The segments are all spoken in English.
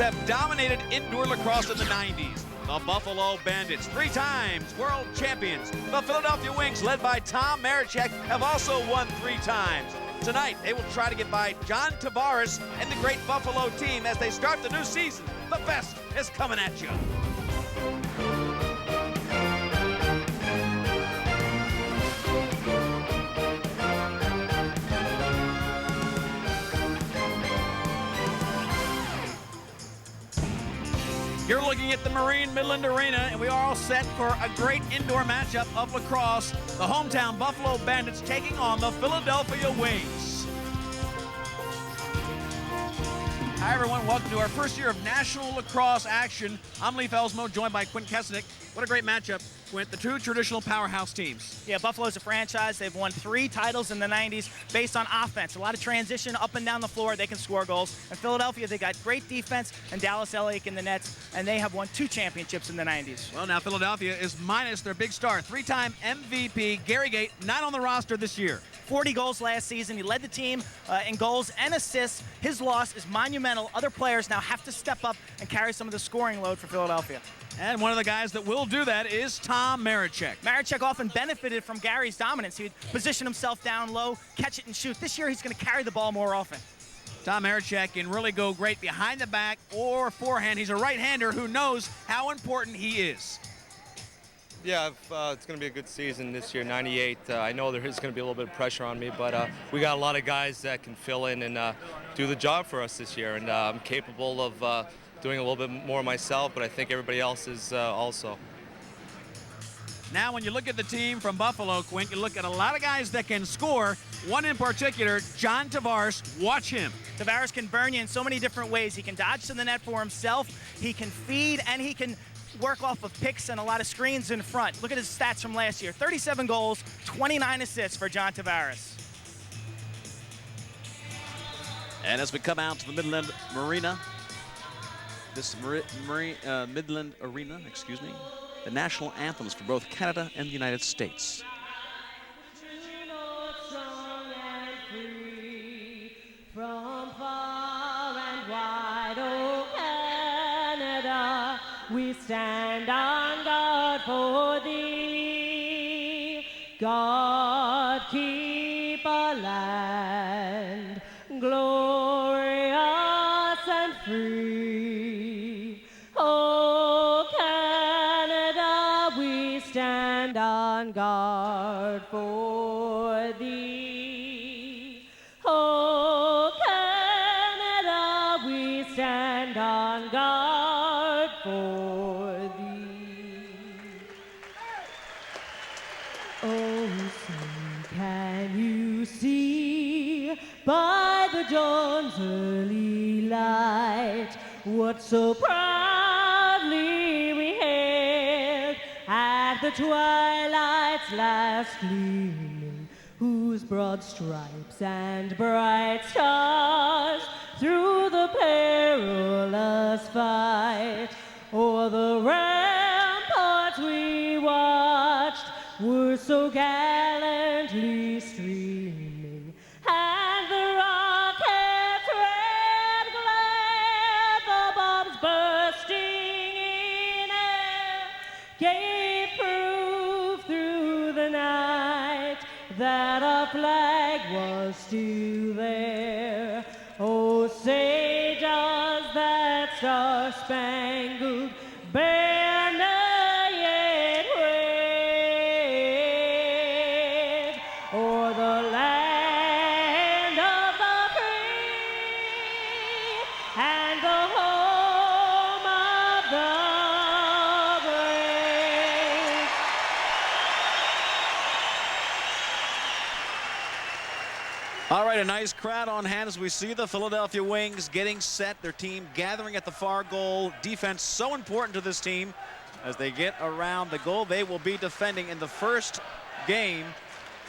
have dominated indoor lacrosse in the 90s. The Buffalo Bandits, 3 times world champions. The Philadelphia Wings, led by Tom Marichek, have also won 3 times. Tonight, they will try to get by John Tavares and the great Buffalo team as they start the new season. The best is coming at you. You're looking at the Marine Midland Arena, and we are all set for a great indoor matchup of lacrosse. The hometown Buffalo Bandits taking on the Philadelphia Wings. Hi, everyone. Welcome to our first year of national lacrosse action. I'm Lee Felsmo, joined by Quint Kesnick. What a great matchup, Quint. The 2 traditional powerhouse teams. Yeah, Buffalo's a franchise. They've won 3 titles in the 90s based on offense. A lot of transition up and down the floor. They can score goals. And Philadelphia, they got great defense, and Dallas Elliott in the nets, and they have won 2 championships in the 90s. Well, now Philadelphia is minus their big star, 3-time MVP Gary Gait, not on the roster this year. 40 goals last season. He led the team in goals and assists. His loss is monumental. Other players now have to step up and carry some of the scoring load for Philadelphia. And one of the guys that will do that is Tom Marichek. Marichek often benefited from Gary's dominance. He would position himself down low, catch it and shoot. This year, he's going to carry the ball more often. Tom Marichek can really go great behind the back or forehand. He's a right-hander who knows how important he is. Yeah, it's going to be a good season this year, 98. I know there is going to be a little bit of pressure on me, but we got a lot of guys that can fill in and do the job for us this year. And I'm capable of doing a little bit more myself, but I think everybody else is also. Now, when you look at the team from Buffalo, Quint, you look at a lot of guys that can score. One in particular, John Tavares. Watch him. Tavares can burn you in so many different ways. He can dodge to the net for himself. He can feed, and he can work off of picks and a lot of screens in front. Look at his stats from last year. 37 goals, 29 assists for John Tavares. And as we come out to the Midland Arena, Midland Arena, the national anthems for both Canada and the United States. From far and wide, oh Canada, we stand on guard for thee. God keep our land glorious and free. Oh Canada, we stand on guard for thee. Oh Canada, we stand on guard for thee. Oh, say, can you see by the dawn's early light what so proudly we hailed at the twilight's last gleaming, whose broad stripes and bright stars through the perilous fight o'er the ramparts we watched were so gallantly streaming, and the rocket's red glare, the bombs bursting in air, gave proof through the night that our flag was still there. Oh, say does that star-spangled banner yet wave o'er the land of the free and the home of the brave. All right, a nice crowd on hand as we see the Philadelphia Wings getting set. Their team gathering at the far goal. Defense so important to this team. As they get around the goal, they will be defending in the first game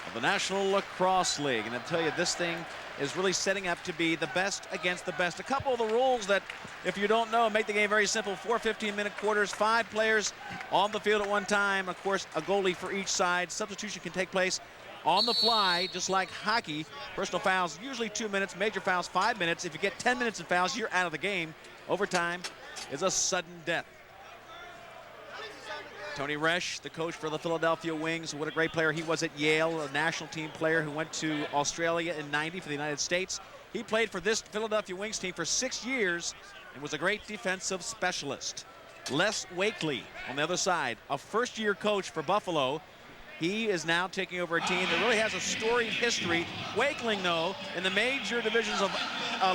of the National Lacrosse League. And I tell you, this thing is really setting up to be the best against the best. A couple of the rules that, if you don't know, make the game very simple. 4 15-minute quarters, 5 players on the field at one time. Of course, a goalie for each side. Substitution can take place on the fly, just like hockey. Personal fouls, usually 2 minutes, major fouls, 5 minutes. If you get 10 minutes in fouls, you're out of the game. Overtime is a sudden death. Tony Resch, the coach for the Philadelphia Wings, what a great player he was at Yale, a national team player who went to Australia in '90 for the United States. He played for this Philadelphia Wings team for 6 years and was a great defensive specialist. Les Wakely on the other side, a first-year coach for Buffalo. He is now taking over a team that really has a storied history. Wakeling, though, in the major divisions of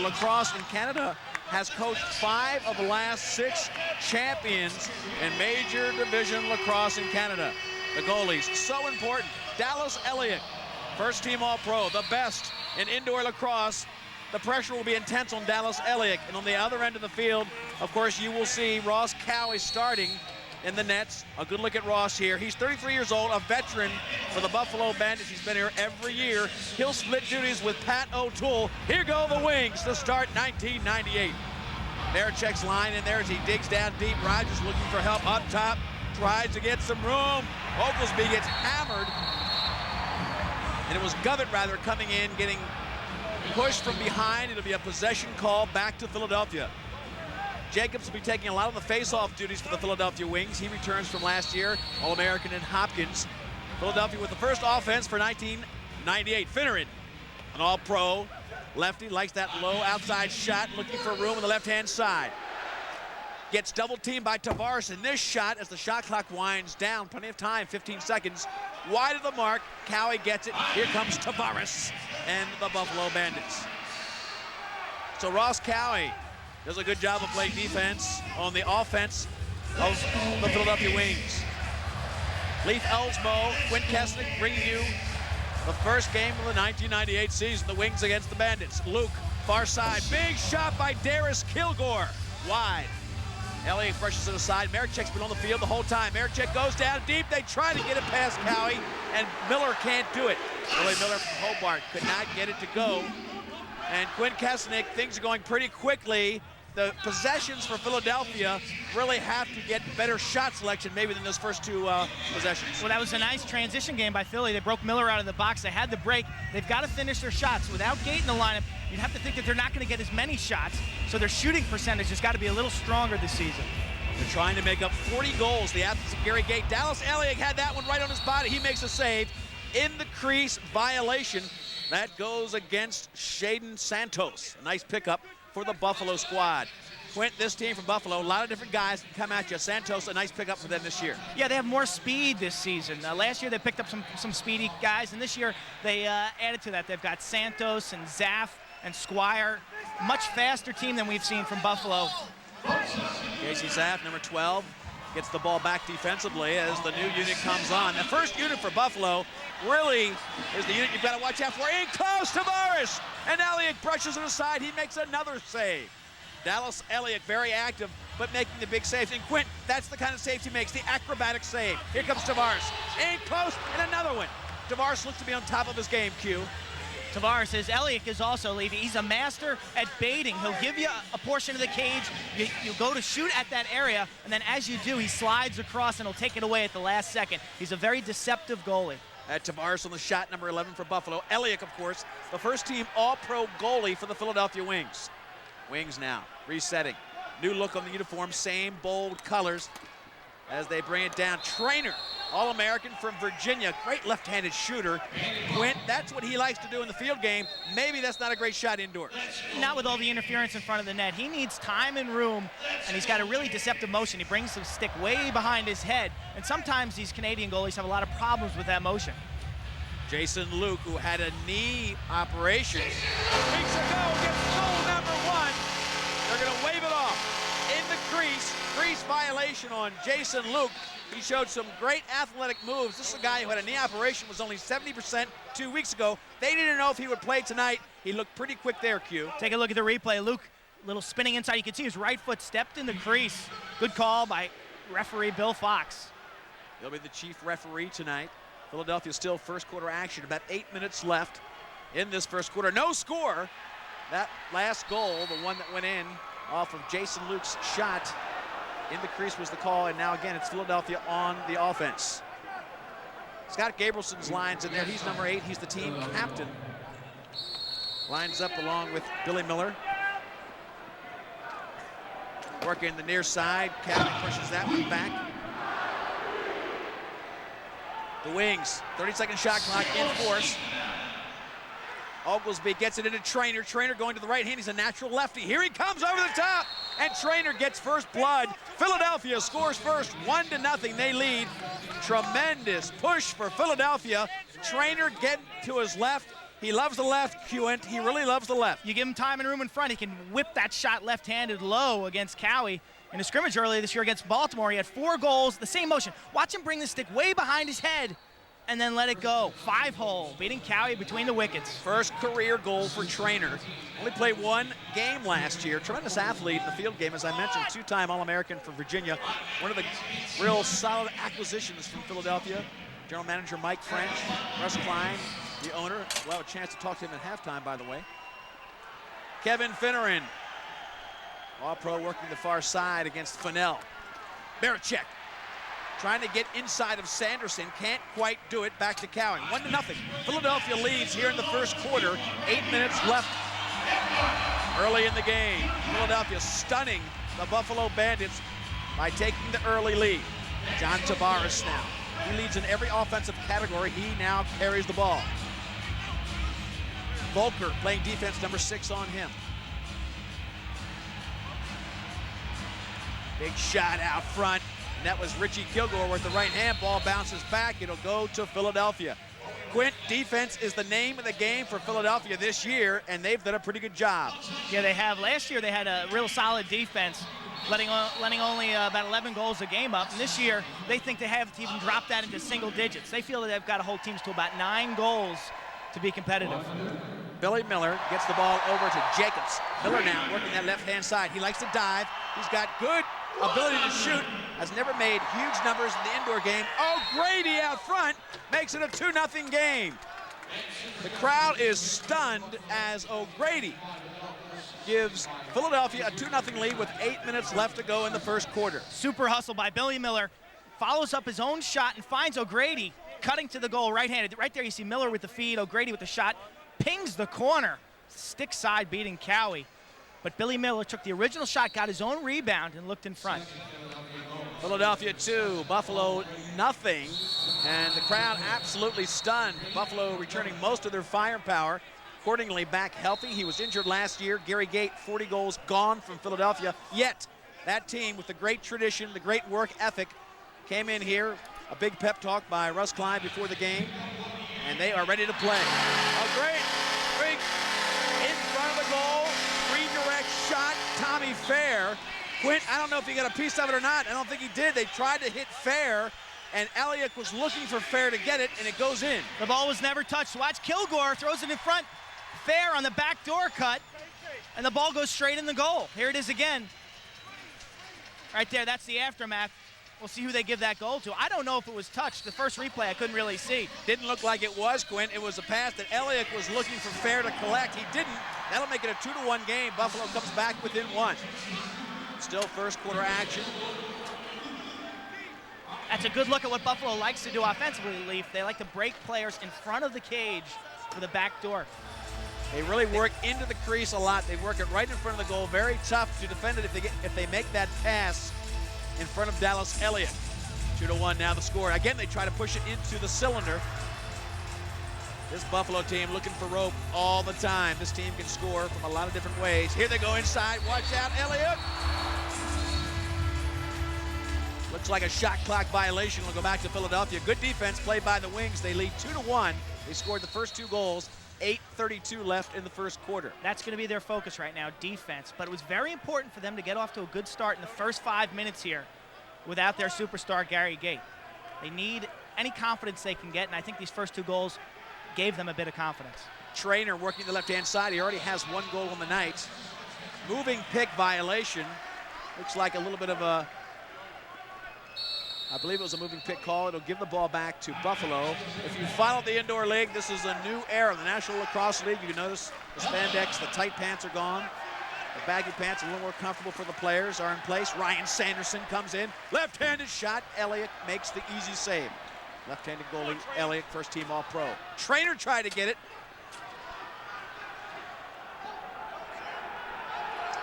lacrosse in Canada, has coached 5 of the last 6 champions in major division lacrosse in Canada. The goalies, so important. Dallas Elliott, first team All-Pro, the best in indoor lacrosse. The pressure will be intense on Dallas Elliott. And on the other end of the field, of course, you will see Ross Cowie starting in the nets. A good look at Ross here. He's 33 years old, a veteran for the Buffalo Bandits. He's been here every year. He'll split duties with Pat O'Toole. Here go the Wings to start 1998. Marechek's line in there as he digs down deep. Rogers looking for help up top. Tries to get some room. Oglesby gets hammered. And it was Govett, rather, coming in, getting pushed from behind. It'll be a possession call back to Philadelphia. Jacobs will be taking a lot of the face-off duties for the Philadelphia Wings. He returns from last year, All-American in Hopkins. Philadelphia with the first offense for 1998. Finneran, an All-Pro. Lefty likes that low outside shot, looking for room on the left-hand side. Gets double-teamed by Tavares in this shot as the shot clock winds down. Plenty of time, 15 seconds. Wide of the mark, Cowie gets it. Here comes Tavares and the Buffalo Bandits. So Ross Cowie does a good job of playing defense on the offense of the Philadelphia Wings. Leif Elsmo, Quint Kesnick bringing you the first game of the 1998 season, the Wings against the Bandits. Luke, far side, big shot by Darius Kilgore, wide. Elliott brushes it aside. Marechek's been on the field the whole time. Marechek goes down deep. They try to get it past Cowie, and Miller can't do it. Billy Miller from Hobart could not get it to go. And Quint Kesnick, things are going pretty quickly. The possessions for Philadelphia really have to get better shot selection maybe than those first 2 possessions. Well, that was a nice transition game by Philly. They broke Miller out of the box. They had the break. They've got to finish their shots. Without Gait in the lineup, you'd have to think that they're not going to get as many shots, so their shooting percentage has got to be a little stronger this season. They're trying to make up 40 goals, the absence of Gary Gait. Dallas Elliott had that one right on his body. He makes a save. In the crease, violation. That goes against Shaden Santos. A nice pickup for the Buffalo squad. Quint, this team from Buffalo, a lot of different guys can come at you. Santos, a nice pickup for them this year. Yeah, they have more speed this season. Last year they picked up some speedy guys, and this year they added to that. They've got Santos and Zaff and Squire. Much faster team than we've seen from Buffalo. Casey Zaff, number 12, gets the ball back defensively as the new unit comes on. The first unit for Buffalo really is the unit you've got to watch out for. In close, Tavares! And Elliott brushes it aside. He makes another save. Dallas Elliott, very active, but making the big saves. And Quint, that's the kind of saves he makes, the acrobatic save. Here comes Tavares. In close, and another one. Tavares looks to be on top of his game, Q. Tavares says Elliott is also leaving. He's a master at baiting. He'll give you a portion of the cage. You go to shoot at that area, and then as you do, he slides across and he'll take it away at the last second. He's a very deceptive goalie. Tavares on the shot, number 11 for Buffalo. Elliott, of course, the first team All-Pro goalie for the Philadelphia Wings. Wings now resetting. New look on the uniform, same bold colors as they bring it down. Trainer, All-American from Virginia, great left-handed shooter. Quint, that's what he likes to do in the field game. Maybe that's not a great shot indoors. Not with all the interference in front of the net. He needs time and room, and he's got a really deceptive motion. He brings the stick way behind his head, and sometimes these Canadian goalies have a lot of problems with that motion. Jason Luke, who had a knee operation weeks ago, gets goal number 1. They're going to wave it off. In the crease violation on Jason Luke. He showed some great athletic moves. This is a guy who had a knee operation, was only 70% 2 weeks ago. They didn't know if he would play tonight. He looked pretty quick there, Q. Take a look at the replay. Luke, little spinning inside. You can see his right foot stepped in the crease. Good call by referee Bill Fox. He'll be the chief referee tonight. Philadelphia still first quarter action. About 8 minutes left in this first quarter. No score. That last goal, the one that went in off of Jason Luke's shot in the crease, was the call. And now again, it's Philadelphia on the offense. Scott Gabrielson's lines in there. He's number 8. He's the team captain. Lines up along with Billy Miller. Working the near side. Kevin pushes that one back. The wings, 30-second shot clock in force. Oglesby gets it into Trainer. Trainer going to the right hand. He's a natural lefty. Here he comes over the top. And Trainer gets first blood. Philadelphia scores first, 1-0. They lead. Tremendous push for Philadelphia. Trainer getting to his left. He loves the left, Quint. He really loves the left. You give him time and room in front, he can whip that shot left-handed low against Cowie. In a scrimmage earlier this year against Baltimore, he had 4 goals, the same motion. Watch him bring the stick way behind his head and then let it go. 5-hole, beating Cowie between the wickets. First career goal for Trainer. Only played 1 game last year. Tremendous athlete in the field game, as I mentioned. 2-time All-American for Virginia. One of the real solid acquisitions from Philadelphia. General Manager Mike French, Russ Klein, the owner. We'll have a chance to talk to him at halftime, by the way. Kevin Finneran, All-Pro working the far side against Fennell. Barachek trying to get inside of Sanderson, can't quite do it. Back to Cowan, 1-0. Philadelphia leads here in the first quarter. 8 minutes left early in the game. Philadelphia stunning the Buffalo Bandits by taking the early lead. John Tavares now. He leads in every offensive category. He now carries the ball. Volker playing defense, number 6 on him. Big shot out front, and that was Richie Kilgore with the right hand. Ball bounces back. It'll go to Philadelphia. Quint, defense is the name of the game for Philadelphia this year, and they've done a pretty good job. Yeah, they have. Last year they had a real solid defense, letting only about 11 goals a game up. And this year, they think they have to even drop that into single digits. They feel that they've got to hold teams to about 9 goals to be competitive. Billy Miller gets the ball over to Jacobs. Miller now working that left-hand side. He likes to dive. He's got good ability to shoot. Has never made huge numbers in the indoor game. O'Grady out front makes it a 2-0 game. The crowd is stunned as O'Grady gives Philadelphia a 2-0 lead with 8 minutes left to go in the first quarter. Super hustle by Billy Miller. Follows up his own shot and finds O'Grady cutting to the goal right-handed. Right there you see Miller with the feed, O'Grady with the shot. Pings the corner. Stick side beating Cowie. But Billy Miller took the original shot, got his own rebound, and looked in front. Philadelphia 2, Buffalo nothing. And the crowd absolutely stunned. Buffalo returning most of their firepower. Accordingly, back healthy. He was injured last year. Gary Gait, 40 goals gone from Philadelphia. Yet, that team with the great tradition, the great work ethic, came in here. A big pep talk by Russ Klein before the game. And they are ready to play. A great in front of the goal. Redirect shot, Tommy Fair. Quint, I don't know if he got a piece of it or not. I don't think he did. They tried to hit Fair, and Elliott was looking for Fair to get it, and it goes in. The ball was never touched. Watch Kilgore throws it in front. Fair on the back door cut, and the ball goes straight in the goal. Here it is again. Right there, that's the aftermath. We'll see who they give that goal to. I don't know if it was touched. The first replay I couldn't really see. Didn't look like it was, Quint. It was a pass that Elliott was looking for Fair to collect. He didn't. That'll make it a 2-1 game. Buffalo comes back within 1. Still first quarter action. That's a good look at what Buffalo likes to do offensively, Leaf. They like to break players in front of the cage for the back door. They really work into the crease a lot. They work it right in front of the goal. Very tough to defend it if they make that pass in front of Dallas Elliott. 2-1 now the score. Again, they try to push it into the cylinder. This Buffalo team looking for rope all the time. This team can score from a lot of different ways. Here they go inside. Watch out, Elliott. Looks like a shot clock violation. We'll go back to Philadelphia. Good defense played by the Wings. They lead 2-1. They scored the first 2 goals. 8:32 left in the first quarter. That's going to be their focus right now, defense. But it was very important for them to get off to a good start in the first 5 minutes here without their superstar, Gary Gait. They need any confidence they can get, and I think these first 2 goals gave them a bit of confidence. Trainer working the left-hand side. He already has 1 goal on the night. Moving pick violation. Looks like a little bit of a, I believe it was a moving pick call. It'll give the ball back to Buffalo. If you follow the indoor league, this is a new era. The National Lacrosse League, you can notice the spandex, the tight pants are gone. The baggy pants, a little more comfortable for the players, are in place. Ryan Sanderson comes in. Left-handed shot. Elliott makes the easy save. Left-handed goalie, Elliott, first team All-Pro. Trainer tried to get it.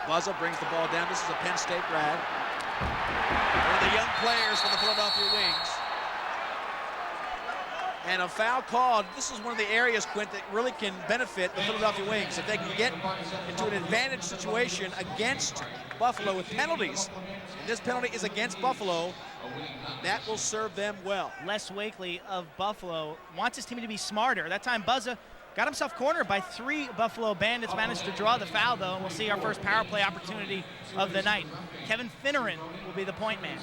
Buzza brings the ball down. This is a Penn State grad. One of the young players for the Philadelphia Wings. And a foul called. This is one of the areas, Quint, that really can benefit the Philadelphia Wings. If they can get into an advantage situation against Buffalo with penalties, and this penalty is against Buffalo, that will serve them well. Les Wakely of Buffalo wants his team to be smarter. That time Buzza got himself cornered by 3 Buffalo Bandits, managed to draw the foul though, and we'll see our first power play opportunity of the night. Kevin Finneran will be the point man.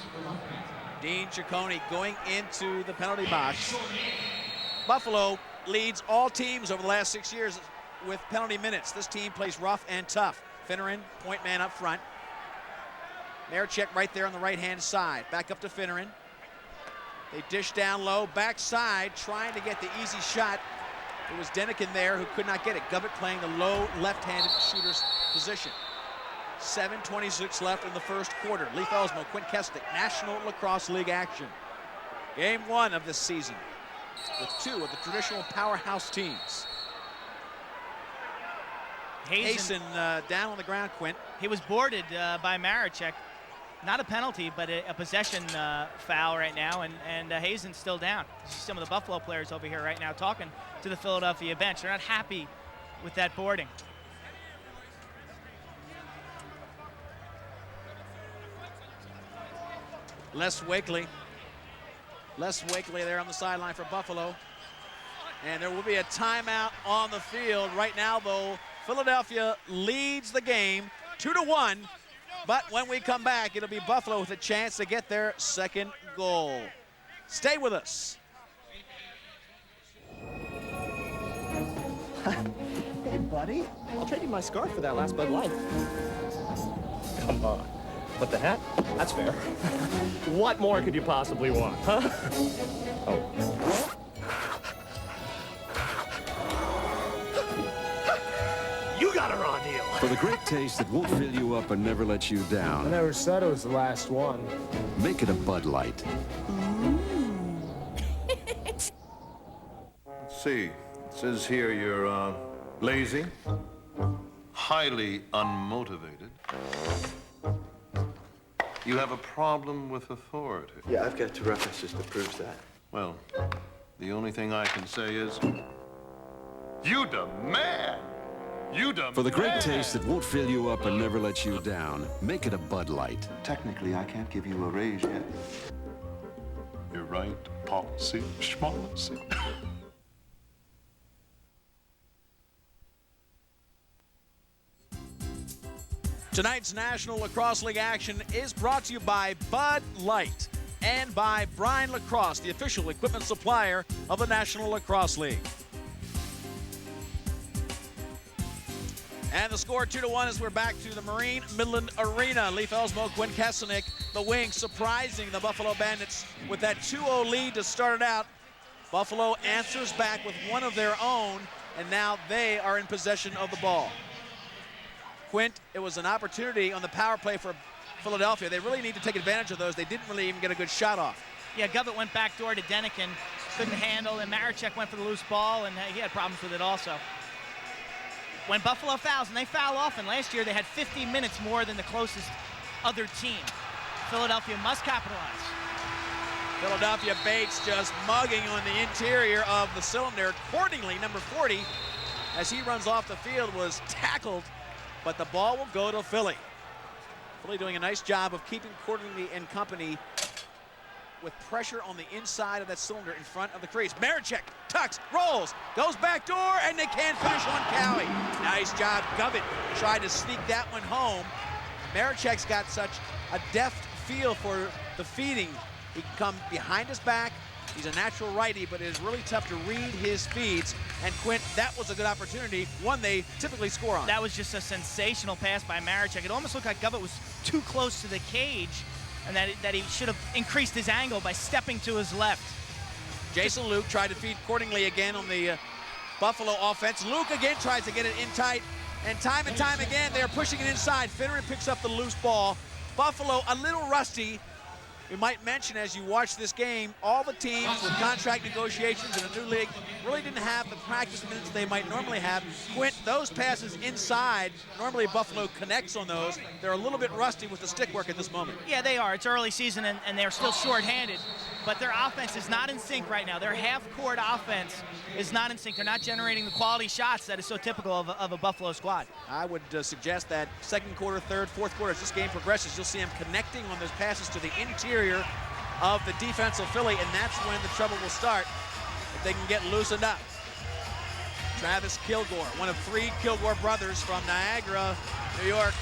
Dean Ciccone going into the penalty box. Buffalo leads all teams over the last 6 years with penalty minutes. This team plays rough and tough. Finneran, point man up front. Marechek right there on the right-hand side. Back up to Finneran. They dish down low, backside, trying to get the easy shot. It was Denikin there who could not get it. Govett playing the low left-handed shooter's position. 7:26 left in the first quarter. Leif Elsmo, Quint Kesnick, National Lacrosse League action. Game 1 of this season with 2 of the traditional powerhouse teams. Hazen down on the ground, Quint. He was boarded by Marechek. Not a penalty, but a possession foul right now, and Hazen's still down. You see some of the Buffalo players over here right now talking to the Philadelphia bench. They're not happy with that boarding. Les Wakely there on the sideline for Buffalo. And there will be a timeout on the field. Right now, though, Philadelphia leads the game 2-1. But when we come back, it'll be Buffalo with a chance to get their second goal. Stay with us. Hey, buddy. I'll trade you my scarf for that last Bud Light. Come on. But the hat? That's fair. What more could you possibly want, huh? Oh. You got a raw deal. For the great taste that won't fill you up and never let you down. I never said it was the last one. Make it a Bud Light. Let's see. It says here you're lazy, highly unmotivated. You have a problem with authority. Yeah, I've got 2 references that proves that. Well, the only thing I can say is, you demand. You demand. For the great taste that won't fill you up and never let you down, make it a Bud Light. Technically, I can't give you a raise yet. You're right, policy, schmolicy. Tonight's National Lacrosse League action is brought to you by Bud Light and by Brine Lacrosse, the official equipment supplier of the National Lacrosse League. And the score 2-1 as we're back to the Marine Midland Arena. Leif Elsmo, Quint Kesnick, the Wings surprising the Buffalo Bandits with that 2-0 lead to start it out. Buffalo answers back with one of their own, and now they are in possession of the ball. Quint, it was an opportunity on the power play for Philadelphia. They really need to take advantage of those. They didn't really even get a good shot off. Yeah, Govett went back door to Denikin, couldn't handle, and Marechek went for the loose ball, and he had problems with it also. When Buffalo fouls, and they foul often, last year they had 50 minutes more than the closest other team. Philadelphia must capitalize. Philadelphia Bates just mugging on the interior of the cylinder. Accordingly, number 40, as he runs off the field, was tackled, but the ball will go to Philly. Philly doing a nice job of keeping Accordingly and company with pressure on the inside of that cylinder in front of the crease. Marechek tucks, rolls, goes back door, and they can't finish on Cowie. Nice job. Govett tried to sneak that one home. Marechek's got such a deft feel for the feeding. He can come behind his back. He's a natural righty, but it is really tough to read his feeds. And Quint, that was a good opportunity, one they typically score on. That was just a sensational pass by Marechek. It almost looked like Govett was too close to the cage, and that he should have increased his angle by stepping to his left. Jason Luke tried to feed Accordingly again on the Buffalo offense. Luke again tries to get it in tight, and time again, they're pushing it inside. Finneran picks up the loose ball. Buffalo a little rusty. We might mention as you watch this game, all the teams with contract negotiations in a new league really didn't have the practice minutes they might normally have. Quint, those passes inside, normally Buffalo connects on those. They're a little bit rusty with the stick work at this moment. Yeah, they are. It's early season, and they're still short-handed. But their offense is not in sync right now. Their half-court offense is not in sync. They're not generating the quality shots that is so typical of a Buffalo squad. I would suggest that second quarter, third, fourth quarter, as this game progresses, you'll see them connecting on those passes to the interior of the defensive Philly, and that's when the trouble will start if they can get loosened up. Travis Kilgore, one of 3 Kilgore brothers from Niagara, New York,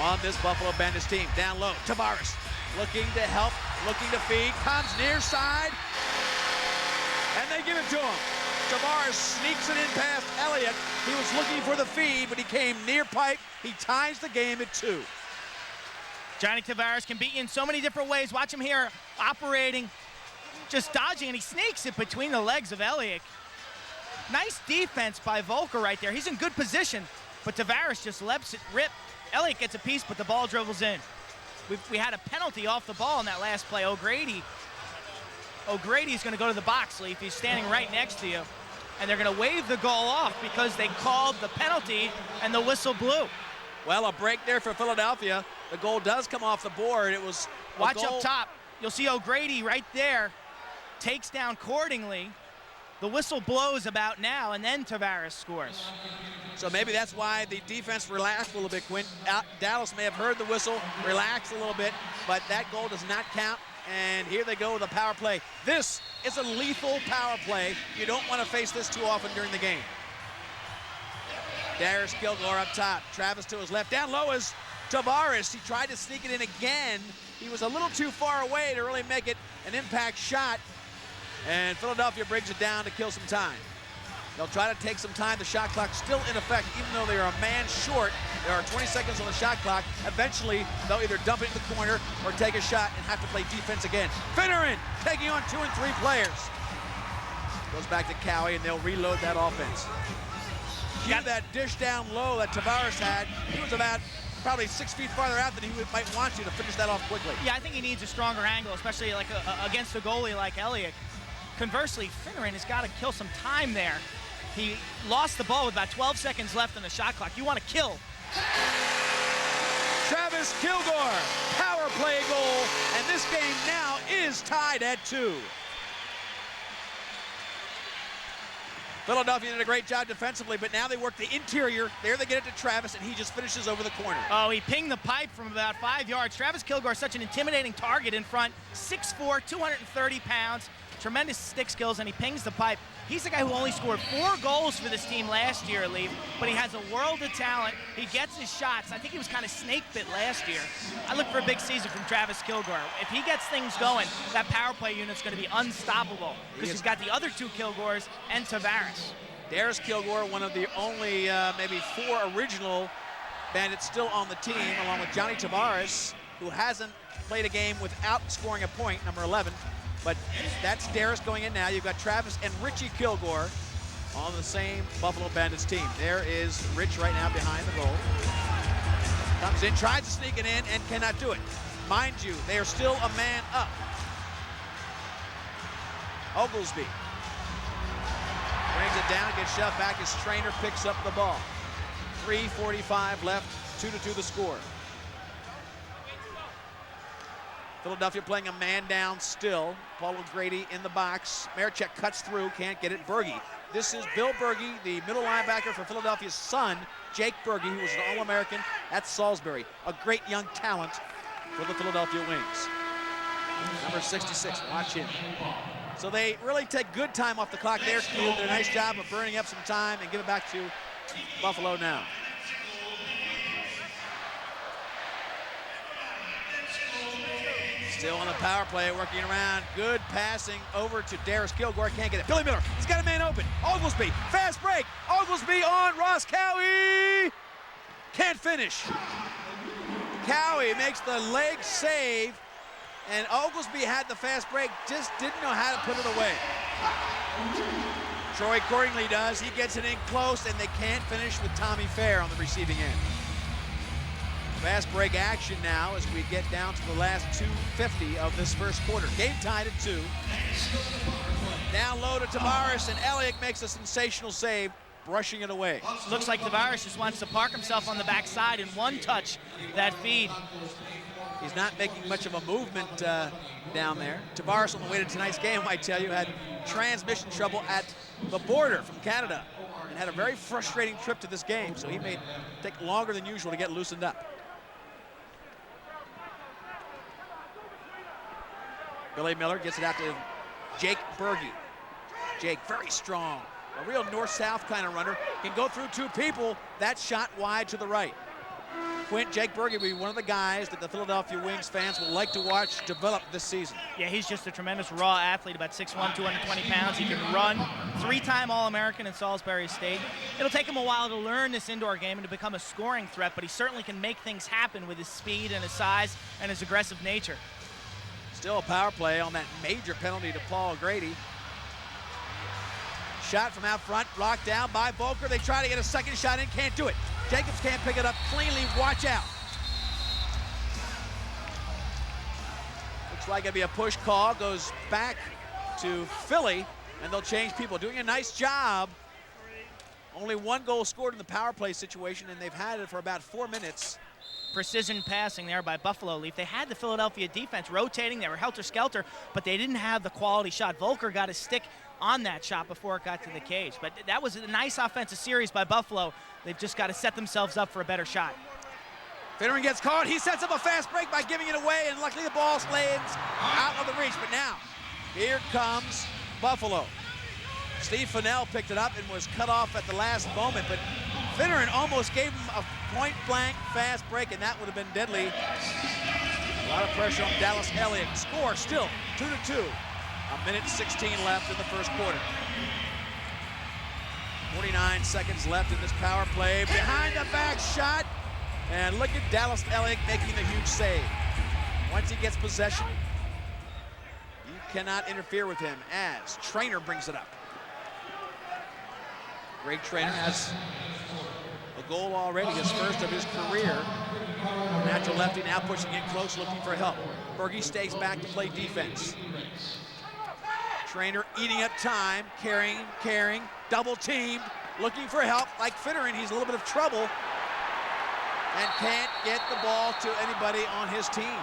on this Buffalo Bandits team. Down low, Tavares looking to help, looking to feed, comes near side, and they give it to him. Tavares sneaks it in past Elliott. He was looking for the feed, but he came near pipe. He ties the game at 2. Johnny Tavares can beat you in so many different ways. Watch him here operating, just dodging, and he sneaks it between the legs of Elliott. Nice defense by Volker right there. He's in good position, but Tavares just lets it rip. Elliott gets a piece, but the ball dribbles in. We had a penalty off the ball in that last play. O'Grady's going to go to the box, Leaf. He's standing right next to you. And they're going to wave the goal off because they called the penalty and the whistle blew. Well, a break there for Philadelphia. The goal does come off the board. It was Watch up top. You'll see O'Grady right there. Takes down Cordingly. The whistle blows about now, and then Tavares scores. So maybe that's why the defense relaxed a little bit, Quint. Dallas may have heard the whistle, relaxed a little bit, but that goal does not count. And here they go with a power play. This is a lethal power play. You don't want to face this too often during the game. Darius Kilgore up top. Travis to his left. Down low is Tavares. He tried to sneak it in again. He was a little too far away to really make it an impact shot. And Philadelphia brings it down to kill some time. They'll try to take some time. The shot clock's still in effect, even though they are a man short. There are 20 seconds on the shot clock. Eventually, they'll either dump it in the corner or take a shot and have to play defense again. Finneran taking on 2 and 3 players. Goes back to Cowie, and they'll reload that offense. Cue that dish down low that Tavares had. He was about probably 6 feet farther out than he might want to finish that off quickly. Yeah, I think he needs a stronger angle, especially like against a goalie like Elliott. Conversely, Finneran has got to kill some time there. He lost the ball with about 12 seconds left on the shot clock. You want to kill. Travis Kilgore, power play goal, and this game now is tied at 2. Philadelphia did a great job defensively, but now they work the interior. There they get it to Travis, and he just finishes over the corner. Oh, he pinged the pipe from about 5 yards. Travis Kilgore is such an intimidating target in front. 6'4", 230 pounds. Tremendous stick skills, and he pings the pipe. He's the guy who only scored 4 goals for this team last year, Leaf, but he has a world of talent. He gets his shots. I think he was kind of snake bit last year. I look for a big season from Travis Kilgore. If he gets things going, that power play unit's going to be unstoppable because he's got the other 2 Kilgores and Tavares. Darius Kilgore, one of the only maybe 4 original Bandits still on the team, along with Johnny Tavares, who hasn't played a game without scoring a point, number 11. But that's Darius going in now. You've got Travis and Richie Kilgore on the same Buffalo Bandits team. There is Rich right now behind the goal. Comes in, tries to sneak it in, and cannot do it. Mind you, they are still a man up. Oglesby brings it down, gets shoved back. His trainer picks up the ball. 3:45 left, 2-2 the score. Philadelphia playing a man down still. Paul O'Grady in the box. Marechek cuts through, can't get it. Berge. This is Bill Berge, the middle linebacker for Philadelphia's son, Jake Berge, who was an All-American at Salisbury. A great young talent for the Philadelphia Wings. Number 66, watch him. So they really take good time off the clock there. Steve did a nice job of burning up some time and give it back to Buffalo now. Still on the power play, working around. Good passing over to Darius Kilgore. Can't get it. Billy Miller, he's got a man open. Oglesby, fast break. Oglesby on Ross Cowie. Can't finish. Cowie makes the leg save, and Oglesby had the fast break, just didn't know how to put it away. Troy Cordingly does. He gets it in close, and they can't finish with Tommy Fair on the receiving end. Fast break action now as we get down to the last 2:50 of this first quarter. Game tied at 2. Down low to Tavares, and Elliott makes a sensational save, brushing it away. Looks like Tavares just wants to park himself on the backside and one touch that feed. He's not making much of a movement down there. Tavares, on the way to tonight's game, I tell you, had transmission trouble at the border from Canada and had a very frustrating trip to this game, so he may take longer than usual to get loosened up. Billy Miller gets it out to Jake Berge. Jake, very strong, a real north-south kind of runner, can go through 2 people. That shot wide to the right. Jake Berge will be one of the guys that the Philadelphia Wings fans will like to watch develop this season. Yeah, he's just a tremendous raw athlete, about 6'1", 220 pounds. He can run, 3-time All-American in Salisbury State. It'll take him a while to learn this indoor game and to become a scoring threat, but he certainly can make things happen with his speed and his size and his aggressive nature. Still a power play on that major penalty to Paul Grady. Shot from out front, blocked down by Volker. They try to get a second shot in, can't do it. Jacobs can't pick it up cleanly, watch out. Looks like it'll be a push call, goes back to Philly, and they'll change people. Doing a nice job. Only 1 goal scored in the power play situation, and they've had it for about 4 minutes. Precision passing there by Buffalo Leaf. They had the Philadelphia defense rotating. They were helter-skelter, but they didn't have the quality shot. Volker got his stick on that shot before it got to the cage. But that was a nice offensive series by Buffalo. They've just got to set themselves up for a better shot. Finneran gets caught. He sets up a fast break by giving it away, and luckily the ball lands out of the reach. But now, here comes Buffalo. Steve Fennell picked it up and was cut off at the last moment, but Finneran almost gave him a point-blank fast break, and that would have been deadly. A lot of pressure on Dallas Elliott. Score still 2-2. 1:16 left in the first quarter. 49 seconds left in this power play. Behind the back shot, and look at Dallas Elliott making the huge save. Once he gets possession, you cannot interfere with him as Trainer brings it up. Greg Trainer has a goal already, his first of his career. Natural lefty now pushing in close, looking for help. Berge stays back to play defense. Trainer eating up time, carrying, double teamed, looking for help. Like Finneran, he's a little bit of trouble and can't get the ball to anybody on his team.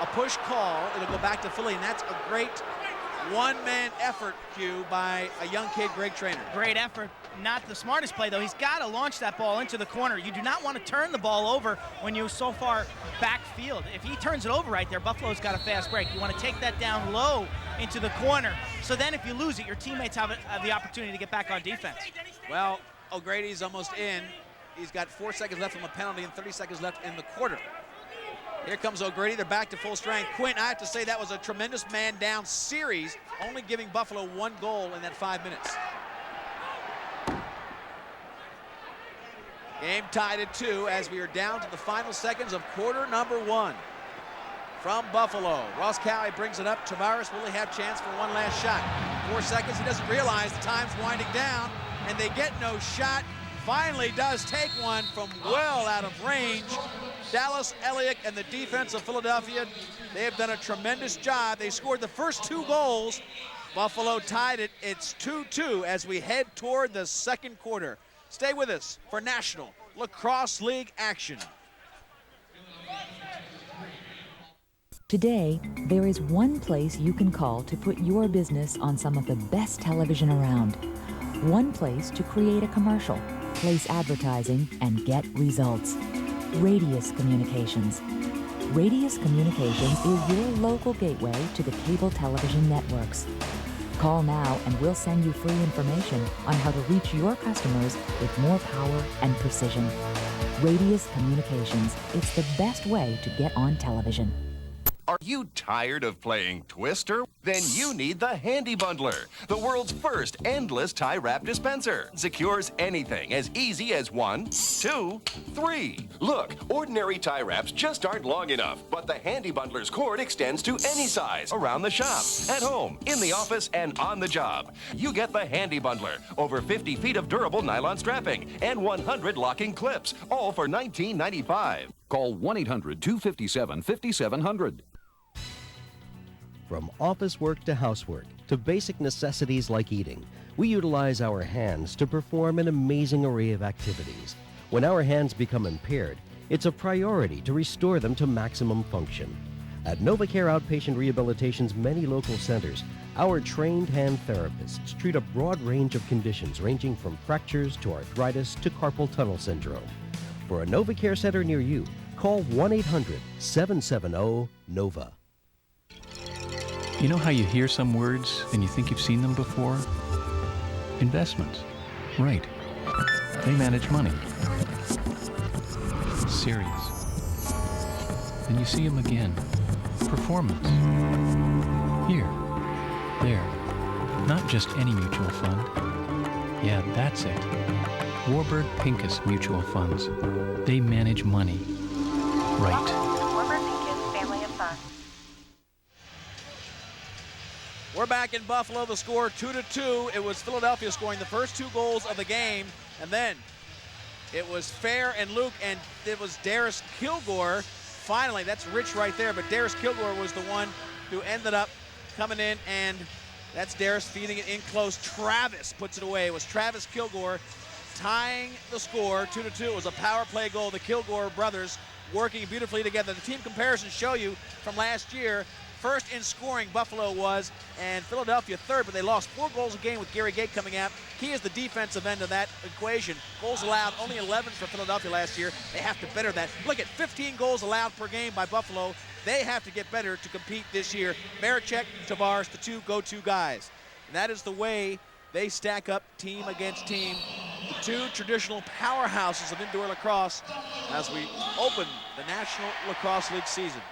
A push call, it'll go back to Philly, and that's a great one-man effort, Hugh, by a young kid, Greg Trainer. Great effort. Not the smartest play, though. He's got to launch that ball into the corner. You do not want to turn the ball over when you're so far backfield. If he turns it over right there, Buffalo's got a fast break. You want to take that down low into the corner. So then if you lose it, your teammates have the opportunity to get back on defense. Well, O'Grady's almost in. He's got 4 seconds left from the penalty and 30 seconds left in the quarter. Here comes O'Grady. They're back to full strength. Quinn, I have to say that was a tremendous man-down series, only giving Buffalo 1 goal in that 5 minutes. Game tied at 2 as we are down to the final seconds of quarter number 1. From Buffalo, Ross Cowie brings it up. Tavares will have chance for one last shot. 4 seconds, he doesn't realize the time's winding down, and they get no shot. Finally does take one from well out of range. Dallas Elliott and the defense of Philadelphia, they have done a tremendous job. They scored the first 2 goals. Buffalo tied it. It's 2-2 as we head toward the second quarter. Stay with us for National Lacrosse League action. Today, there is one place you can call to put your business on some of the best television around. One place to create a commercial, place advertising, and get results. Radius Communications. Radius Communications is your local gateway to the cable television networks. Call now and we'll send you free information on how to reach your customers with more power and precision. Radius Communications. It's the best way to get on television. Are you tired of playing Twister? Then you need the Handy Bundler, the world's first endless tie wrap dispenser. Secures anything as easy as 1, 2, 3. Look, ordinary tie wraps just aren't long enough, but the Handy Bundler's cord extends to any size around the shop, at home, in the office, and on the job. You get the Handy Bundler, over 50 feet of durable nylon strapping, and 100 locking clips, all for $19.95. Call 1-800-257-5700. From office work to housework to basic necessities like eating, we utilize our hands to perform an amazing array of activities. When our hands become impaired, it's a priority to restore them to maximum function. At NovaCare Outpatient Rehabilitation's many local centers, our trained hand therapists treat a broad range of conditions ranging from fractures to arthritis to carpal tunnel syndrome. For a NovaCare center near you, call 1-800-770-NOVA. You know how you hear some words and you think you've seen them before? Investments. Right. They manage money. Serious. Then you see them again. Performance. Here. There. Not just any mutual fund. Yeah, that's it. Warburg Pincus Mutual Funds. They manage money. Right. Warburg Pincus Family of Funds. We're back in Buffalo. The score 2-2. It was Philadelphia scoring the first 2 goals of the game, and then it was Fair and Luke, and it was Darius Kilgore. Finally, that's Rich right there, but Darius Kilgore was the one who ended up coming in, and that's Darius feeding it in close. Travis puts it away. It was Travis Kilgore tying the score 2-2. It was a power play goal. The Kilgore brothers working beautifully together. The team comparisons show you from last year. First in scoring, Buffalo was, and Philadelphia third, but they lost 4 goals a game with Gary Gait coming out. Key is the defensive end of that equation. Goals allowed, only 11 for Philadelphia last year. They have to better that. Look at 15 goals allowed per game by Buffalo. They have to get better to compete this year. Marichek, Tavares, the 2 go-to guys. And that is the way they stack up team against team. The 2 traditional powerhouses of indoor lacrosse as we open the National Lacrosse League season.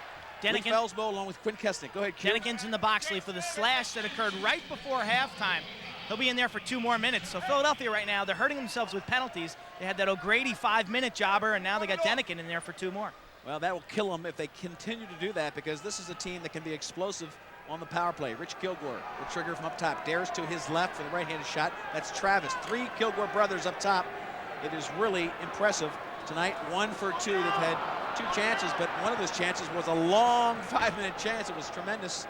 Luke Felsbo along with Quinn Kesnick. Go ahead, Q. Dennigan's in the box lead for the slash that occurred right before halftime. He'll be in there for 2 more minutes. So Philadelphia right now, they're hurting themselves with penalties. They had that O'Grady 5-minute jobber, and now they got Dennigan in there for 2 more. Well, that will kill them if they continue to do that, because this is a team that can be explosive on the power play. Rich Kilgore will trigger from up top. Darius to his left for the right-handed shot. That's Travis. 3 Kilgore brothers up top. It is really impressive tonight. 1 for 2. They've had 2 chances, but one of those chances was a long 5-minute chance. It was tremendous.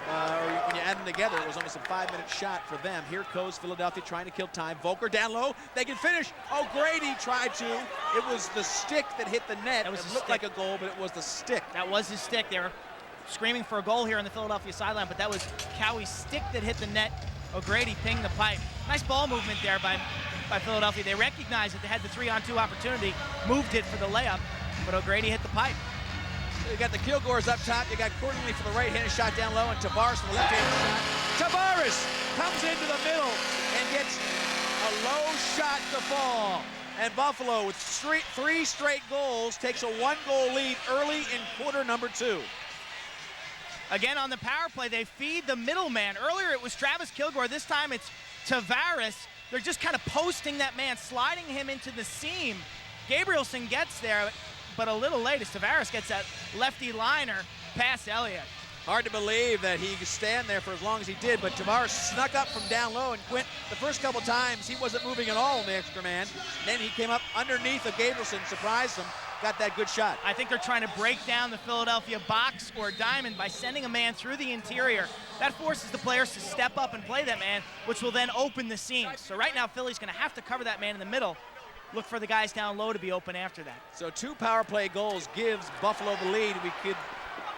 When you add them together, it was almost a 5-minute shot for them. Here goes Philadelphia trying to kill time. Volker down low. They can finish. O'Grady tried to. It was the stick that hit the net. It looked like a goal, but it was the stick. That was his stick. They were screaming for a goal here on the Philadelphia sideline, but that was Cowie's stick that hit the net. O'Grady pinged the pipe. Nice ball movement there by Philadelphia. They recognized that they had the 3-on-2 opportunity, moved it for the layup, but O'Grady hit the pipe. You got the Kilgores up top. You got Courtney for the right-handed shot down low, and Tavares for the left-handed shot. Tavares comes into the middle and gets a low shot to fall. And Buffalo, with 3 straight goals, takes a 1-goal lead early in quarter number 2. Again, on the power play, they feed the middleman. Earlier, it was Travis Kilgore. This time, it's Tavares. They're just kind of posting that man, sliding him into the seam. Gabrielson gets there, but a little late as Tavares gets that lefty liner past Elliott. Hard to believe that he could stand there for as long as he did, but Tavares snuck up from down low, and Quint, the first couple times, he wasn't moving at all in the extra man. Then he came up underneath of Gabrielson, surprised him, got that good shot. I think they're trying to break down the Philadelphia box or diamond by sending a man through the interior. That forces the players to step up and play that man, which will then open the seams. So right now, Philly's going to have to cover that man in the middle. Look for the guys down low to be open after that. So 2 power play goals gives Buffalo the lead. We could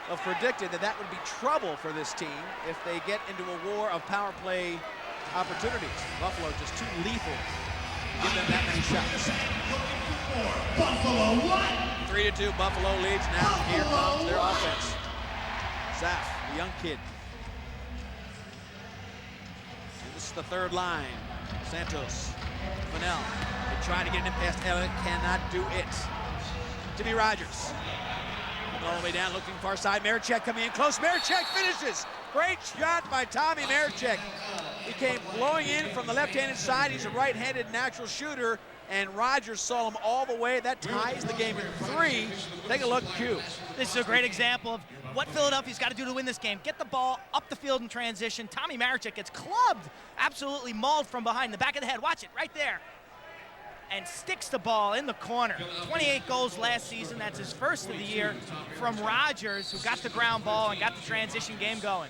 have predicted that that would be trouble for this team if they get into a war of power play opportunities. Buffalo just too lethal to give them that many shots. Buffalo what? 3-2, Buffalo leads. Now here comes their offense. Zaf, the young kid. And this is the 3rd line. Santos, Fennell. They try to get it in past Elliott, cannot do it. Timmy Rogers. All the way down, looking far side. Marichek coming in close. Marichek finishes. Great shot by Tommy Marichek. He came blowing in from the left-handed side. He's a right-handed natural shooter, and Rogers saw him all the way. That ties the game in 3. Take a look, Q. This is a great example of what Philadelphia's got to do to win this game. Get the ball up the field in transition. Tommy Marichek gets clubbed, absolutely mauled from behind the back of the head. Watch it right there. and sticks the ball in the corner. 28 goals last season. That's his first of the year from Rogers, who got the ground ball and got the transition game going.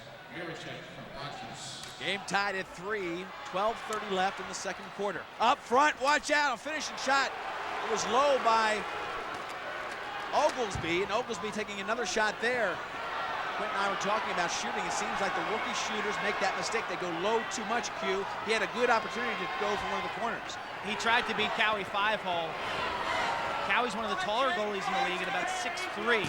Game tied at 3, 12:30 left in the second quarter. Up front, watch out, a finishing shot. It was low by Oglesby, and Oglesby taking another shot there. Quint and I were talking about shooting. It seems like the rookie shooters make that mistake. They go low too much, Q. He had a good opportunity to go for one of the corners. He tried to beat Cowie 5-hole. Cowie's one of the taller goalies in the league at about 6'3".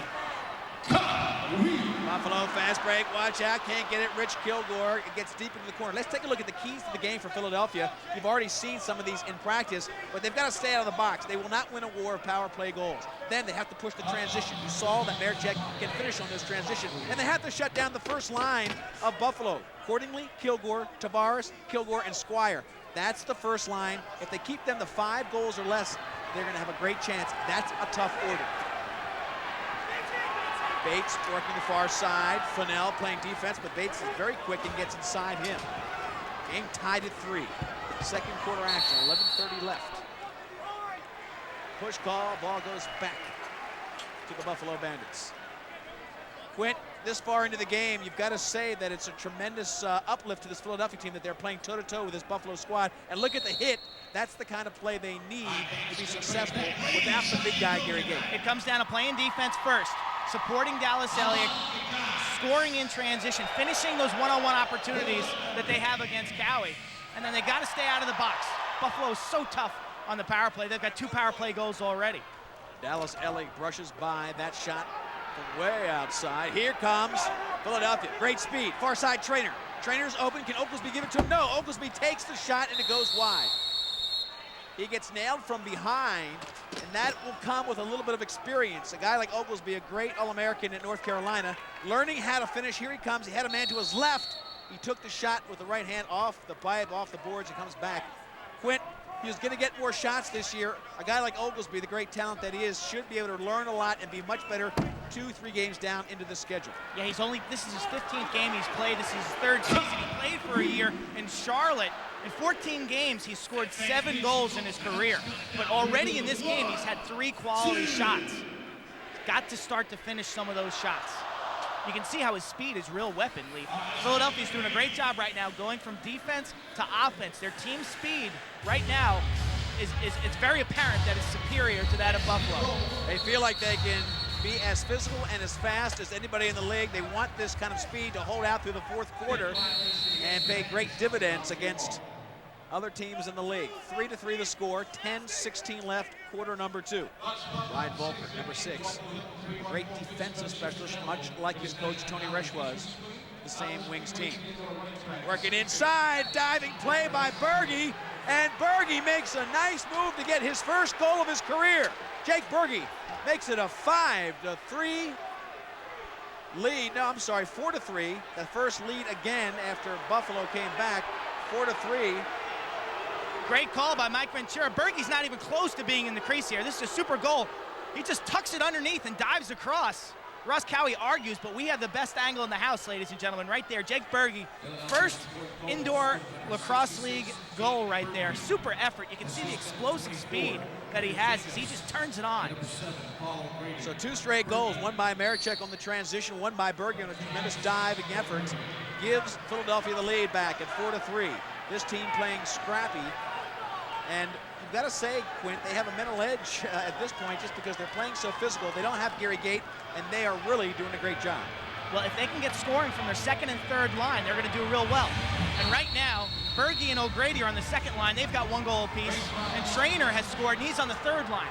Buffalo fast break, watch out, can't get it. Rich Kilgore, it gets deep into the corner. Let's take a look at the keys to the game for Philadelphia. You've already seen some of these in practice, but they've got to stay out of the box. They will not win a war of power play goals. Then they have to push the transition. You saw that Marechek can finish on this transition, and they have to shut down the first line of Buffalo. Accordingly, Kilgore, Tavares, Kilgore, and Squire. That's the first line. If they keep them to 5 goals or less, they're going to have a great chance. That's a tough order. Bates working the far side. Fennell playing defense, but Bates is very quick and gets inside him. Game tied at 3. Second quarter action, 11:30 left. Push call, ball goes back to the Buffalo Bandits. Quint, this far into the game, you've got to say that it's a tremendous uplift to this Philadelphia team that they're playing toe-to-toe with this Buffalo squad. And look at the hit. That's the kind of play they need to be successful without the big guy, Gary Gait. It comes down to playing defense first, supporting Dallas Elliott, scoring in transition, finishing those one-on-one opportunities that they have against Cowie. And then they got to stay out of the box. Buffalo is so tough on the power play. They've got 2 power play goals already. Dallas Elliott brushes by that shot from way outside. Here comes Philadelphia. Great speed. Far side Trainer. Trainer's open. Can Oglesby give it to him? No. Oglesby takes the shot and it goes wide. He gets nailed from behind, and that will come with a little bit of experience. A guy like Oglesby, a great All-American at North Carolina, learning how to finish. Here he comes. He had a man to his left. He took the shot with the right hand off the pipe, off the boards, and comes back. Quint, he was going to get more shots this year. A guy like Oglesby, the great talent that he is, should be able to learn a lot and be much better 2-3 games down into the schedule. Yeah, this is his 15th game he's played. This is his 3rd season. He played for a year in Charlotte. In 14 games, he's scored 7 goals in his career. But already in this game, he's had 3 quality shots. He's got to start to finish some of those shots. You can see how his speed is real weapon, Lee. Philadelphia's doing a great job right now going from defense to offense. Their team speed right now it's very apparent that it's superior to that of Buffalo. They feel like they can be as physical and as fast as anybody in the league. They want this kind of speed to hold out through the 4th quarter and pay great dividends against other teams in the league. 3-3 the score, 10:16 left, quarter number 2. Ryan Volker, number 6. Great defensive specialist, much like his coach Tony Resch was, the same Wings team. Working inside, diving play by Berge, and Berge makes a nice move to get his first goal of his career. Jake Berge makes it a 5-3 lead. No, I'm sorry, 4-3. The first lead again after Buffalo came back, 4-3. Great call by Mike Ventura. Berge's not even close to being in the crease here. This is a super goal. He just tucks it underneath and dives across. Ross Cowie argues, but we have the best angle in the house, ladies and gentlemen, right there. Jake Berge, first indoor lacrosse league goal right there. Super effort. You can see the explosive speed that he has as he just turns it on. So 2 straight goals, one by Marechek on the transition, one by Berge on a tremendous diving effort, gives Philadelphia the lead back at 4-3. This team playing scrappy. And you've got to say, Quint, they have a mental edge at this point just because they're playing so physical. They don't have Gary Gait, and they are really doing a great job. Well, if they can get scoring from their 2nd and 3rd line, they're going to do real well. And right now, Berge and O'Grady are on the 2nd line. They've got 1 goal apiece. And Trainer has scored, and he's on the 3rd line.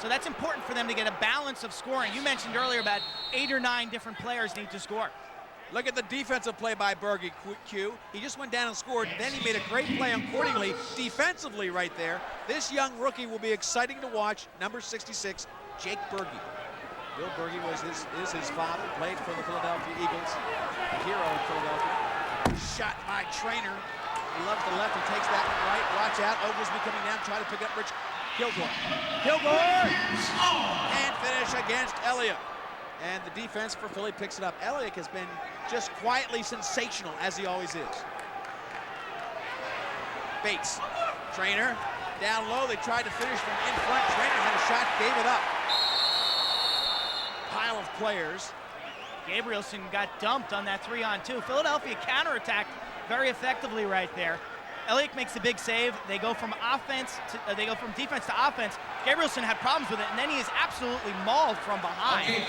So that's important for them to get a balance of scoring. You mentioned earlier about 8 or 9 different players need to score. Look at the defensive play by Berge, Q. He just went down and scored, then he made a great play accordingly, defensively right there. This young rookie will be exciting to watch, number 66, Jake Berge. Bill Berge is his father, played for the Philadelphia Eagles, a hero in Philadelphia. Shot by Trainer. He loves the left and takes that one right. Watch out, Oglesby coming down, trying to pick up Rich Kilgore. Kilgore! And finish against Elliott. And the defense for Philly picks it up. Elliott has been just quietly sensational, as he always is. Bates, Trainer, Down low, they tried to finish from in front. Trainer had a shot, gave it up. Pile of players. Gabrielson got dumped on that 3-on-2. Philadelphia counterattacked very effectively right there. Elliott makes a big save. They go from defense to offense. Gabrielson had problems with it, and then he is absolutely mauled from behind.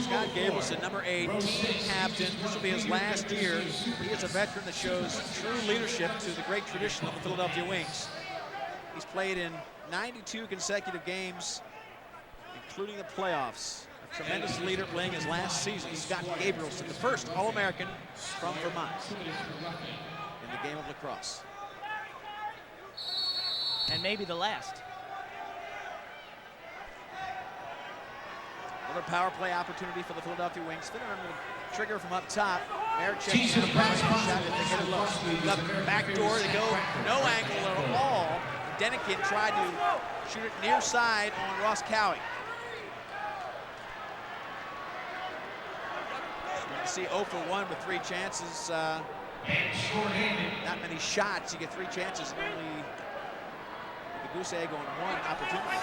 Scott Gabrielson, number 8, team captain. This will be his last year. He is a veteran that shows true leadership to the great tradition of the Philadelphia Wings. He's played in 92 consecutive games, including the playoffs. A tremendous leader playing his last season. Scott Gabrielson, the first All-American from Vermont in the game of lacrosse. And maybe the last. Another power play opportunity for the Philadelphia Wings. Spinner under the trigger from up top. Maricek shot if they get it low. Left back door, they go no angle at all. Denikin tried to shoot it near side on Ross Cowie. You see 0 for 1 with 3 chances. Not many shots. You get 3 chances, only the goose egg on 1 opportunity.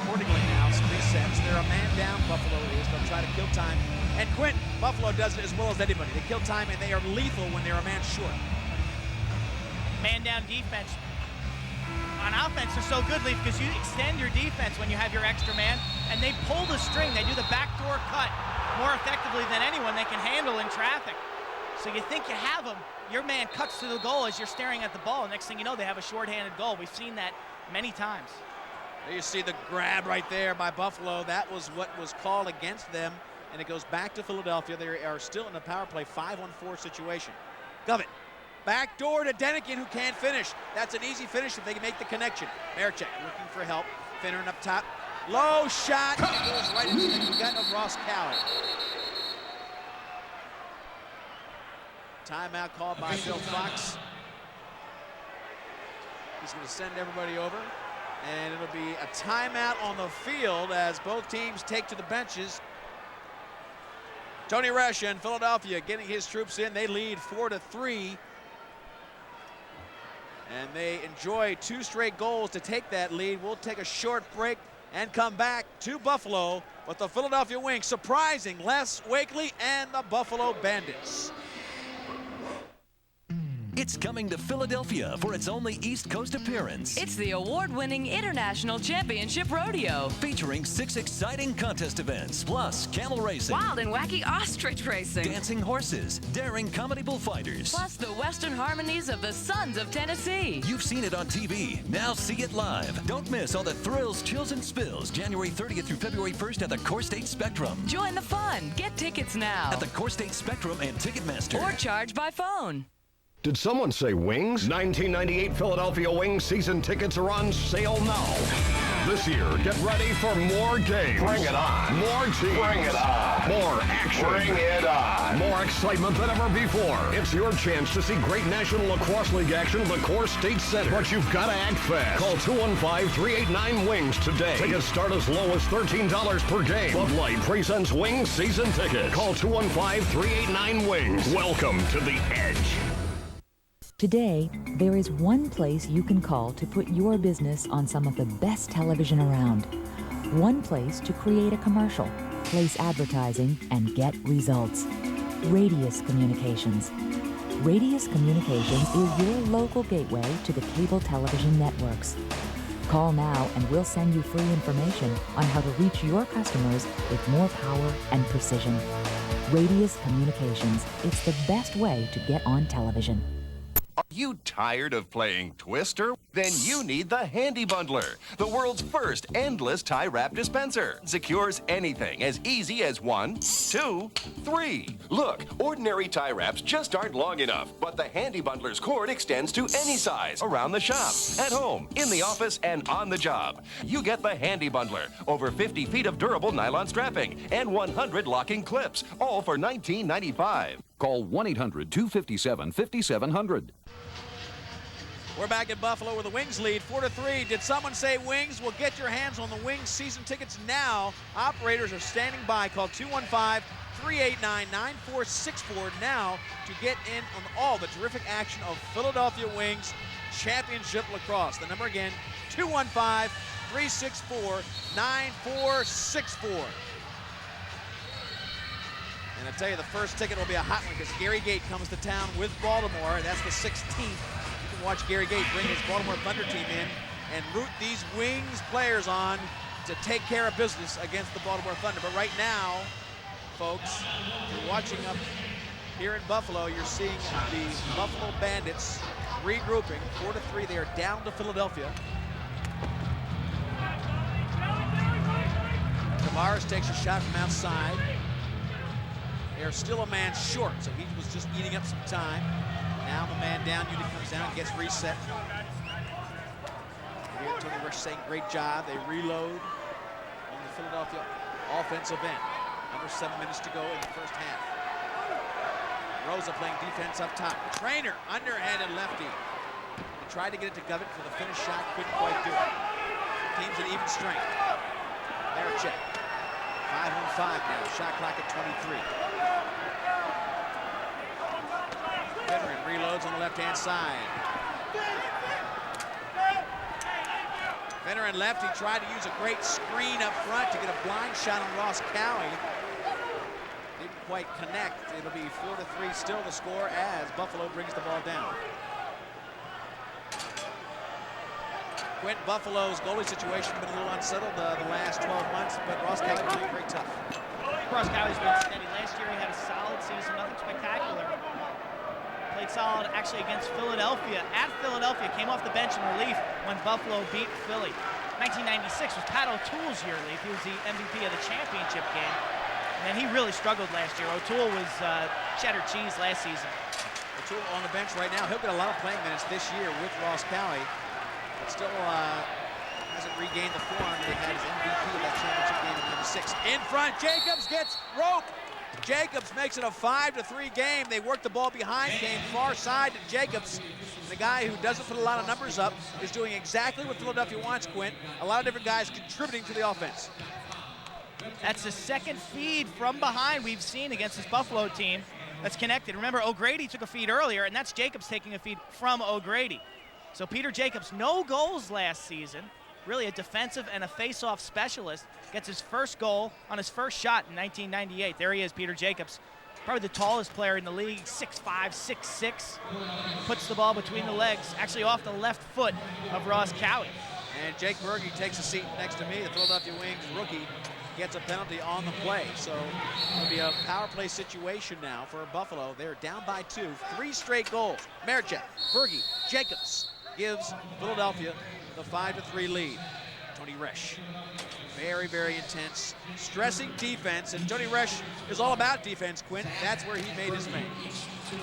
Accordingly now, it's 3 sets. They're a man down, Buffalo is. They'll try to kill time. And Quint, Buffalo does it as well as anybody. They kill time and they are lethal when they're a man short. Man down defense. On offense, they're so good, Leaf, because you extend your defense when you have your extra man, and they pull the string. They do the backdoor cut more effectively than anyone they can handle in traffic. So you think you have them, your man cuts to the goal as you're staring at the ball. Next thing you know, they have a shorthanded goal. We've seen that many times. There you see the grab right there by Buffalo. That was what was called against them, and it goes back to Philadelphia. They are still in the power play 5-on-4 situation. Govett. Back door to Denikin, who can't finish. That's an easy finish if they can make the connection. Maricek looking for help. Finneran up top. Low shot. It goes right into the gut of Ross Cowie. Timeout called by Bill Fox. He's going to send everybody over. And it'll be a timeout on the field as both teams take to the benches. Tony Resha in Philadelphia getting his troops in. They lead 4-3. And they enjoy 2 straight goals to take that lead. We'll take a short break and come back to Buffalo with the Philadelphia Wings surprising Les Wakely and the Buffalo Bandits. It's coming to Philadelphia for its only East Coast appearance. It's the award-winning International Championship Rodeo. Featuring 6 exciting contest events, plus camel racing, Wild and wacky ostrich racing, dancing horses, daring comedy bullfighters, plus the Western harmonies of the Sons of Tennessee. You've seen it on TV. Now see it live. Don't miss all the thrills, chills, and spills January 30th through February 1st at the Core State Spectrum. Join the fun. Get tickets now at the Core State Spectrum and Ticketmaster. Or charge by phone. Did someone say wings? 1998 Philadelphia Wings season tickets are on sale now. This year, get ready for more games. Bring it on. More teams. Bring it on. More action. Bring it on. More excitement than ever before. It's your chance to see great National Lacrosse League action at the Core State Center. But you've got to act fast. Call 215-389-WINGS today. Tickets start as low as $13 per game. Bud Light presents Wings season tickets. Call 215-389-WINGS. Welcome to the Edge. Today, there is one place you can call to put your business on some of the best television around. One place to create a commercial, place advertising, and get results. Radius Communications. Radius Communications is your local gateway to the cable television networks. Call now and we'll send you free information on how to reach your customers with more power and precision. Radius Communications. It's the best way to get on television. Are you tired of playing Twister? Then you need the Handy Bundler, the world's first endless tie wrap dispenser. Secures anything as easy as 1, 2, 3. Look, ordinary tie wraps just aren't long enough, but the Handy Bundler's cord extends to any size around the shop, at home, in the office, and on the job. You get the Handy Bundler, over 50 feet of durable nylon strapping, and 100 locking clips, all for $19.95. Call 1-800-257-5700. We're back in Buffalo where the Wings lead 4-3. Did someone say Wings? Well, get your hands on the Wings season tickets now. Operators are standing by. Call 389-9464 now to get in on all the terrific action of Philadelphia Wings Championship Lacrosse. The number again, 215-364-9464. And I tell you, the first ticket will be a hot one because Gary Gait comes to town with Baltimore. That's the 16th. You can watch Gary Gait bring his Baltimore Thunder team in and root these Wings players on to take care of business against the Baltimore Thunder. But right now, folks, you're watching up here in Buffalo. You're seeing the Buffalo Bandits regrouping 4-3. They are down to Philadelphia. Tavares takes a shot from outside. They're still a man short, so he was just eating up some time. Now the man down unit comes down and gets reset. Here, Tony Rush saying great job. They reload on the Philadelphia offensive end. Under 7 minutes to go in the first half. Rosa playing defense up top. Trainer, underhanded lefty. He tried to get it to Govett for the finish shot, couldn't quite do it. Team's at even strength. Marichek, 5-on-5 now, shot clock at 23. Veteran reloads on the left-hand side. Veteran lefty tried to use a great screen up front to get a blind shot on Ross Cowie. Didn't quite connect. It'll be 4-3 still the score as Buffalo brings the ball down. Quint Buffalo's goalie situation has been a little unsettled the last 12 months, but Ross Cowie playing very tough. Ross Cowie's been steady. Last year he had a solid season, nothing spectacular. Played solid actually against Philadelphia. At Philadelphia, came off the bench in relief when Buffalo beat Philly. 1996 was Pat O'Toole's year relief. He was the MVP of the championship game. And he really struggled last year. O'Toole was cheddar cheese last season. O'Toole on the bench right now. He'll get a lot of playing minutes this year with Ross Cowie, but still hasn't regained the form that he had as MVP of that championship game in '96. In front, Jacobs gets roped. Jacobs makes it a 5-3 game. They work the ball behind, came far side to Jacobs. The guy who doesn't put a lot of numbers up is doing exactly what Philadelphia wants, Quint. A lot of different guys contributing to the offense. That's the second feed from behind we've seen against this Buffalo team that's connected. Remember, O'Grady took a feed earlier, and that's Jacobs taking a feed from O'Grady. So Peter Jacobs, no goals last season. Really a defensive and a face-off specialist. Gets his first goal on his first shot in 1998. There he is, Peter Jacobs. Probably the tallest player in the league, 6'5", 6'6". Puts the ball between the legs, actually off the left foot of Ross Cowie. And Jake Berge takes a seat next to me. The Philadelphia Wings rookie gets a penalty on the play. So it'll be a power play situation now for Buffalo. They're down by 2, 3 straight goals. Marichek, Berge, Jacobs gives Philadelphia the 5-3 lead. Tony Resch, very, very intense, stressing defense, and Tony Resch is all about defense, Quint. That's where he made his name.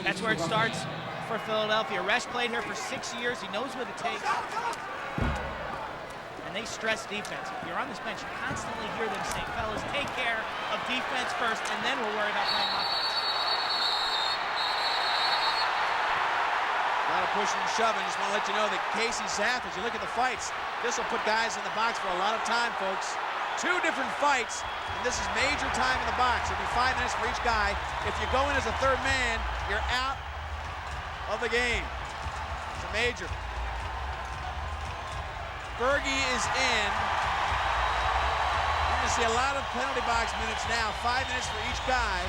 That's where it starts for Philadelphia. Resch played here for 6 years. He knows what it takes. And they stress defense. If you're on this bench, you constantly hear them saying, fellas, take care of defense first, and then we'll worry about playing offense. A lot of pushing and shoving. Just want to let you know that Casey Zaff, as you look at the fights, this will put guys in the box for a lot of time, folks. 2 different fights, and this is major time in the box. It'll be 5 minutes for each guy. If you go in as a third man, you're out of the game. It's a major. Berge is in. You're going to see a lot of penalty box minutes now. 5 minutes for each guy.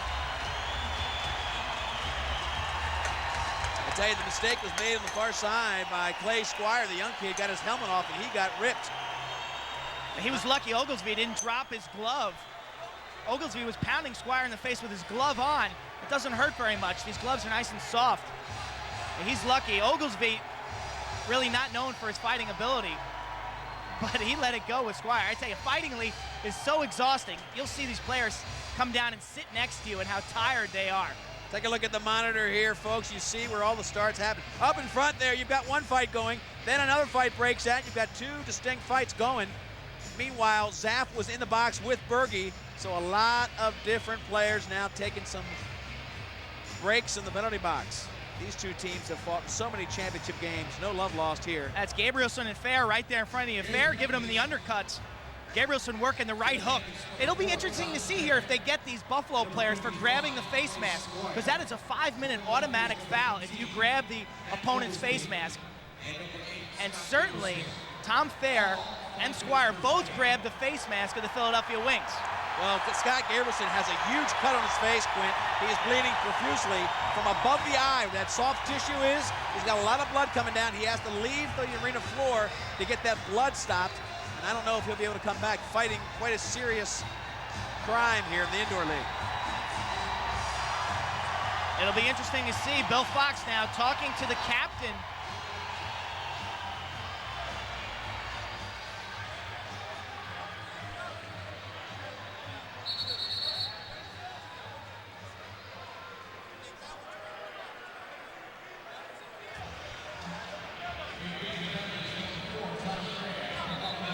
I tell you, the mistake was made on the far side by Clay Squire. The young kid got his helmet off and he got ripped. He was lucky Oglesby didn't drop his glove. Oglesby was pounding Squire in the face with his glove on. It doesn't hurt very much. These gloves are nice and soft. And he's lucky. Oglesby, really not known for his fighting ability, but he let it go with Squire. I tell you, fighting league is so exhausting. You'll see these players come down and sit next to you and how tired they are. Take a look at the monitor here, folks. You see where all the starts happen. Up in front there, you've got one fight going, then another fight breaks out. You've got 2 distinct fights going. Meanwhile, Zaff was in the box with Berge, so a lot of different players now taking some breaks in the penalty box. These 2 teams have fought in so many championship games. No love lost here. That's Gabrielson and Fair right there in front of you. Fair giving them the undercuts Gabrielson working the right hook. It'll be interesting to see here if they get these Buffalo players for grabbing the face mask, because that is a 5-minute automatic foul if you grab the opponent's face mask. And certainly, Tom Fair and Squire both grabbed the face mask of the Philadelphia Wings. Well, Scott Gabrielson has a huge cut on his face, Quint. He is bleeding profusely from above the eye where that soft tissue is. He's got a lot of blood coming down. He has to leave the arena floor to get that blood stopped. And I don't know if he'll be able to come back fighting quite a serious crime here in the indoor league. It'll be interesting to see Bill Fox now talking to the captain.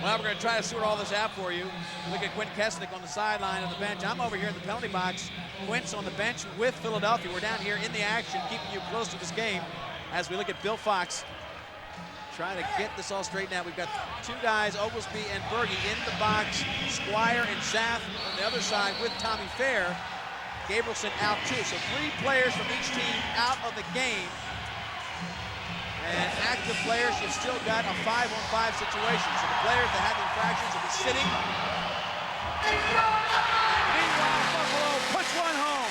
Well, we're going to try to sort all this out for you. Look at Quint Kesnick on the sideline of the bench. I'm over here in the penalty box. Quint's on the bench with Philadelphia. We're down here in the action, keeping you close to this game as we look at Bill Fox trying to get this all straightened out. We've got two guys, Oglesby and Berge, in the box. Squire and Schaff on the other side with Tommy Fair. Gabrielson out too. So 3 players from each team out of the game. And active players, you've still got a 5-on-5 situation. So the players that have infractions will be sitting. And meanwhile, Buffalo puts one home.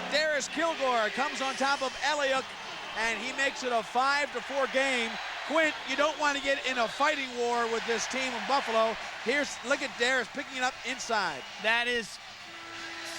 Darius Kilgore comes on top of Elliott, and he makes it a 5-4 game. Quint, you don't want to get in a fighting war with this team in Buffalo. Look at Darius picking it up inside. That is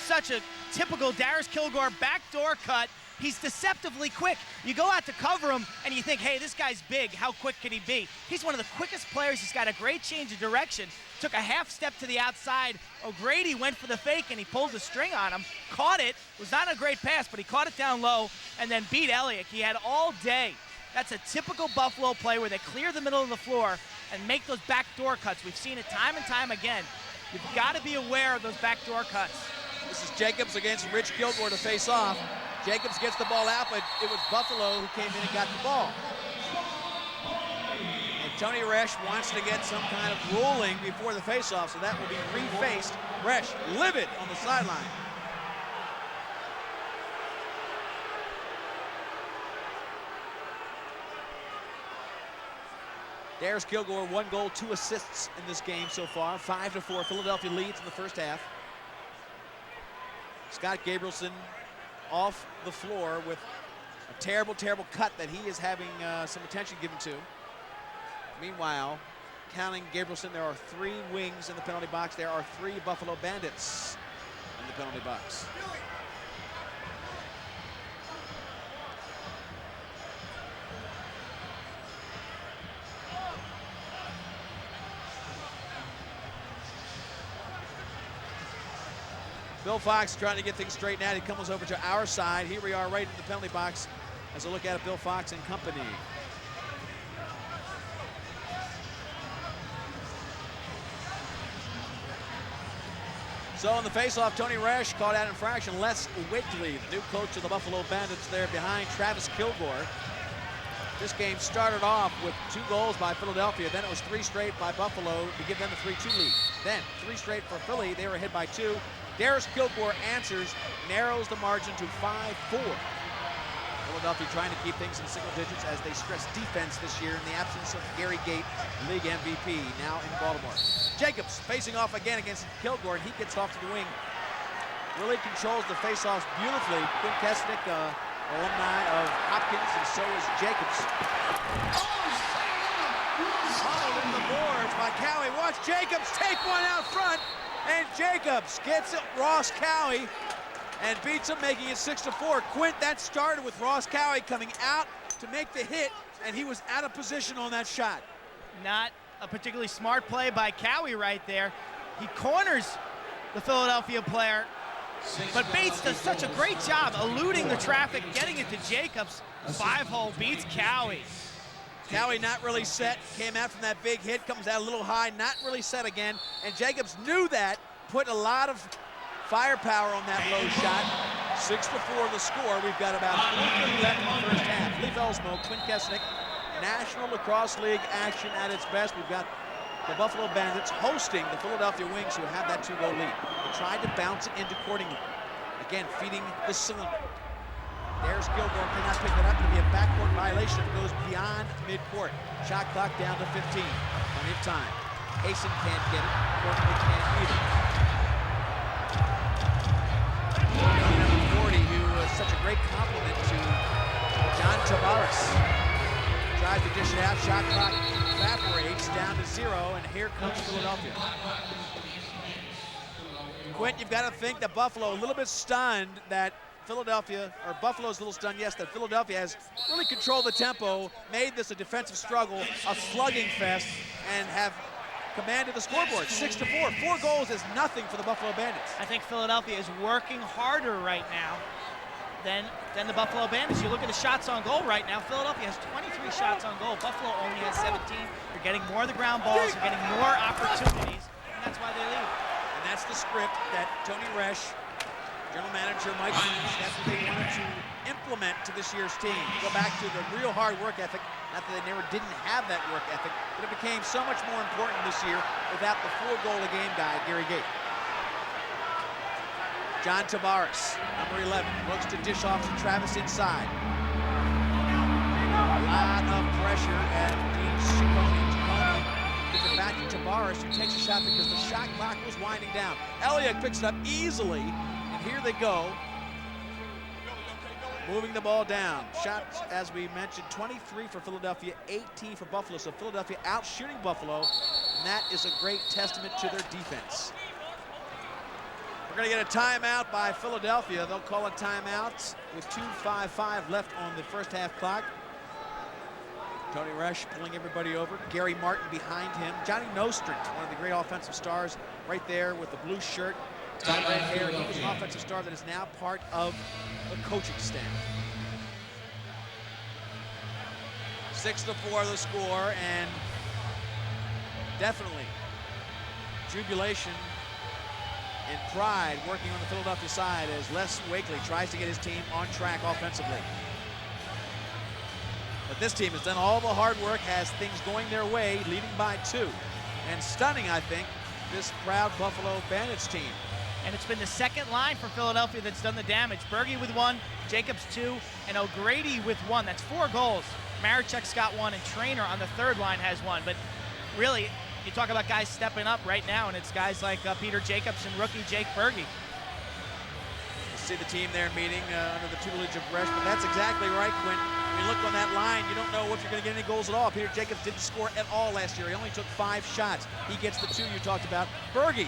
such a typical Darius Kilgore backdoor cut. He's deceptively quick. You go out to cover him and you think, hey, this guy's big. How quick could he be? He's one of the quickest players. He's got a great change of direction. Took a half step to the outside. O'Grady went for the fake and he pulled the string on him. Caught it. Was not a great pass, but he caught it down low and then beat Elliott. He had all day. That's a typical Buffalo play where they clear the middle of the floor and make those backdoor cuts. We've seen it time and time again. You've got to be aware of those backdoor cuts. This is Jacobs against Rich Kilgore to face off. Jacobs gets the ball out, but it was Buffalo who came in and got the ball. And Tony Resch wants to get some kind of ruling before the face-off, so that will be refaced. Resch livid on the sideline. Darius Kilgore, 1 goal, 2 assists in this game so far. 5-4, Philadelphia leads in the first half. Scott Gabrielson off the floor with a terrible, terrible cut that he is having some attention given to. Meanwhile, counting Gabrielson, there are 3 wings in the penalty box. There are 3 Buffalo Bandits in the penalty box. Bill Fox trying to get things straightened out. He comes over to our side. Here we are right in the penalty box as a look at it, Bill Fox and company. So in the face-off, Tony Resch called out infraction. Les Wigley, the new coach of the Buffalo Bandits, there behind Travis Kilgore. This game started off with 2 goals by Philadelphia. Then it was 3 straight by Buffalo to give them the 3-2 lead. Then 3 straight for Philly. They were ahead by 2. Darius Kilgore answers, narrows the margin to 5-4. Philadelphia trying to keep things in single digits as they stress defense this year in the absence of Gary Gait, league MVP, now in Baltimore. Jacobs facing off again against Kilgore, and he gets off to the wing. Really controls the face-offs beautifully. Quint Kesnick, alumni of Hopkins, and so is Jacobs. Followed in the boards by Cowie. Watch Jacobs take one out front. And Jacobs gets it, Ross Cowie, and beats him, making it 6-4. Quint, that started with Ross Cowie coming out to make the hit, and he was out of position on that shot. Not a particularly smart play by Cowie right there. He corners the Philadelphia player, but Bates does such a great job eluding the traffic, getting it to Jacobs. 5-hole beats Cowie. Cowie not really set, came out from that big hit, comes out a little high, not really set again, and Jacobs knew that, put a lot of firepower on that low shot. 6-4 the score. We've got about 4:30 left in the first half. Leif Elsmo, Quint Kesnick, National Lacrosse League action at its best. We've got the Buffalo Bandits hosting the Philadelphia Wings, who have that 2-goal lead. They tried to bounce it into accordingly. Again, feeding the cylinder. There's Gilmore, cannot pick that up. It'll be a backcourt violation. It goes beyond midcourt. Shot clock down to 15. Plenty of time. Hasten can't get it. Courtney can't either. Number 40, who was such a great compliment to John Tavares. Tries to dish it out. Shot clock evaporates down to 0, and here comes Philadelphia. Quint, you've got to think that Buffalo a little bit stunned that Buffalo's a little stunned, yes, that Philadelphia has really controlled the tempo, made this a defensive struggle, a slugging fest, and have commanded the scoreboard, 6-4. 4 goals is nothing for the Buffalo Bandits. I think Philadelphia is working harder right now than the Buffalo Bandits. You look at the shots on goal right now, Philadelphia has 23 shots on goal. Buffalo only has 17. They're getting more of the ground balls, they're getting more opportunities, and that's why they lead. And that's the script that Tony Resch, General Manager Mike Hughes, that's what they wanted to implement to this year's team. Go back to the real hard work ethic. Not that they never didn't have that work ethic, but it became so much more important this year without the 4-goal-a-game guy, Gary Gait. John Tavares, number 11, looks to dish off to Travis inside. A lot of pressure at Dean Ciccone. Ciccone gives it back to Tavares, who takes a shot because the shot clock was winding down. Elliott picks it up easily. Here they go, moving the ball down. Shots, as we mentioned, 23 for Philadelphia, 18 for Buffalo. So Philadelphia out shooting Buffalo, and that is a great testament to their defense. We're going to get a timeout by Philadelphia. They'll call a timeout with 2:55 left on the first half clock. Tony Resch pulling everybody over. Gary Martin behind him. Johnny Nostrand, one of the great offensive stars, right there with the blue shirt. Got red hair. He was an offensive star that is now part of the coaching staff. 6-4 the score, and definitely jubilation and pride working on the Philadelphia side as Les Wakely tries to get his team on track offensively. But this team has done all the hard work, has things going their way, leading by 2. And stunning, I think, this proud Buffalo Bandits team. And it's been the second line for Philadelphia that's done the damage. Berge with 1, Jacobs 2, and O'Grady with 1. That's 4 goals. Marichek's got 1, and Trainer on the third line has 1. But really, you talk about guys stepping up right now, and it's guys like Peter Jacobs and rookie Jake Berge. You see the team there meeting under the tutelage of Resch, but that's exactly right, Quint. When you look on that line, you don't know if you're going to get any goals at all. Peter Jacobs didn't score at all last year. He only took 5 shots. He gets the 2 you talked about. Berge,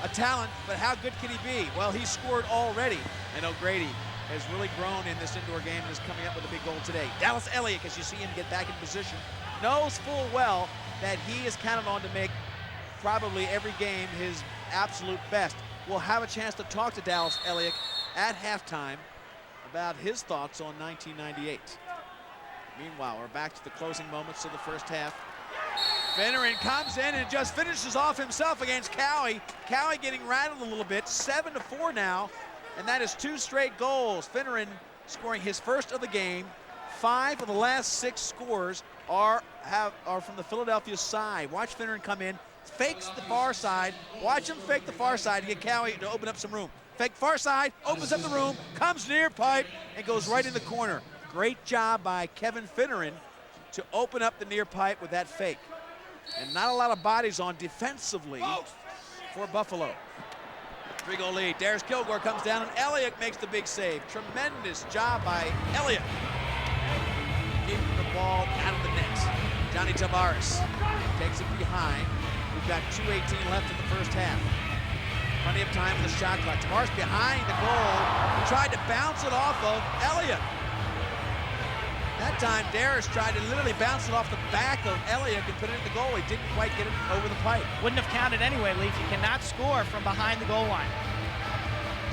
a talent, but how good can he be? Well, he scored already, and O'Grady has really grown in this indoor game and is coming up with a big goal today. Dallas Elliott, as you see him get back in position, knows full well that he is counted on to make probably every game his absolute best. We'll have a chance to talk to Dallas Elliott at halftime about his thoughts on 1998. Meanwhile, we're back to the closing moments of the first half. Finneran comes in and just finishes off himself against Cowie. Cowie getting rattled a little bit, 7-4 now, and that is 2 straight goals. Finneran scoring his first of the game. 5 of the last 6 scores are from the Philadelphia side. Watch Finneran come in, fakes the far side. Watch him fake the far side to get Cowie to open up some room. Fake far side, opens up the room, comes near pipe, and goes right in the corner. Great job by Kevin Finneran to open up the near pipe with that fake. And not a lot of bodies on defensively for Buffalo. 3-goal lead. Darius Kilgore comes down, and Elliott makes the big save. Tremendous job by Elliott. Keeping the ball out of the net. Johnny Tavares takes it behind. We've got 2:18 left in the first half. Plenty of time in the shot clock. Tavares behind the goal. He tried to bounce it off of Elliott. That time, Darius tried to literally bounce it off the back of Elliott and put it in the goal. He didn't quite get it over the pipe. Wouldn't have counted anyway, Leaf. You cannot score from behind the goal line.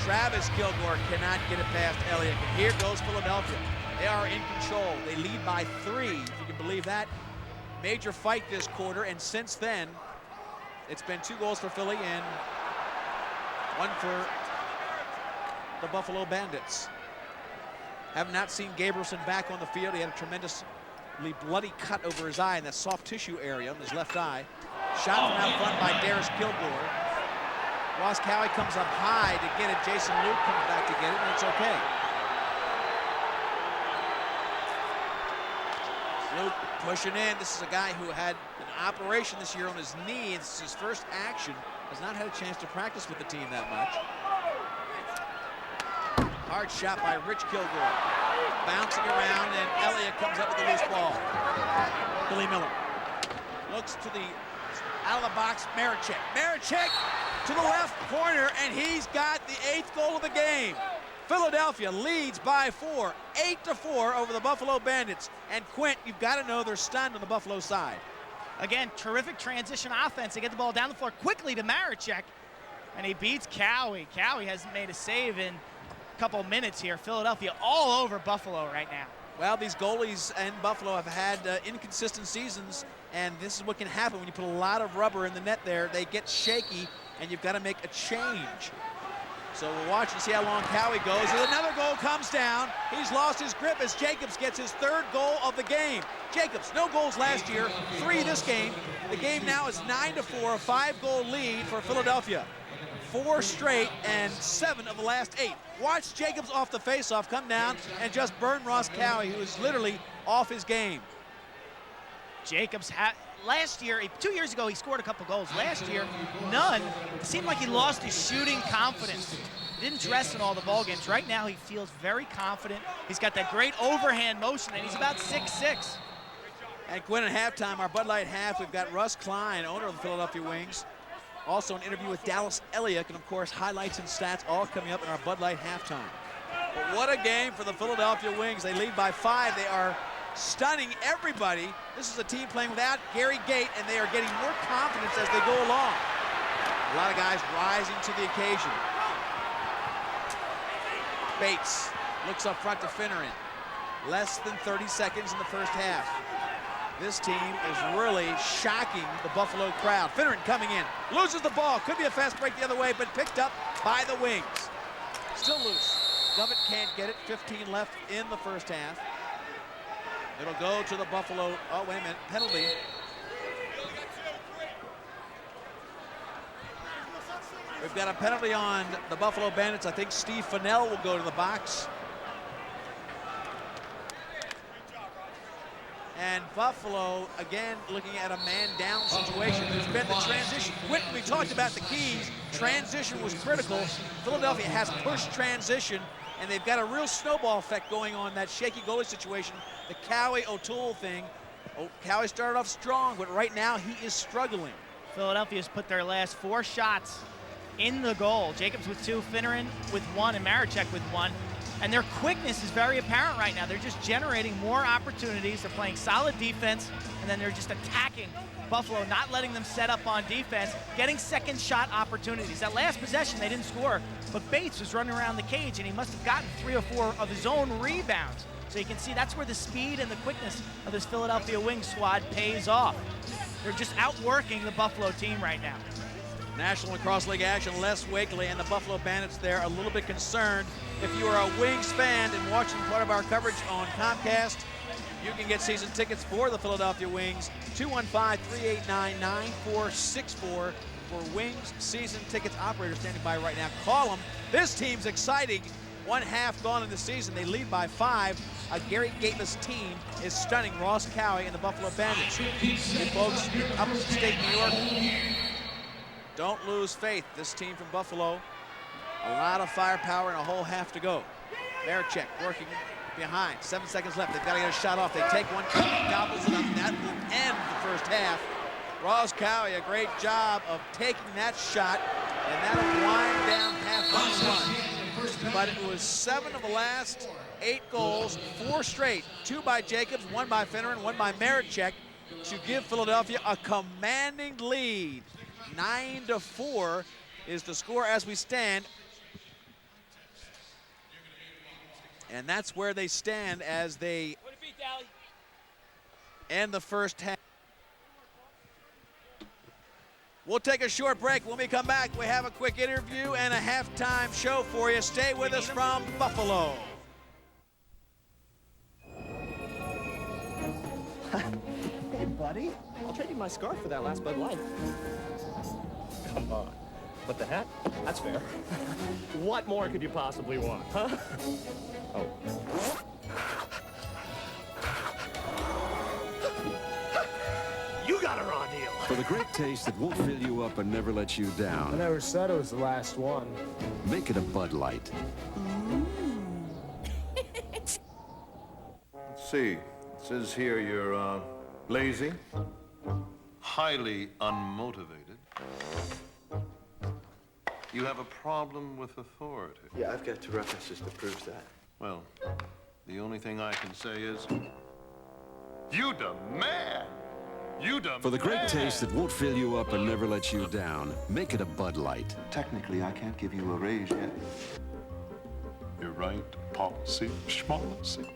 Travis Kilgore cannot get it past Elliott. And here goes Philadelphia. They are in control. They lead by 3, if you can believe that. Major fight this quarter, and since then, it's been 2 goals for Philly and 1 for the Buffalo Bandits. Have not seen Gabrielson back on the field. He had a tremendous bloody cut over his eye in that soft tissue area on his left eye. Shot from out front by Darius Kilgore. Ross Cowie comes up high to get it. Jason Luke comes back to get it, and it's okay. Luke pushing in. This is a guy who had an operation this year on his knee. This is his first action. Has not had a chance to practice with the team that much. Hard shot by Rich Kilgore. Bouncing around, and Elliott comes up with a loose ball. Billy Miller looks to the out of the box, Marichek. Marichek to the left corner, and he's got the 8th goal of the game. Philadelphia leads by 4, 8-4 over the Buffalo Bandits. And Quint, you've got to know they're stunned on the Buffalo side. Again, terrific transition offense. They get the ball down the floor quickly to Marichek, and he beats Cowie. Cowie hasn't made a save in a couple minutes here. Philadelphia all over Buffalo right now. Well, these goalies in Buffalo have had inconsistent seasons, and this is what can happen when you put a lot of rubber in the net there. They get shaky, and you've got to make a change. So we'll watch and see how long Cowie goes. And another goal comes down. He's lost his grip as Jacobs gets his 3rd goal of the game. Jacobs, no goals last year, 3 this game. The game now is 9-4, a 5-goal lead for Philadelphia. 4 straight and 7 of the last 8. Watch Jacobs off the faceoff come down and just burn Ross Cowie, who is literally off his game. Jacobs last year, 2 years ago, he scored a couple goals. Last year, none. It seemed like he lost his shooting confidence. He didn't dress in all the ball games. Right now, he feels very confident. He's got that great overhand motion, and he's about 6'6". At Quinn at halftime, our Bud Light half, we've got Russ Klein, owner of the Philadelphia Wings. Also an interview with Dallas Elliott, and of course, highlights and stats all coming up in our Bud Light halftime. But what a game for the Philadelphia Wings. They lead by 5. They are stunning everybody. This is a team playing without Gary Gait, and they are getting more confidence as they go along. A lot of guys rising to the occasion. Bates looks up front to Finneran. Less than 30 seconds in the first half. This team is really shocking the Buffalo crowd. Finneran coming in, loses the ball. Could be a fast break the other way, but picked up by the Wings. Still loose. Govett can't get it. 15 left in the first half. It'll go to the Buffalo, oh, wait a minute, penalty. We've got a penalty on the Buffalo Bandits. I think Steve Fennell will go to the box. And Buffalo, again, looking at a man-down situation. There's been the transition. We talked about the keys. Transition was critical. Philadelphia has pushed transition, and they've got a real snowball effect going on, that shaky goalie situation, the Cowie-O'Toole thing. Cowie started off strong, but right now he is struggling. Philadelphia's put their last 4 shots in the goal. Jacobs with 2, Finneran with 1, and Marichek with 1. And their quickness is very apparent right now. They're just generating more opportunities. They're playing solid defense, and then they're just attacking Buffalo, not letting them set up on defense, getting second shot opportunities. That last possession, they didn't score, but Bates was running around the cage, and he must have gotten 3 or 4 of his own rebounds. So you can see that's where the speed and the quickness of this Philadelphia Wings squad pays off. They're just outworking the Buffalo team right now. National Lacrosse League action, Les Wakely and the Buffalo Bandits there a little bit concerned. If you are a Wings fan and watching part of our coverage on Comcast, you can get season tickets for the Philadelphia Wings. 215-389-9464 for Wings season tickets. Operator standing by right now. Call them. This team's exciting. 1 half gone in the season. They lead by 5. A Gary Gaitless team is stunning Ross Cowie and the Buffalo Bandits. You folks up in state New York, don't lose faith. This team from Buffalo, a lot of firepower and a whole half to go. Marichek working behind. 7 seconds left. They've got to get a shot off. They take one, gobbles it up. That will end the first half. Ross Cowie, a great job of taking that shot, and that'll wind down half-time run. But it was 7 of the last 8 goals, 4 straight. 2 by Jacobs, 1 by Finneran, 1 by Marichek to give Philadelphia a commanding lead. 9-4 is the score as we stand. And that's where they stand as they end the first half. We'll take a short break. When we come back, we have a quick interview and a halftime show for you. Stay with us from Buffalo. buddy. I'll trade you my scarf for that last Bud Light. Come on. But the hat? That's fair. What more could you possibly want, huh? Oh. You got a raw deal. For the great taste that won't fill you up and never let you I down, never said it was the last one. make it a Bud Light. Let's see. It says here you're lazy, highly unmotivated. You have a problem with authority. Yeah, I've got two references to prove that. Well, the only thing I can say is, you demand! You demand! For the great taste that won't fill you up and never let you down, make it a Bud Light. Technically, I can't give you a raise yet. You're right, policy, schmolicy.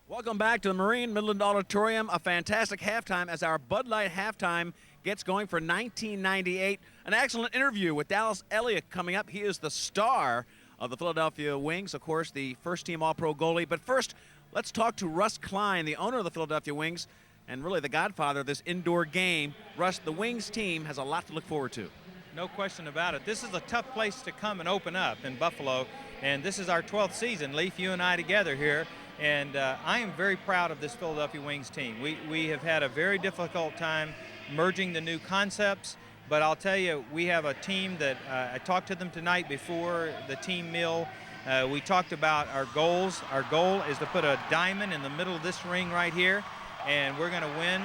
Welcome back to the Marine Midland Auditorium. A fantastic halftime as our Bud Light halftime gets going for 1998. An excellent interview with Dallas Elliott coming up. He is the star of the Philadelphia Wings, of course, the first-team All-Pro goalie. But first, let's talk to Russ Klein, the owner of the Philadelphia Wings, and really the godfather of this indoor game. Russ, the Wings team has a lot to look forward to. No question about it. This is a tough place to come and open up in Buffalo, and this is our 12th season, Leaf, you and I together here. And I am very proud of this Philadelphia Wings team. We have had a very difficult time merging the new concepts, but I'll tell you, we have a team that I talked to them tonight before the team meal. We talked about our goals. Our goal is to put a diamond in the middle of this ring right here, and we're going to win.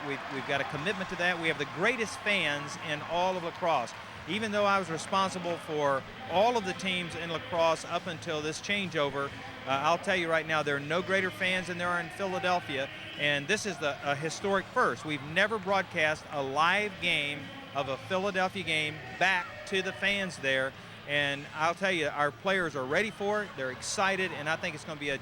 We've got a commitment to that. We have the greatest fans in all of lacrosse. Even though I was responsible for all of the teams in lacrosse up until this changeover, I'll tell you right now, there are no greater fans than there are in Philadelphia, and this is a historic first. We've never broadcast a live game of a Philadelphia game back to the fans there, and I'll tell you, our players are ready for it, they're excited, and I think it's going to be a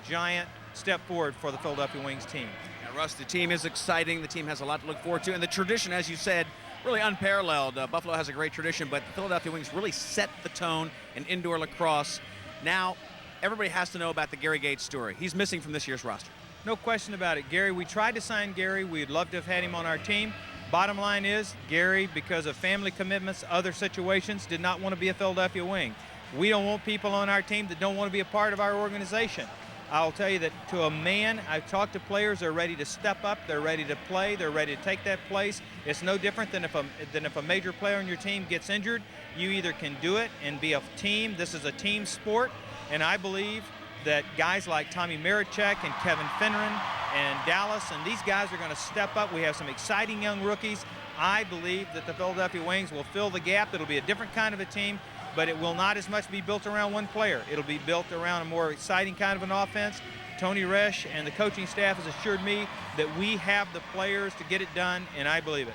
giant step forward for the Philadelphia Wings team. Yeah, Russ, the team is exciting. The team has a lot to look forward to, and the tradition, as you said, really unparalleled. Buffalo has a great tradition, but the Philadelphia Wings really set the tone in indoor lacrosse. Now, everybody has to know about the Gary Gait story. He's missing from this year's roster. No question about it. Gary, we tried to sign Gary. We'd love to have had him on our team. Bottom line is, Gary, because of family commitments, other situations, did not want to be a Philadelphia Wing. We don't want people on our team that don't want to be a part of our organization. I'll tell you that to a man, I've talked to players, they're ready to step up, they're ready to play, they're ready to take that place. It's no different than if a major player on your team gets injured. You either can do it and be a team. This is a team sport, and I believe that guys like Tommy Marichek and Kevin Finneran and Dallas, and these guys are going to step up. We have some exciting young rookies. I believe that the Philadelphia Wings will fill the gap. It'll be a different kind of a team, but it will not as much be built around one player. It'll be built around a more exciting kind of an offense. Tony Resch and the coaching staff has assured me that we have the players to get it done, and I believe it.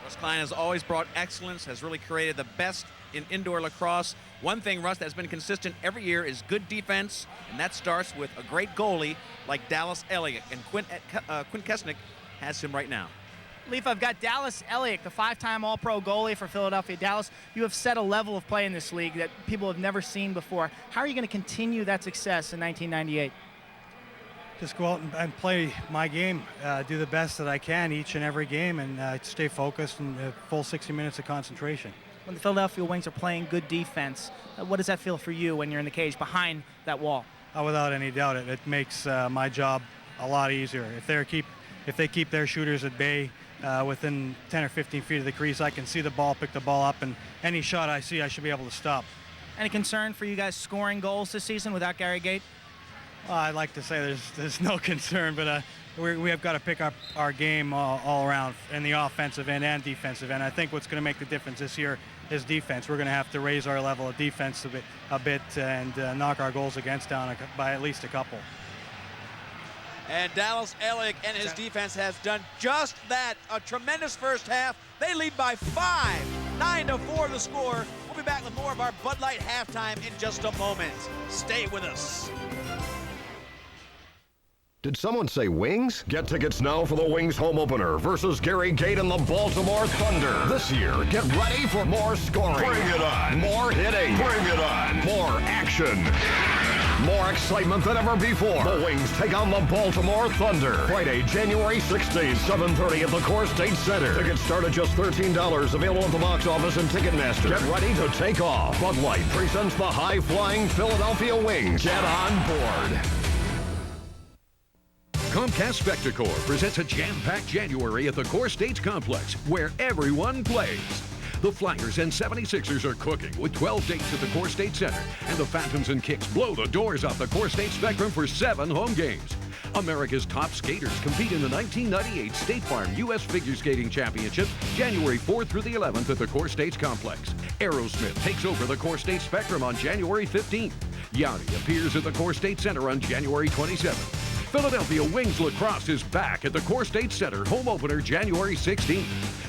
Russ Klein has always brought excellence, has really created the best in indoor lacrosse. One thing, Russ, that's been consistent every year is good defense, and that starts with a great goalie like Dallas Elliott, and Quint Kesnick has him right now. Leaf, I've got Dallas Elliott, the 5-time All-Pro goalie for Philadelphia. Dallas, you have set a level of play in this league that people have never seen before. How are you going to continue that success in 1998? Just go out and play my game, do the best that I can each and every game, and stay focused and full 60 minutes of concentration. When the Philadelphia Wings are playing good defense, what does that feel for you when you're in the cage behind that wall? Without any doubt, it makes my job a lot easier. If they keep their shooters at bay within 10 or 15 feet of the crease, I can see the ball, pick the ball up, and any shot I see, I should be able to stop. Any concern for you guys scoring goals this season without Gary Gait? I'd like to say there's no concern, but we have got to pick up our game all around in the offensive end and defensive end. I think what's going to make the difference this year is defense. We're going to have to raise our level of defense a bit and knock our goals against down by at least a couple. And Dallas Elliott and his defense has done just that. A tremendous first half. They lead by 5, 9-4 the score. We'll be back with more of our Bud Light halftime in just a moment. Stay with us. Did someone say Wings? Get tickets now for the Wings home opener versus Gary Gait and the Baltimore Thunder. This year, get ready for more scoring. Bring it on. More hitting. Bring it on. More action. More excitement than ever before. The Wings take on the Baltimore Thunder. Friday, January 16th, 7:30 at the Core State Center. Tickets start at just $13. Available at the box office and Ticketmaster. Get ready to take off. Bud Light presents the high-flying Philadelphia Wings. Get on board. Comcast Spectacor presents a jam-packed January at the Core States Complex, where everyone plays. The Flyers and 76ers are cooking with 12 dates at the Core State Center, and the Phantoms and Kicks blow the doors off the Core State Spectrum for 7 home games. America's top skaters compete in the 1998 State Farm U.S. Figure Skating Championship, January 4th through the 11th at the Core States Complex. Aerosmith takes over the Core State Spectrum on January 15th. Yanni appears at the Core State Center on January 27th. Philadelphia Wings Lacrosse is back at the Core State Center, home opener January 16th.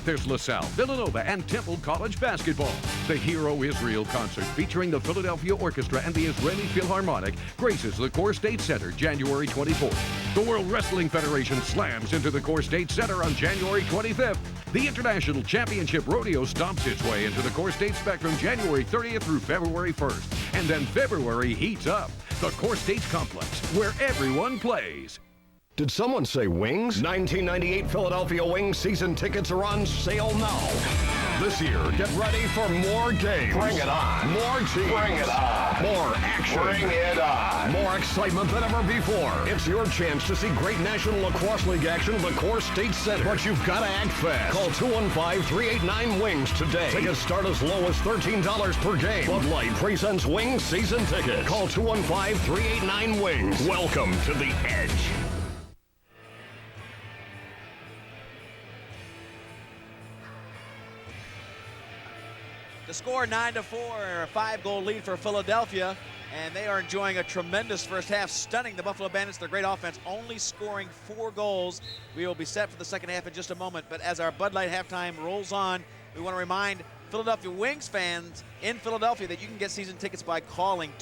There's LaSalle, Villanova, and Temple College basketball. The Hero Israel concert featuring the Philadelphia Orchestra and the Israeli Philharmonic graces the Core State Center January 24th. The World Wrestling Federation slams into the Core State Center on January 25th. The International Championship Rodeo stomps its way into the Core State Spectrum January 30th through February 1st. And then February heats up. The Core States Complex, where everyone plays. Did someone say Wings? 1998 Philadelphia Wings season tickets are on sale now. This year, get ready for more games. Bring it on. More teams. Bring it on. More action. Bring it on. More excitement than ever before. It's your chance to see great National Lacrosse League action at the Core State Center. But you've got to act fast. Call 215-389-WINGS today. Tickets start as low as $13 per game. Bud Light presents Wings season tickets. Call 215-389-WINGS. Welcome to the Edge. The score 9-4, a 5-goal lead for Philadelphia, and they are enjoying a tremendous first half, stunning the Buffalo Bandits. Their great offense, only scoring 4 goals. We will be set for the second half in just a moment, but as our Bud Light halftime rolls on, we want to remind Philadelphia Wings fans in Philadelphia that you can get season tickets by calling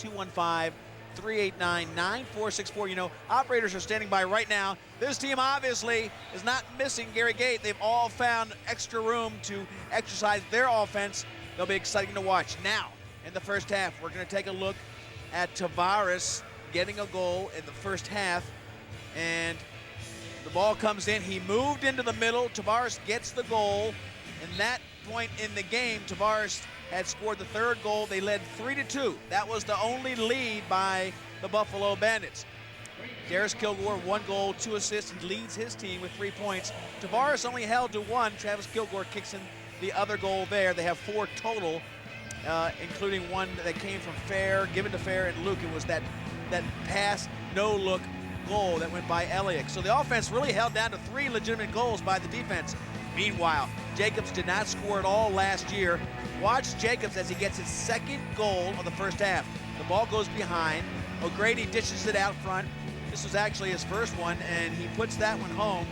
215-389-9464. You know, operators are standing by right now. This team obviously is not missing Gary Gait. They've all found extra room to exercise their offense. They'll be exciting to watch. Now, in the first half, we're going to take a look at Tavares getting a goal in the first half. And the ball comes in. He moved into the middle. Tavares gets the goal. And that point in the game, Tavares had scored the 3rd goal. They led 3-2. That was the only lead by the Buffalo Bandits. Darius Kilgore, 1 goal, 2 assists. He leads his team with 3 points. Tavares only held to 1. Travis Kilgore kicks in the other goal there. They have 4 total, including 1 that came from Fair, given to Fair and Luke. It was that pass, no-look goal that went by Elliott. So the offense really held down to 3 legitimate goals by the defense. Meanwhile, Jacobs did not score at all last year. Watch Jacobs as he gets his 2nd goal of the first half. The ball goes behind. O'Grady dishes it out front. This was actually his first one, and he puts that one home.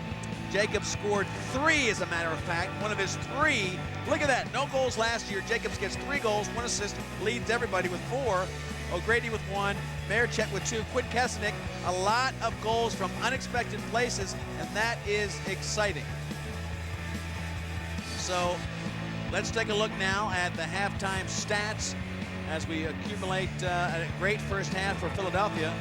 Jacobs scored 3, as a matter of fact, one of his 3. Look at that, no goals last year. Jacobs gets 3 goals, 1 assist, leads everybody with 4. O'Grady with 1, Marechek with 2, Quinn Kesnick, a lot of goals from unexpected places, and that is exciting. So let's take a look now at the halftime stats as we accumulate a great first half for Philadelphia.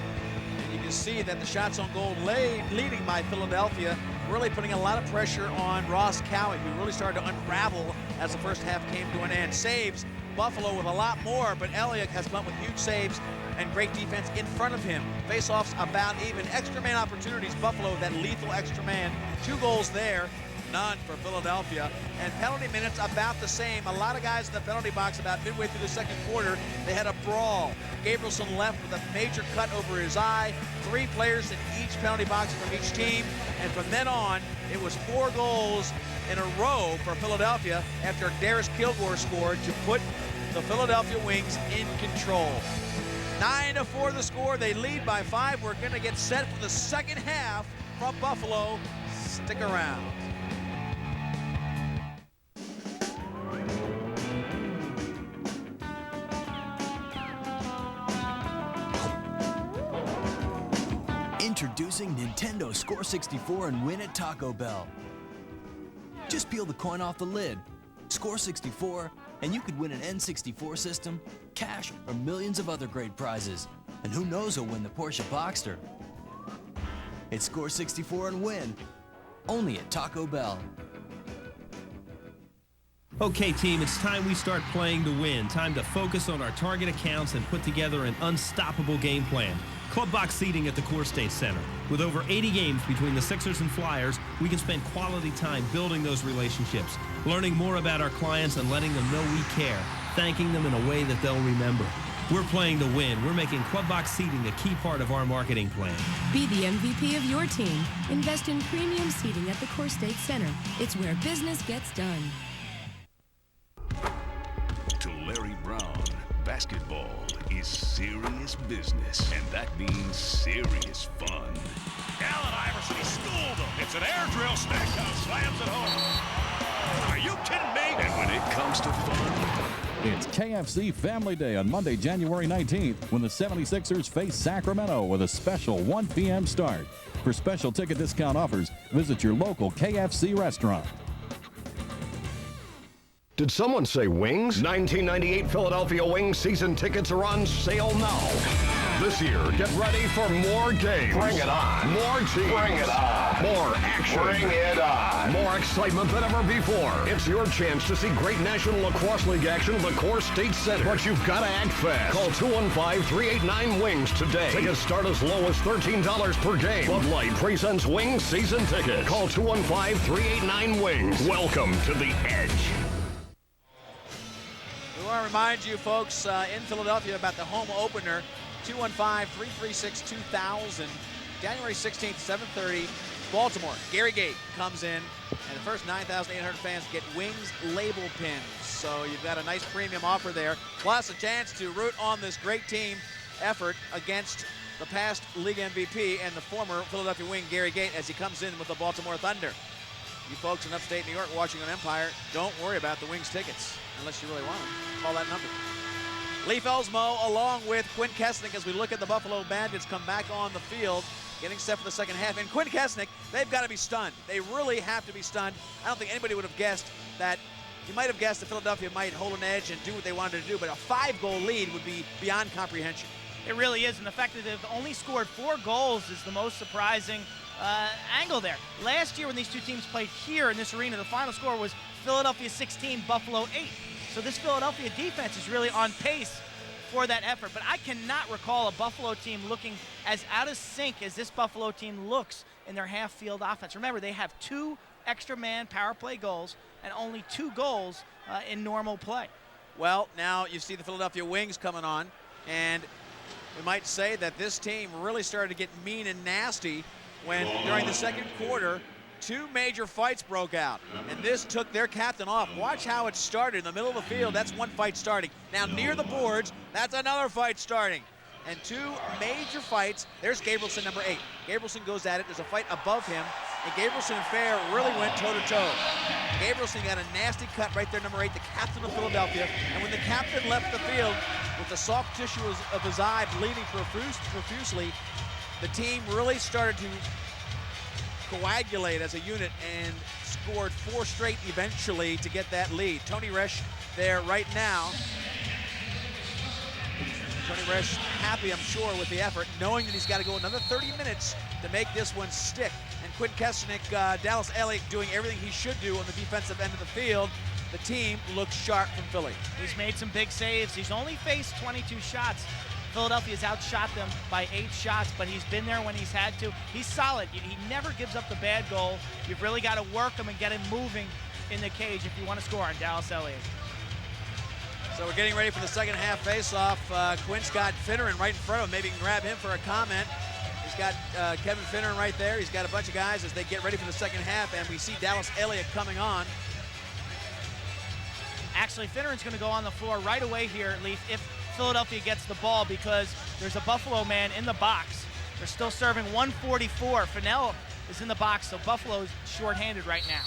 And you can see that the shots on goal leading by Philadelphia, really putting a lot of pressure on Ross Cowie, who really started to unravel as the first half came to an end. Saves, Buffalo with a lot more, but Elliott has come up with huge saves and great defense in front of him. Face-offs about even. Extra man opportunities, Buffalo, that lethal extra man. 2 goals there, none for Philadelphia. And penalty minutes about the same. A lot of guys in the penalty box about midway through the second quarter. They had a brawl. Gabrielson left with a major cut over his eye. 3 players in each penalty box from each team. And from then on, it was 4 goals in a row for Philadelphia after Darius Kilgore scored to put the Philadelphia Wings in control. 9-4 the score. They lead by 5. We're going to get set for the second half from Buffalo. Stick around. Introducing Nintendo Score 64 and win at Taco Bell. Just peel the coin off the lid, score 64, and you could win an N64 system, cash, or millions of other great prizes. And who knows who'll win the Porsche Boxster? It's Score 64 and win, only at Taco Bell. Okay, team, it's time we start playing to win. Time to focus on our target accounts and put together an unstoppable game plan. Club box seating at the Core State Center. With over 80 games between the Sixers and Flyers, we can spend quality time building those relationships, learning more about our clients and letting them know we care, thanking them in a way that they'll remember. We're playing to win. We're making club box seating a key part of our marketing plan. Be the MVP of your team. Invest in premium seating at the Core State Center. It's where business gets done. To Larry Brown, basketball is serious business, and that means serious fun. Allen Iverson, he schooled him. It's an air drill. Stackhouse slams it home. Are you kidding me? And when it comes to fun, it's KFC Family Day on Monday, January 19th, when the 76ers face Sacramento with a special 1 p.m. start. For special ticket discount offers, visit your local KFC restaurant. Did someone say wings? 1998 Philadelphia Wings season tickets are on sale now. This year, get ready for more games. Bring it on. More teams. Bring it on. More action. Bring it on. More excitement than ever before. It's your chance to see great National Lacrosse League action at the Core State Center. But you've got to act fast. Call 215-389-WINGS today. Tickets start as low as $13 per game. Bud Light presents Wings season tickets. Call 215-389-WINGS. Welcome to the Edge. We want to remind you folks in Philadelphia about the home opener, 215-336-2000, January 16th, 7:30, Baltimore. Gary Gait comes in, and the first 9,800 fans get Wings label pins. So you've got a nice premium offer there, plus a chance to root on this great team effort against the past league MVP and the former Philadelphia Wing, Gary Gait, as he comes in with the Baltimore Thunder. You folks in upstate New York watching on Empire, don't worry about the Wings tickets, unless you really want them. Call that number. Leif Elsmo along with Quinn Kesnick as we look at the Buffalo Bandits come back on the field, getting set for the second half. And Quinn Kesnick, they've got to be stunned. They really have to be stunned. I don't think anybody would have guessed that. You might have guessed that Philadelphia might hold an edge and do what they wanted to do, but a 5-goal lead would be beyond comprehension. It really is, and the fact that they've only scored 4 goals is the most surprising angle there. Last year when these two teams played here in this arena, the final score was Philadelphia 16, Buffalo 8. So this Philadelphia defense is really on pace for that effort. But I cannot recall a Buffalo team looking as out of sync as this Buffalo team looks in their half-field offense. Remember, they have 2 extra man power play goals and only 2 goals in normal play. Well, now you see the Philadelphia Wings coming on, and we might say that this team really started to get mean and nasty when during the second quarter 2 major fights broke out, and this took their captain off. Watch how it started in the middle of the field. That's one fight starting. Now near the boards, that's another fight starting. And 2 major fights. There's Gabrielson, number 8. Gabrielson goes at it. There's a fight above him, and Gabrielson and Fair really went toe-to-toe. Gabrielson got a nasty cut right there, number 8, the captain of Philadelphia. And when the captain left the field with the soft tissue of his eye bleeding profusely, the team really started to coagulate as a unit and scored 4 straight eventually to get that lead. Tony Resch there right now. Tony Resch happy, I'm sure, with the effort, knowing that he's got to go another 30 minutes to make this one stick. And Quinn Kesnick, Dallas Elliott doing everything he should do on the defensive end of the field. The team looks sharp from Philly. He's made some big saves. He's only faced 22 shots. Philadelphia's outshot them by 8 shots, but he's been there when he's had to. He's solid. He never gives up the bad goal. You've really got to work him and get him moving in the cage if you want to score on Dallas Elliott. So we're getting ready for the second half face-off. Quinn's got Finneran right in front of him. Maybe you can grab him for a comment. He's got Kevin Finneran right there. He's got a bunch of guys as they get ready for the second half, and we see Dallas Elliott coming on. Actually, Finneran's going to go on the floor right away here, Leaf, if Philadelphia gets the ball, because there's a Buffalo man in the box. They're still serving 144. Fennell is in the box, so Buffalo's shorthanded right now.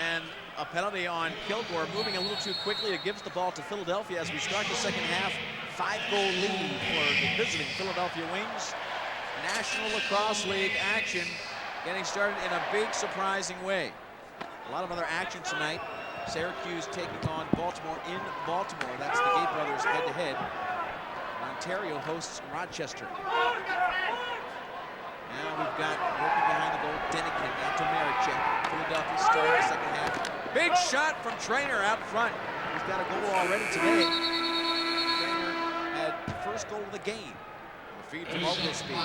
And a penalty on Kilgore, moving a little too quickly. It gives the ball to Philadelphia as we start the second half. 5-goal lead for the visiting Philadelphia Wings. National Lacrosse League action getting started in a big, surprising way. A lot of other action tonight. Syracuse taking on Baltimore in Baltimore. That's the Gait brothers head-to-head. Ontario hosts Rochester. Now we've got working behind the goal, Denikin, now to Marichek. Philadelphia starting the second half. Big shot from Trainer out front. He's got a goal already today. Trainer had the first goal of the game. The feed from Oglesby.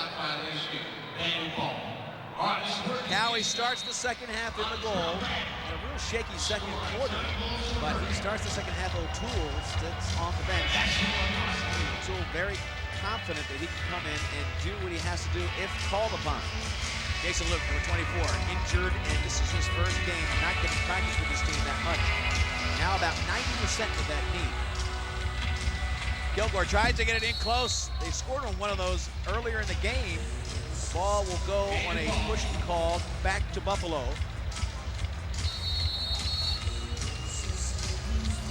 Cowie starts the second half in the goal. And a real shaky second quarter, but he starts the second half. O'Toole sits on the bench. O'Toole very confident that he can come in and do what he has to do if called upon. Jason Luke, number 24, injured, and this is his first game, not getting practice with his team that much. Now about 90% with that knee. Kilgore tries to get it in close. They scored on one of those earlier in the game. The ball will go on a pushing call back to Buffalo.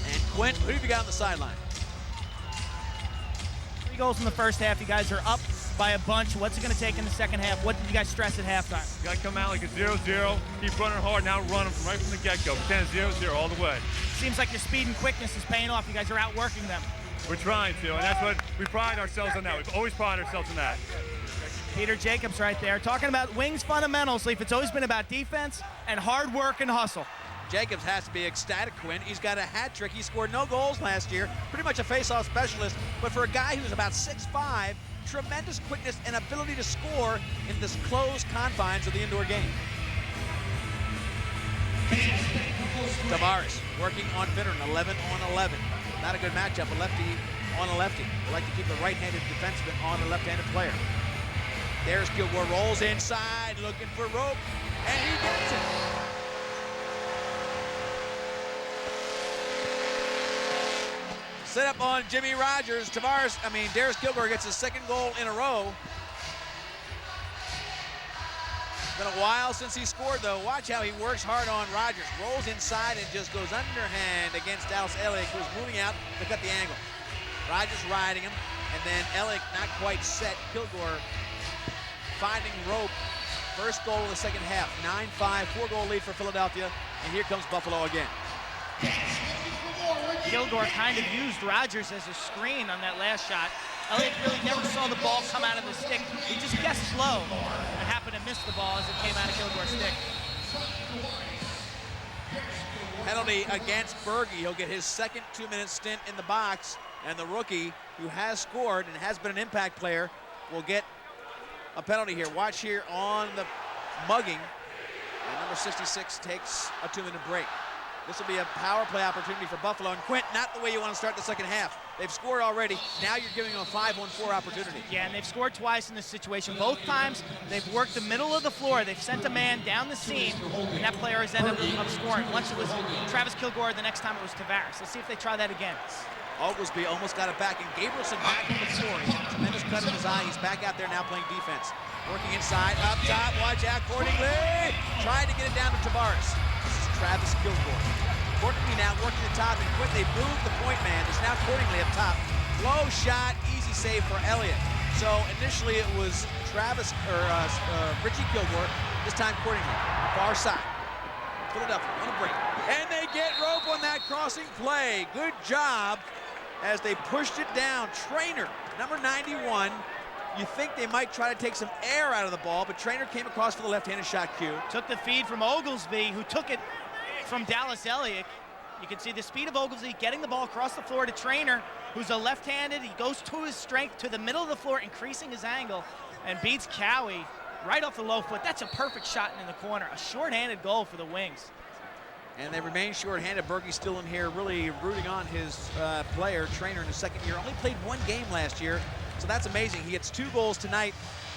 And Quint, who have you got on the sideline? 3 goals in the first half. You guys are up by a bunch. What's it going to take in the second half? What did you guys stress at halftime? You got to come out like a 0-0. Keep running hard. Now run them right from the get-go. Pretend 0-0 all the way. Seems like your speed and quickness is paying off. You guys are outworking them. We're trying to, and that's what we pride ourselves on that. We've always prided ourselves on that. Peter Jacobs right there talking about Wings fundamentals. Leaf, it's always been about defense and hard work and hustle. Jacobs has to be ecstatic, Quinn. He's got a hat trick. He scored no goals last year. Pretty much a face-off specialist. But for a guy who's about 6'5", tremendous quickness and ability to score in this closed confines of the indoor game. Tavares working on Bittern, 11 on 11. Not a good matchup, a lefty on a lefty. They like to keep a right-handed defenseman on a left-handed player. There's Kilgore, rolls inside, looking for rope, and he gets it. Set up on Jimmy Rogers. Darius Kilgore gets his second goal in a row. It's been a while since he scored, though. Watch how he works hard on Rogers. Rolls inside and just goes underhand against Dallas Elliott, who's moving out to cut the angle. Rogers riding him, and then Elliott not quite set. Kilgore finding rope. First goal of the second half. 9-5, 4-goal lead for Philadelphia, and here comes Buffalo again. Kilgore kind of used Rogers as a screen on that last shot. Elliott really never saw the ball come out of the stick. He just guessed slow and happened to miss the ball as it came out of Kilgore's stick. Penalty against Berge. He'll get his second 2-minute stint in the box, and the rookie who has scored and has been an impact player will get a penalty here. Watch here on the mugging, and number 66 takes a 2-minute break. This will be a power play opportunity for Buffalo, and Quint, not the way you want to start the second half. They've scored already. Now you're giving them a 5-on-4 opportunity. Yeah, and they've scored twice in this situation. Both times they've worked the middle of the floor. They've sent a man down the seam, and that player has ended up scoring. Once it was Travis Kilgore, the next time it was Tavares. Let's see if they try that again. Oglesby almost got it back, and Gabrielson back on the floor. He's got a tremendous cut in his eye. He's back out there now playing defense. Working inside, up top, watch out, Cordingley. Trying to get it down to Tavares. This is Travis Kilgore. Cordingley now working the top, and Quint, they moved the point man. There's now Cordingley up top. Low shot, easy save for Elliott. So initially it was Richie Kilgore, this time Cordingley, far side. Philadelphia on a break. And they get rope on that crossing play. Good job as they pushed it down. Trainer, number 91. You think they might try to take some air out of the ball, but Trainer came across for the left-handed shot cue. Took the feed from Oglesby, who took it from Dallas Elliott. You can see the speed of Oglesby getting the ball across the floor to Trainer, who's a left-handed. He goes to his strength to the middle of the floor, increasing his angle, and beats Cowie right off the low foot. That's a perfect shot in the corner. A short-handed goal for the Wings. And they remain short-handed. Bergey's still in here really rooting on his player, Trainer, in his second year. Only played 1 game last year, so that's amazing. He gets 2 goals tonight.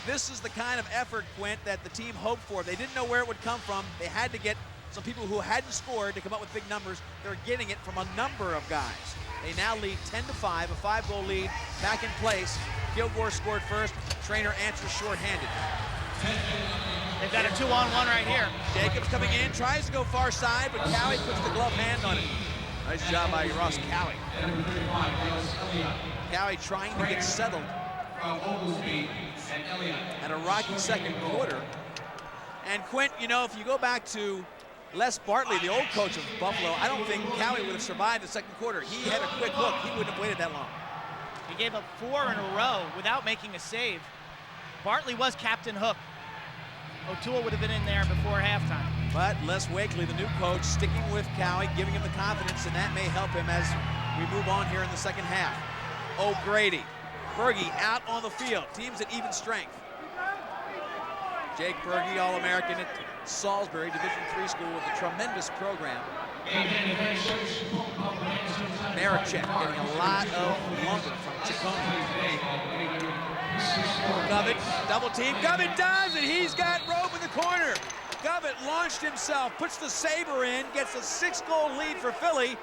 This is the kind of effort, Quint, that the team hoped for. They didn't know where it would come from. They had to get some people who hadn't scored to come up with big numbers. They're getting it from a number of guys. They now lead 10-5, a 5-goal lead back in place. Kilgore scored first. Trainer answers short-handed. They've got a 2-on-1 right here. Jacobs coming in, tries to go far side, but Cowie puts the glove hand on it. Nice job by Ross Cowie. Cowie trying to get settled at a rocky second quarter. And Quint, you know, if you go back to Les Bartley, the old coach of Buffalo, I don't think Cowie would have survived the second quarter. He had a quick hook. He wouldn't have waited that long. He gave up 4 in a row without making a save. Bartley was Captain Hook. O'Toole would have been in there before halftime. But Les Wakely, the new coach, sticking with Cowie, giving him the confidence, and that may help him as we move on here in the second half. O'Grady, Berge out on the field. Teams at even strength. Jake Berge, All-American at Salisbury, Division III school with a tremendous program. Maricek getting a lot of lumber from Ciccone. Govett, double team. Govett dives, and he's got Robe in the corner. Govett launched himself, puts the saber in, gets a 6-goal lead for Philly.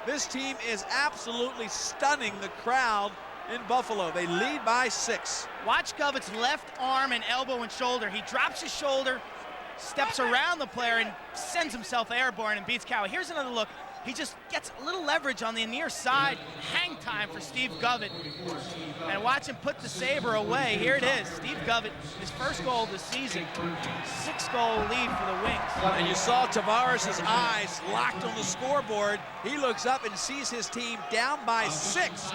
This team is absolutely stunning the crowd in Buffalo. They lead by 6. Watch Govett's left arm and elbow and shoulder. He drops his shoulder, steps around the player, and sends himself airborne and beats Cowie. Here's another look. He just gets a little leverage on the near side. Hang time for Steve Govett. And watch him put the saber away. Here it is. Steve Govett, his first goal of the season. 6-goal lead for the Wings. And you saw Tavares' eyes locked on the scoreboard. He looks up and sees his team down by 6.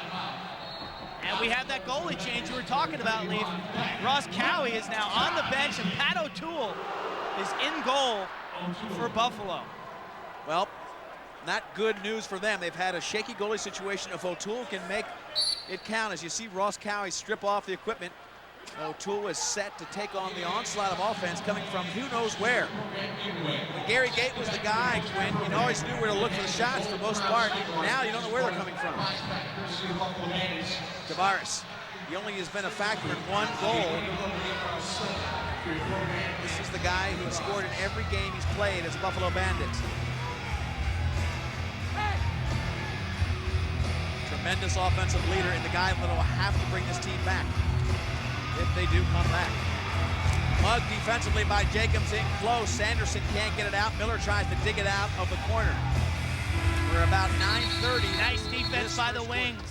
And we have that goalie change you were talking about, Leaf. Ross Cowie is now on the bench, and Pat O'Toole is in goal for Buffalo. Well, not good news for them. They've had a shaky goalie situation. If O'Toole can make it count, as you see Ross Cowie strip off the equipment, O'Toole is set to take on the onslaught of offense coming from who knows where. When Gary Gait was the guy, Quinn, you always knew where to look for the shots for the most part. Now you don't know where they're coming from. Tavares, he only has been a factor in 1 goal. This is the guy who has scored in every game he's played as Buffalo Bandits. Tremendous offensive leader and the guy that will have to bring this team back if they do come back. Mugged defensively by Jacobs in close. Sanderson can't get it out. Miller tries to dig it out of the corner. We're about 9:30. Nice defense by the Wings.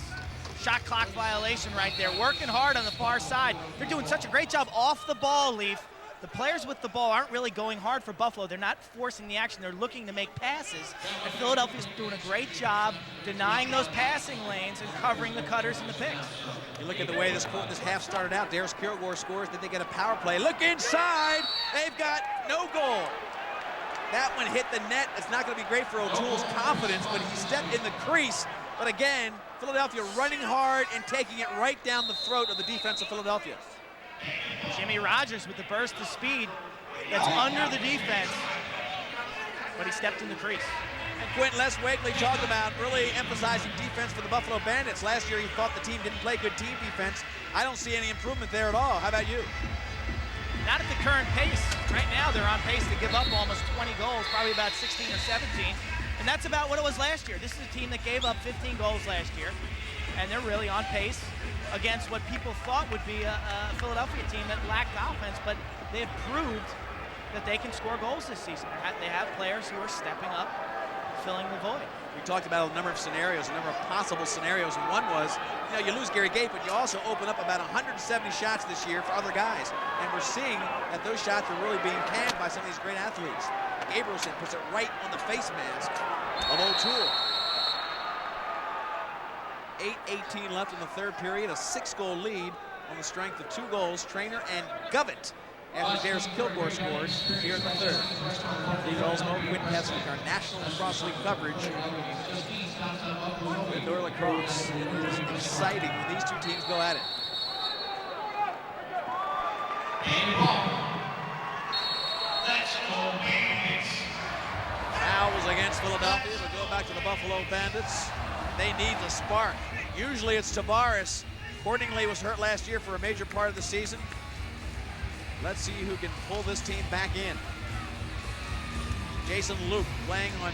Shot clock violation right there. Working hard on the far side. They're doing such a great job off the ball, Leaf. The players with the ball aren't really going hard for Buffalo. They're not forcing the action. They're looking to make passes. And Philadelphia's doing a great job denying those passing lanes and covering the cutters and the picks. You look at the way this half started out. Darius Kilgore scores, then they get a power play. Look inside. They've got no goal. That one hit the net. It's not going to be great for O'Toole's confidence, but he stepped in the crease. But again, Philadelphia running hard and taking it right down the throat of the defense of Philadelphia. Jimmy Rogers with the burst of speed that's under the defense, but he stepped in the crease. And Quentin Les Wakely talked about really emphasizing defense for the Buffalo Bandits. Last year he thought the team didn't play good team defense. I don't see any improvement there at all. How about you? Not at the current pace. Right now they're on pace to give up almost 20 goals, probably about 16 or 17. And that's about what it was last year. This is a team that gave up 15 goals last year, and they're really on pace against what people thought would be a Philadelphia team that lacked offense, but they have proved that they can score goals this season. They have players who are stepping up, filling the void. We talked about a number of scenarios, a number of possible scenarios, and one was, you lose Gary Gait, but you also open up about 170 shots this year for other guys, and we're seeing that those shots are really being canned by some of these great athletes. Gabrielson puts it right on the face mask of O'Toole. 8:18 left in the third period, a 6-goal lead on the strength of 2 goals. Trainer and Govett after Darius Kilgore scored here in the third. Steve Olsmo, Quinn Kessler, our National Lacrosse League coverage with Indoor Lacrosse. It is exciting when these two teams go at it. Fouls against Philadelphia. We go back to the Buffalo Bandits. They need the spark. Usually it's Tavares. Cordingley was hurt last year for a major part of the season. Let's see who can pull this team back in. Jason Luke playing on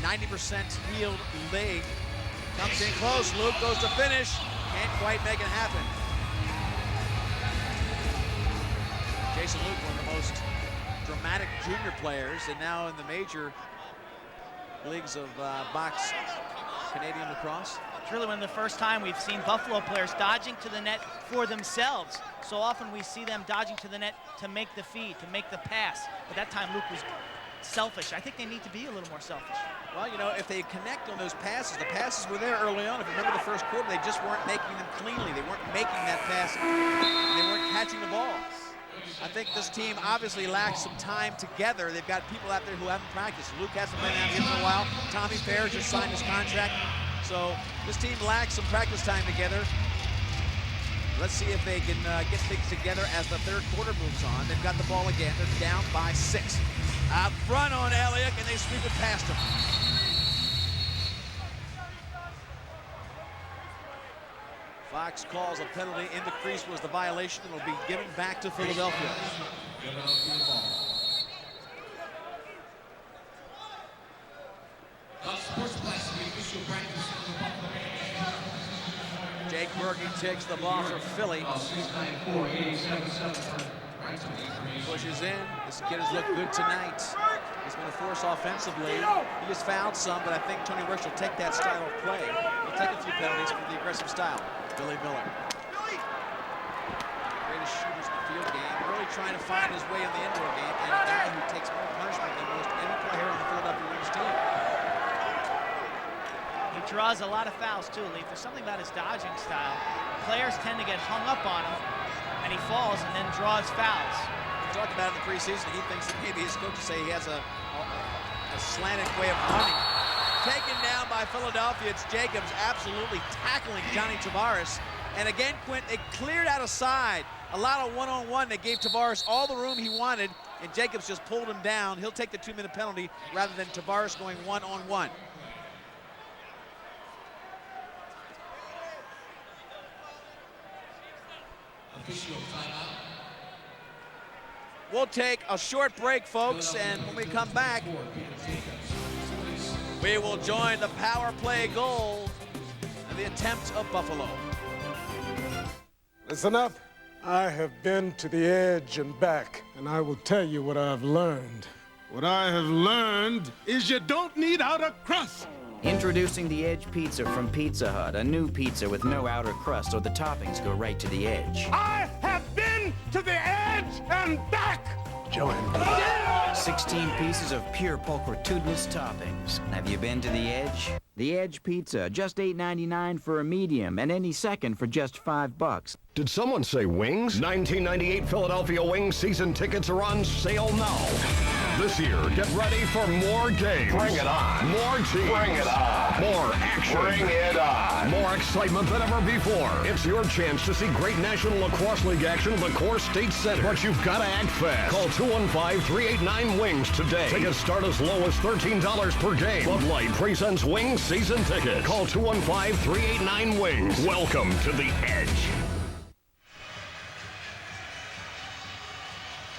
90% healed leg. Comes in close. Luke goes to finish. Can't quite make it happen. Jason Luke, one of the most dramatic junior players, and now in the major leagues of box Canadian lacrosse. It's really one of the first time we've seen Buffalo players dodging to the net for themselves. So often we see them dodging to the net to make the feed, to make the pass. But that time Luke was selfish. I think they need to be a little more selfish. Well, you know, if they connect on those passes, the passes were there early on. If you remember the first quarter, they just weren't making them cleanly. They weren't making that pass. They weren't catching the ball. I think this team obviously lacks some time together. They've got people out there who haven't practiced. Luke hasn't been out here for a while. Tommy Fair just signed his contract. So this team lacks some practice time together. Let's see if they can get things together as the third quarter moves on. They've got the ball again. They're down by 6. Out front on Elliott, and they sweep it past him. Fox calls a penalty. In the crease was the violation. It'll be given back to Philadelphia. Jake Berge takes the ball for Philly. Pushes in. This kid has looked good tonight. He's been a force offensively. He has fouled some, but I think Tony Rich will take that style of play. He'll take a few penalties for the aggressive style. Billy Miller. Greatest shooters in the field game. Really trying to find his way in the indoor game, and a guy who takes more punishment than most any player on the Philadelphia Wings team. He draws a lot of fouls too, Leaf. There's something about his dodging style. Players tend to get hung up on him, and he falls and then draws fouls. We talked about it in the preseason. He thinks that maybe his coaches say he has a slanted way of running. Taken down by Philadelphia. It's Jacobs absolutely tackling Johnny Tavares. And again, Quint, they cleared out a side. A lot of one-on-one. They gave Tavares all the room he wanted, and Jacobs just pulled him down. He'll take the 2-minute penalty rather than Tavares going one-on-one. We'll take a short break, folks, and when we come back, we will join the power play goal and the attempt of Buffalo. Listen up. I have been to the edge and back, and I will tell you what I've learned. What I have learned is you don't need outer crust. Introducing the Edge Pizza from Pizza Hut, a new pizza with no outer crust, or the toppings go right to the edge. I have been to the edge and back. Join me. 16 pieces of pure pulchritudinous toppings. Have you been to the Edge? The Edge Pizza, just $8.99 for a medium, and any second for just $5. Did someone say wings? 1998 Philadelphia Wings season tickets are on sale now. This year, get ready for more games. Bring it on. More teams. Bring it on. More action. Bring it on. More excitement than ever before. It's your chance to see great National Lacrosse League action at the Core State Center. But you've got to act fast. Call 215-389-WINGS today. Tickets start as low as $13 per game. Bud Light presents Wings season tickets. Call 215-389-WINGS. Welcome to the Edge.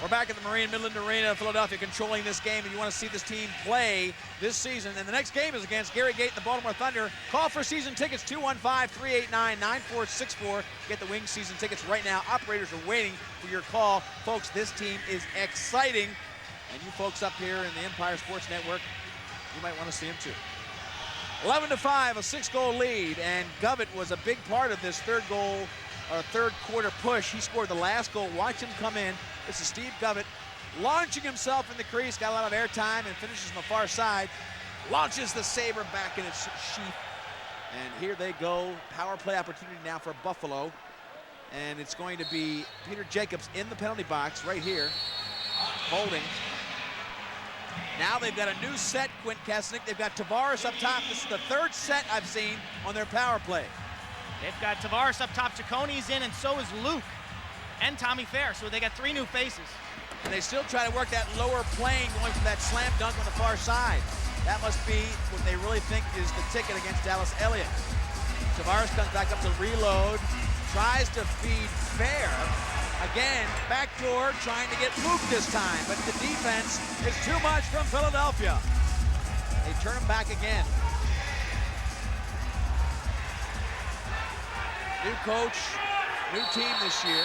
We're back at the Marine Midland Arena, Philadelphia, controlling this game. And you want to see this team play this season. And the next game is against Gary Gait and the Baltimore Thunder. Call for season tickets, 215-389-9464. Get the Wings season tickets right now. Operators are waiting for your call. Folks, this team is exciting. And you folks up here in the Empire Sports Network, you might want to see them too. 11-5, a 6-goal lead. And Govett was a big part of this third quarter push. He scored the last goal. Watch him come in. This is Steve Govett launching himself in the crease. Got a lot of airtime and finishes on the far side. Launches the saber back in its sheath. And here they go. Power play opportunity now for Buffalo. And it's going to be Peter Jacobs in the penalty box right here. Holding. Now they've got a new set, Quint Kesnick. They've got Tavares up top. This is the third set I've seen on their power play. They've got Tavares up top, Cicconi's in, and so is Luke and Tommy Fair. So they got 3 new faces. And they still try to work that lower plane going for that slam dunk on the far side. That must be what they really think is the ticket against Dallas Elliott. Tavares comes back up to reload, tries to feed Fair. Again, backdoor, trying to get Luke this time, but the defense is too much from Philadelphia. They turn him back again. New coach, new team this year.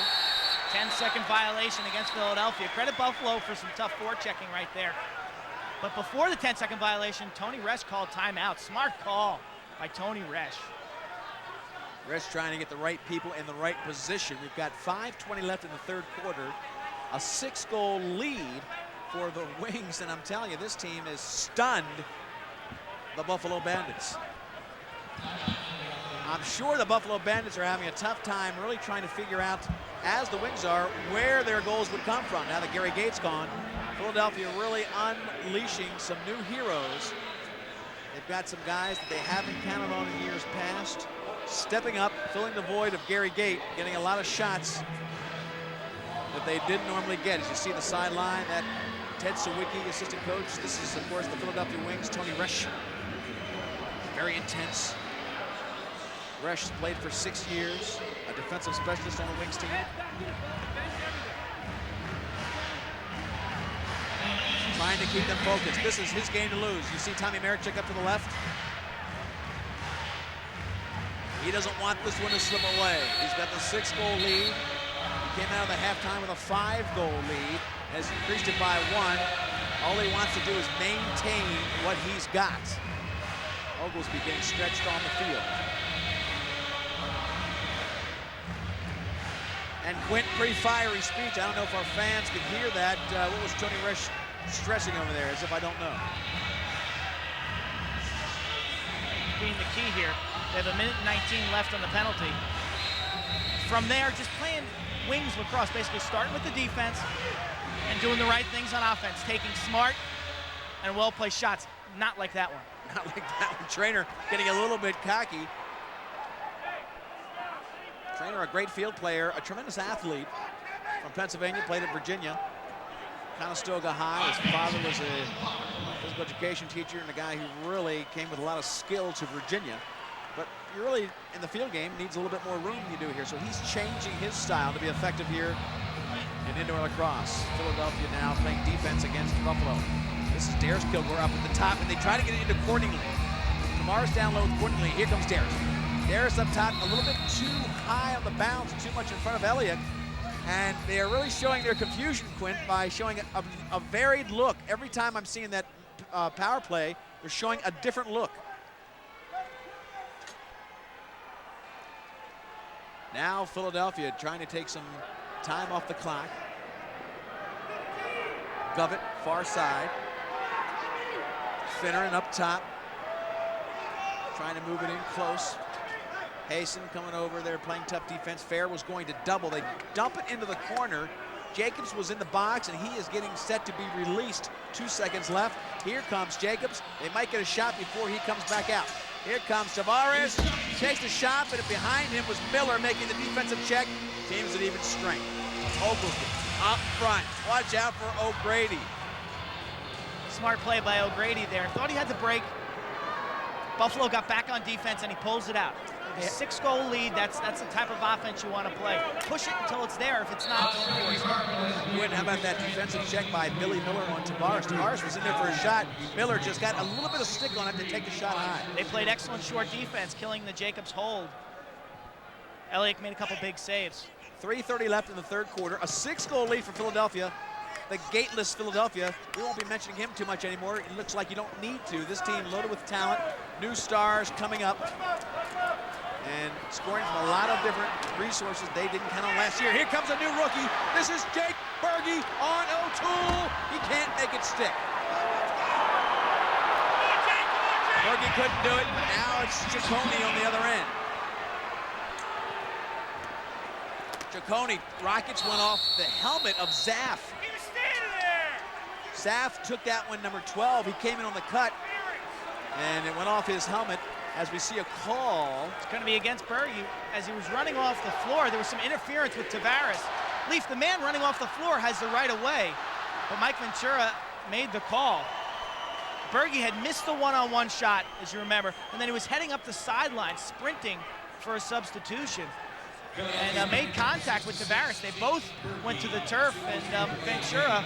10-second violation against Philadelphia. Credit Buffalo for some tough forechecking right there. But before the 10-second violation, Tony Resch called timeout. Smart call by Tony Resch. Resch trying to get the right people in the right position. We've got 5:20 left in the third quarter. A 6-goal lead for the Wings, and I'm telling you, this team is stunned the Buffalo Bandits. I'm sure the Buffalo Bandits are having a tough time really trying to figure out, as the Wings are, where their goals would come from. Now that Gary Gait's gone, Philadelphia really unleashing some new heroes. They've got some guys that they haven't counted on in years past, stepping up, filling the void of Gary Gait, getting a lot of shots that they didn't normally get. As you see the sideline, that Ted Sawicki, assistant coach. This is, of course, the Philadelphia Wings, Tony Resch. Very intense. Resch has played for 6 years, a defensive specialist on the Wings team. Trying to keep them focused. This is his game to lose. You see Tommy Marichuk up to the left. He doesn't want this one to slip away. He's got the 6-goal lead. He came out of the halftime with a 5-goal lead. Has increased it by 1. All he wants to do is maintain what he's got. Oglesby getting stretched on the field. And Quint, pretty fiery speech. I don't know if our fans could hear that. What was Tony Resch stressing over there, as if I don't know? Being the key here, they have 1:19 left on the penalty. From there, just playing Wings lacrosse, basically starting with the defense and doing the right things on offense, taking smart and well-placed shots. Not like that one. Not like that one. Trainer getting a little bit cocky. Trainer, a great field player, a tremendous athlete from Pennsylvania, played at Virginia, Conestoga High. His father was a physical education teacher and a guy who really came with a lot of skill to Virginia. But you really, in the field game, needs a little bit more room than you do here. So he's changing his style to be effective here in indoor lacrosse. Philadelphia now playing defense against Buffalo. This is Darius Kilgore up at the top, and they try to get it into Cordingley. Tamar's down low with Cordingley. Here comes Darius. Darius up top, a little bit too high on the bounce, too much in front of Elliott. And they are really showing their confusion, Quint, by showing a varied look. Every time I'm seeing that power play, they're showing a different look. Now Philadelphia trying to take some time off the clock. Govett, far side. Finneran up top. Trying to move it in close. Hayson coming over there playing tough defense. Fair was going to double. They dump it into the corner. Jacobs was in the box, and he is getting set to be released. 2 seconds left. Here comes Jacobs. They might get a shot before he comes back out. Here comes Tavares. Takes the shot, but behind him was Miller making the defensive check. Teams at even strength. Oglesby up front. Watch out for O'Grady. Smart play by O'Grady there. Thought he had the break. Buffalo got back on defense, and he pulls it out. A 6-goal lead, that's the type of offense you want to play. Push it until it's there. If it's not, Good. How about that defensive check by Billy Miller on Tavares? Tavares was in there for a shot. Miller just got a little bit of stick on it to take the shot high. They played excellent short defense, killing the Jacobs hold. Elliott made a couple big saves. 3:30 left in the third quarter. A 6-goal lead for Philadelphia. The gateless Philadelphia. We won't be mentioning him too much anymore. It looks like you don't need to. This team loaded with talent. New stars coming up. And scoring from a lot of different resources they didn't count on last year. Here comes a new rookie. This is Jake Berge on O'Toole. He can't make it stick. Berge couldn't do it. Now it's Ciccone on the other end. Ciccone, rockets went off the helmet of Zaff. He was standing there. Zaff took that one, number 12. He came in on the cut, and it went off his helmet. As we see a call. It's going to be against Berge. As he was running off the floor, there was some interference with Tavares. Leaf, the man running off the floor, has the right of way, but Mike Ventura made the call. Berge had missed the one-on-one shot, as you remember, and then he was heading up the sideline, sprinting for a substitution, and made contact with Tavares. They both went to the turf, and Ventura.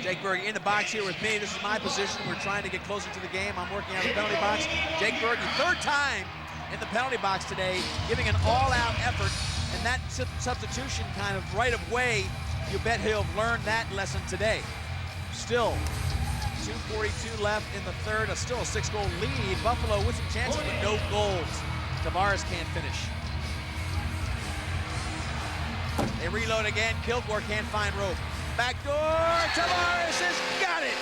Jake Berge in the box here with me. This is my position. We're trying to get closer to the game. I'm working out of the penalty box. Jake Berge, third time in the penalty box today, giving an all-out effort. And that substitution kind of right of way, you bet he'll learn that lesson today. Still, 2:42 left in the third. Still a 6-goal lead. Buffalo with some chances, but no goals. Tavares can't finish. They reload again. Kilgore can't find rope. Backdoor, Tavares has got it.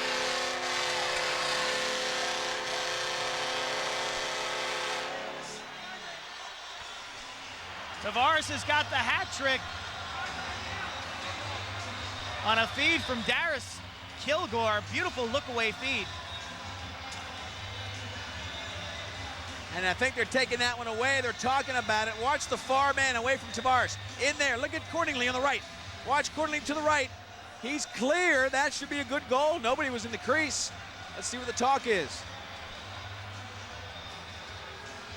Tavares has got the hat trick on a feed from Darius Kilgore. Beautiful look-away feed. And I think they're taking that one away. They're talking about it. Watch the far man away from Tavares. In there, look at Cordingley on the right. Watch Cordingley to the right. He's clear. That should be a good goal. Nobody was in the crease. Let's see what the talk is.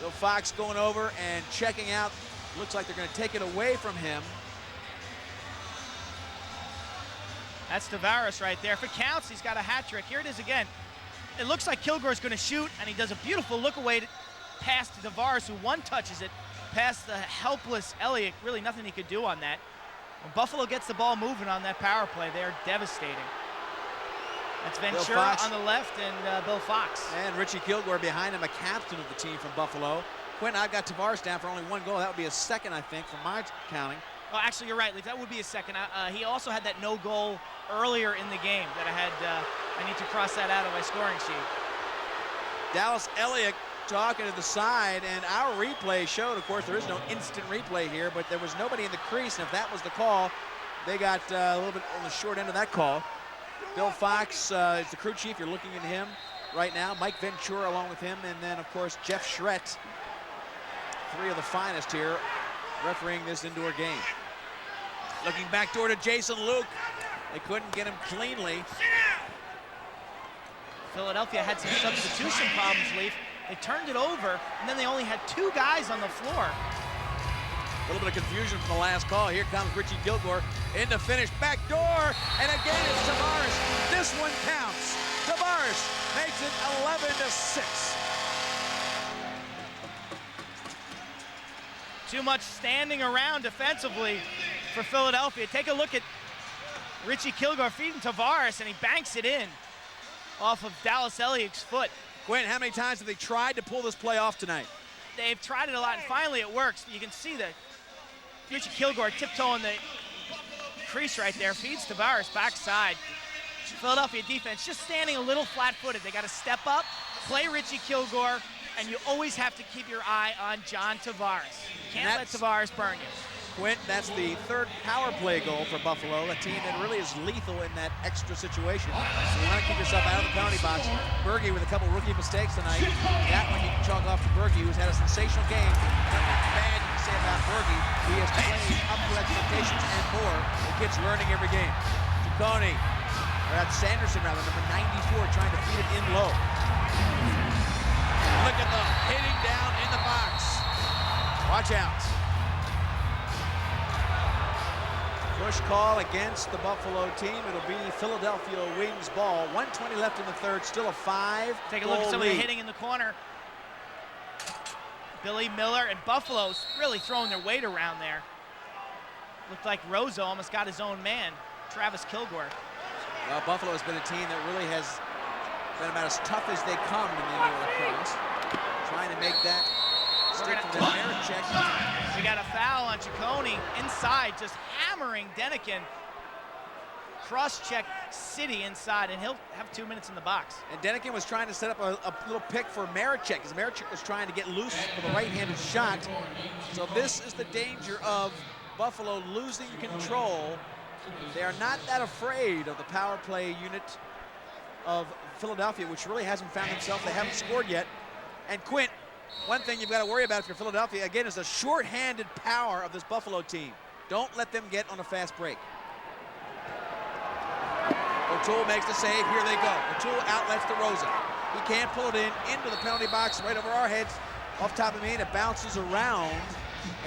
Bill Fox going over and checking out. Looks like they're going to take it away from him. That's Tavares right there. If it counts, he's got a hat trick. Here it is again. It looks like Kilgore's going to shoot, and he does a beautiful look-away pass to Tavares, who one-touches it past the helpless Elliott. Really nothing he could do on that. When Buffalo gets the ball moving on that power play, they are devastating. That's Ventura on the left and Bill Fox. And Richie Kilgore behind him, a captain of the team from Buffalo. Quentin, I've got Tavares down for only one goal. That would be a second, I think, from my counting. Oh, actually, you're right, Leaf. That would be a second. He also had that no goal earlier in the game that I need to cross that out of my scoring sheet. Dallas Elliott talking to the side, and our replay showed, of course, there is no instant replay here, but there was nobody in the crease, and if that was the call, they got a little bit on the short end of that call. Bill Fox is the crew chief. You're looking at him right now. Mike Ventura along with him, and then, of course, Jeff Schrett. Three of the finest here refereeing this indoor game. Looking back door to Jason Luke. They couldn't get him cleanly. Philadelphia had some substitution problems, Leaf. They turned it over, and then they only had two guys on the floor. A little bit of confusion from the last call. Here comes Richie Kilgore in the finish. Back door, and again it's Tavares. This one counts. Tavares makes it 11-6. Too much standing around defensively for Philadelphia. Take a look at Richie Kilgore feeding Tavares, and he banks it in off of Dallas Elliott's foot. Quinn, how many times have they tried to pull this play off tonight? They've tried it a lot, and finally it works. You can see that Richie Kilgore tiptoeing the crease right there, feeds Tavares backside. Philadelphia defense just standing a little flat-footed. They got to step up, play Richie Kilgore, and you always have to keep your eye on John Tavares. You can't let Tavares burn you. Quint, that's the third power play goal for Buffalo, a team that really is lethal in that extra situation. So you want to keep yourself out of the penalty box. Berge with a couple rookie mistakes tonight. That one you can chalk off to Berge, who's had a sensational game. Nothing bad you can say about Berge. He has played up to expectations and more. The kid's learning every game. Ciccone, or that's Sanderson rather, number 94, trying to feed it in low. Look at the hitting down in the box. Watch out. Push call against the Buffalo team. It'll be Philadelphia Wings ball. 1:20 left in the third, still a 5-goal Take a look at some of the lead. hitting in the corner. Billy Miller and Buffalo's really throwing their weight around there. Looked like Rozo almost got his own man, Travis Kilgore. Well, Buffalo has been a team that really has been about as tough as they come in the indoor lacrosse. Trying to make that stick from the air check. We got a foul on Ciccone inside, just hammering Denikin. Cross-check City inside, and he'll have 2 minutes in the box. And Denikin was trying to set up a little pick for Maricek, because Maricek was trying to get loose for the right-handed shot. So this is the danger of Buffalo losing control. They are not that afraid of the power play unit of Philadelphia, which really hasn't found themselves. They haven't scored yet. And Quint, one thing you've got to worry about if you're Philadelphia, again, is the short-handed power of this Buffalo team. Don't let them get on a fast break. O'Toole makes the save. Here they go. O'Toole outlets to Rosa. He can't pull it into the penalty box right over our heads. Off top of me, and it bounces around,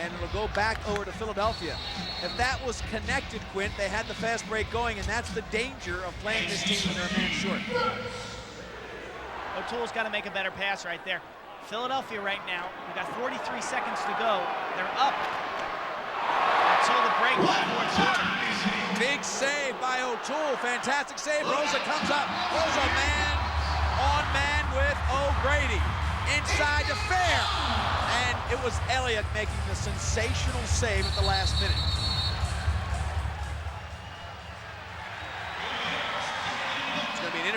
and it'll go back over to Philadelphia. If that was connected, Quint, they had the fast break going, and that's the danger of playing this team when they're a man short. O'Toole's got to make a better pass right there. Philadelphia right now, we've got 43 seconds to go. They're up until the break in the fourth quarter. Big save by O'Toole. Fantastic save. Rosa comes up. Rosa man with O'Grady. Inside to Fair. And it was Elliott making the sensational save at the last minute.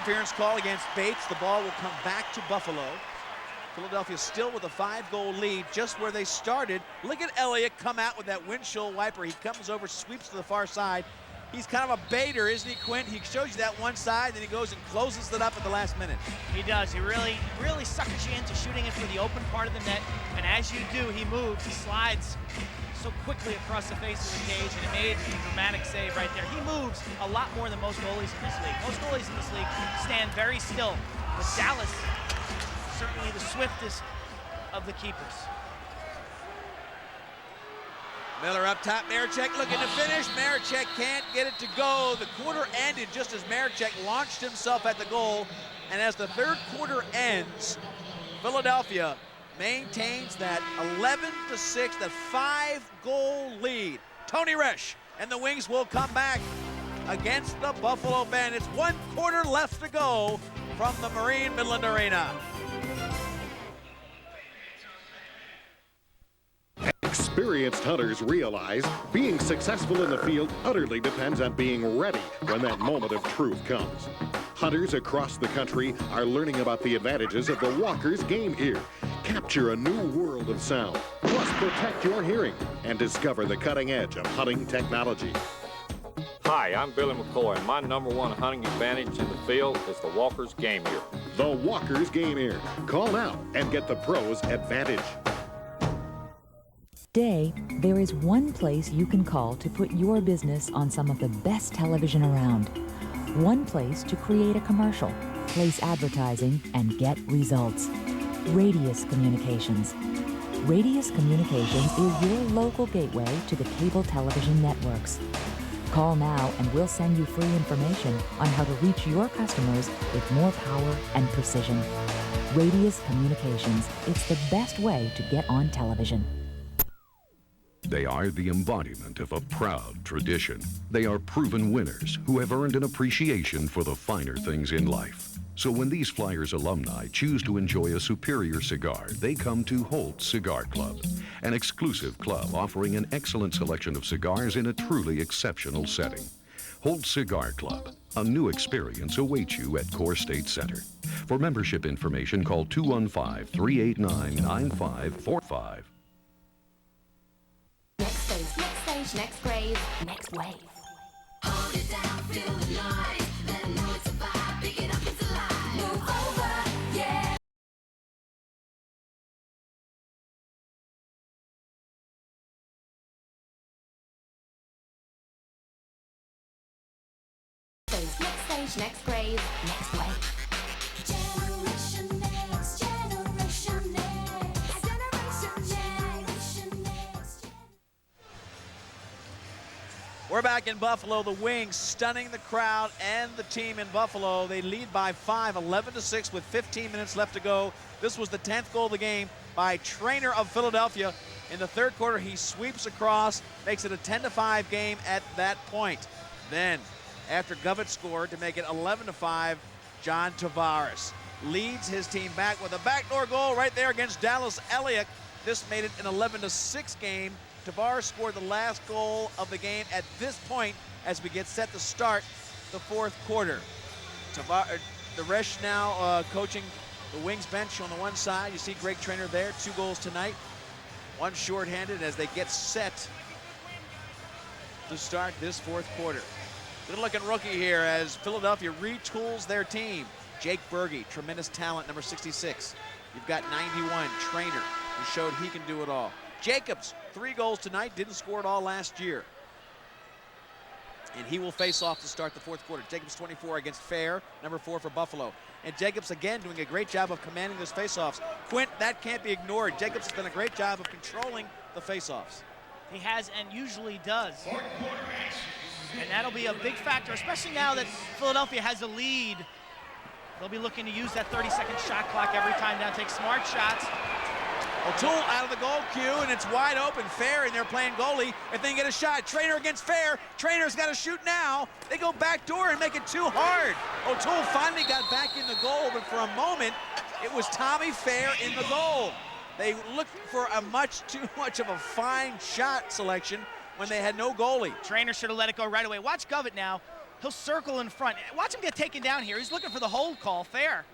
interference call against Bates. The ball will come back to Buffalo. Philadelphia still with a 5-goal lead, just where they started. Look at Elliott come out with that windshield wiper. He comes over, sweeps to the far side. He's kind of a baiter, isn't he, Quint? He shows you that one side, then he goes and closes it up at the last minute. He does. He really suckers you into shooting it for the open part of the net. And as you do, he moves, he slides so quickly across the face of the cage, and he made a dramatic save right there. He moves a lot more than most goalies in this league. Most goalies in this league stand very still, but Dallas, certainly the swiftest of the keepers. Miller up top, Marechek looking to finish. Marechek can't get it to go. The quarter ended just as Marechek launched himself at the goal. And as the third quarter ends, Philadelphia maintains that 11-6, that 5-goal lead. Tony Resch and the Wings will come back against the Buffalo Bandits. 1 quarter left to go from the Marine Midland Arena. Experienced hunters realize being successful in the field utterly depends on being ready when that moment of truth comes. Hunters across the country are learning about the advantages of the Walker's Game Ear. Capture a new world of sound, plus protect your hearing and discover the cutting edge of hunting technology. Hi, I'm Billy McCoy, and my #1 hunting advantage in the field is the Walker's Game Ear. The Walker's Game Ear. Call now and get the pros advantage. Today, there is one place you can call to put your business on some of the best television around. One place to create a commercial, place advertising, and get results. Radius Communications. Radius Communications is your local gateway to the cable television networks. Call now and we'll send you free information on how to reach your customers with more power and precision. Radius Communications. It's the best way to get on television. They are the embodiment of a proud tradition. They are proven winners who have earned an appreciation for the finer things in life. So when these Flyers alumni choose to enjoy a superior cigar, they come to Holt Cigar Club, an exclusive club offering an excellent selection of cigars in a truly exceptional setting. Holt Cigar Club, a new experience awaits you at Core State Center. For membership information, call 215-389-9545. Next stage, next stage, next grade, next wave. Hold it down, feel the noise. Let them know it's a vibe, pick it up, it's alive. Move over, yeah. Next stage, next grade, next wave. Generation next, generation next, generation next. We're back in Buffalo. The Wings stunning the crowd and the team in Buffalo. They lead by 5, 11-6 with 15 minutes left to go. This was the 10th goal of the game by Trainer of Philadelphia. In the third quarter, he sweeps across, makes it a 10-5 game at that point. Then, after Govett scored to make it 11-5, John Tavares leads his team back with a backdoor goal right there against Dallas Elliott. This made it an 11-6 game. Tavares scored the last goal of the game at this point as we get set to start the fourth quarter. The Resch now coaching the Wings bench on the one side. You see Greg Trainer there, 2 goals tonight. One shorthanded as they get set to start this fourth quarter. Good-looking rookie here as Philadelphia retools their team. Jake Berge, tremendous talent, number 66. You've got 91, Trainer, who showed he can do it all. Jacobs, 3 goals tonight, didn't score at all last year. And he will face off to start the fourth quarter. Jacobs 24 against Fair, number 4 for Buffalo. And Jacobs again doing a great job of commanding those faceoffs. Quint, that can't be ignored. Jacobs has done a great job of controlling the faceoffs. He has and usually does. And that'll be a big factor, especially now that Philadelphia has a lead. They'll be looking to use that 30-second shot clock every time down, take smart shots. O'Toole out of the goal queue, and it's wide open. Fair in there playing goalie. If they can get a shot, Trainer against Fair. Trainer's got to shoot now. They go back door and make it too hard. O'Toole finally got back in the goal, but for a moment, it was Tommy Fair in the goal. They looked for a too much of a fine shot selection when they had no goalie. Trainer should have let it go right away. Watch Govett now. He'll circle in front. Watch him get taken down here. He's looking for the hold call. Fair.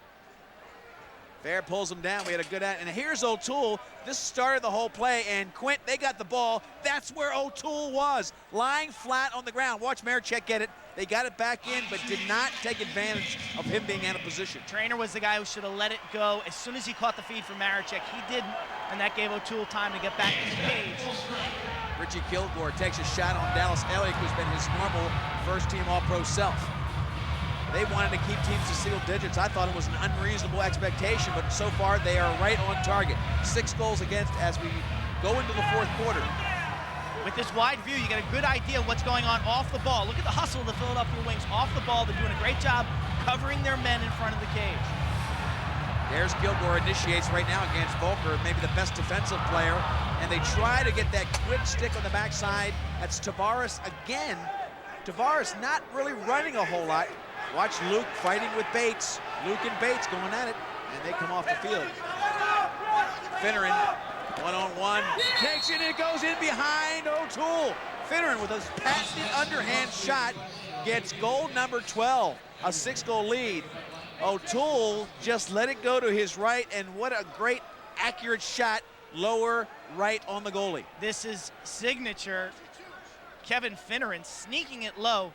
Fair pulls him down. We had a good at, and here's O'Toole. This started the whole play, and Quint, they got the ball. That's where O'Toole was, lying flat on the ground. Watch Marichek get it. They got it back in, but did not take advantage of him being out of position. Trainer was the guy who should have let it go. As soon as he caught the feed from Marichek, he didn't, and that gave O'Toole time to get back in the cage. Richie Kilgore takes a shot on Dallas Elliott, who's been his normal first-team All-Pro self. They wanted to keep teams to single digits. I thought it was an unreasonable expectation, but so far they are right on target. 6 goals against as we go into the fourth quarter. With this wide view, you get a good idea of what's going on off the ball. Look at the hustle of the Philadelphia Wings off the ball. They're doing a great job covering their men in front of the cage. There's Kilgore initiates right now against Volker, maybe the best defensive player, and they try to get that quick stick on the backside. That's Tavares again. Tavares not really running a whole lot. Watch Luke fighting with Bates. Luke and Bates going at it, and they come off the field. Finneran, one-on-one, takes it, and it goes in behind O'Toole. Finneran with a patented underhand shot gets goal number 12, a 6-goal lead. O'Toole just let it go to his right, and what a great accurate shot, lower right on the goalie. This is signature Kevin Finneran sneaking it low.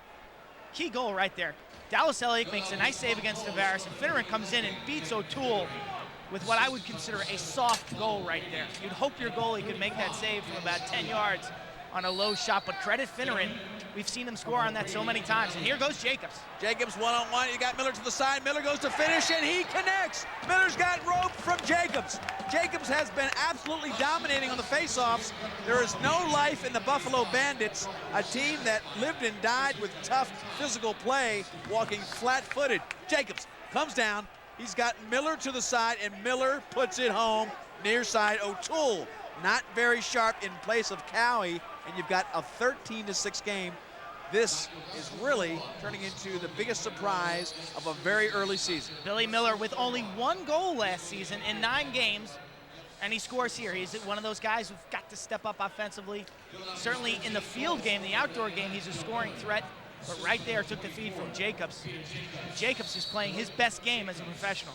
Key goal right there. Dallas Elliott makes a nice save against Tavares, and Finneran comes in and beats O'Toole with what I would consider a soft goal right there. You'd hope your goalie could make that save from about 10 yards on a low shot, but credit Finneran. We've seen him score on that so many times, and here goes Jacobs. Jacobs one-on-one, you got Miller to the side. Miller goes to finish, and he connects. Miller's got rope from Jacobs. Jacobs has been absolutely dominating on the faceoffs. There is no life in the Buffalo Bandits, a team that lived and died with tough physical play, walking flat-footed. Jacobs comes down. He's got Miller to the side, and Miller puts it home near side. O'Toole not very sharp in place of Cowie, and you've got a 13-6 game. This is really turning into the biggest surprise of a very early season. Billy Miller with only 1 goal last season in 9 games, and he scores here. He's one of those guys who've got to step up offensively. Certainly in the field game, the outdoor game, he's a scoring threat, but right there took the feed from Jacobs. Jacobs is playing his best game as a professional.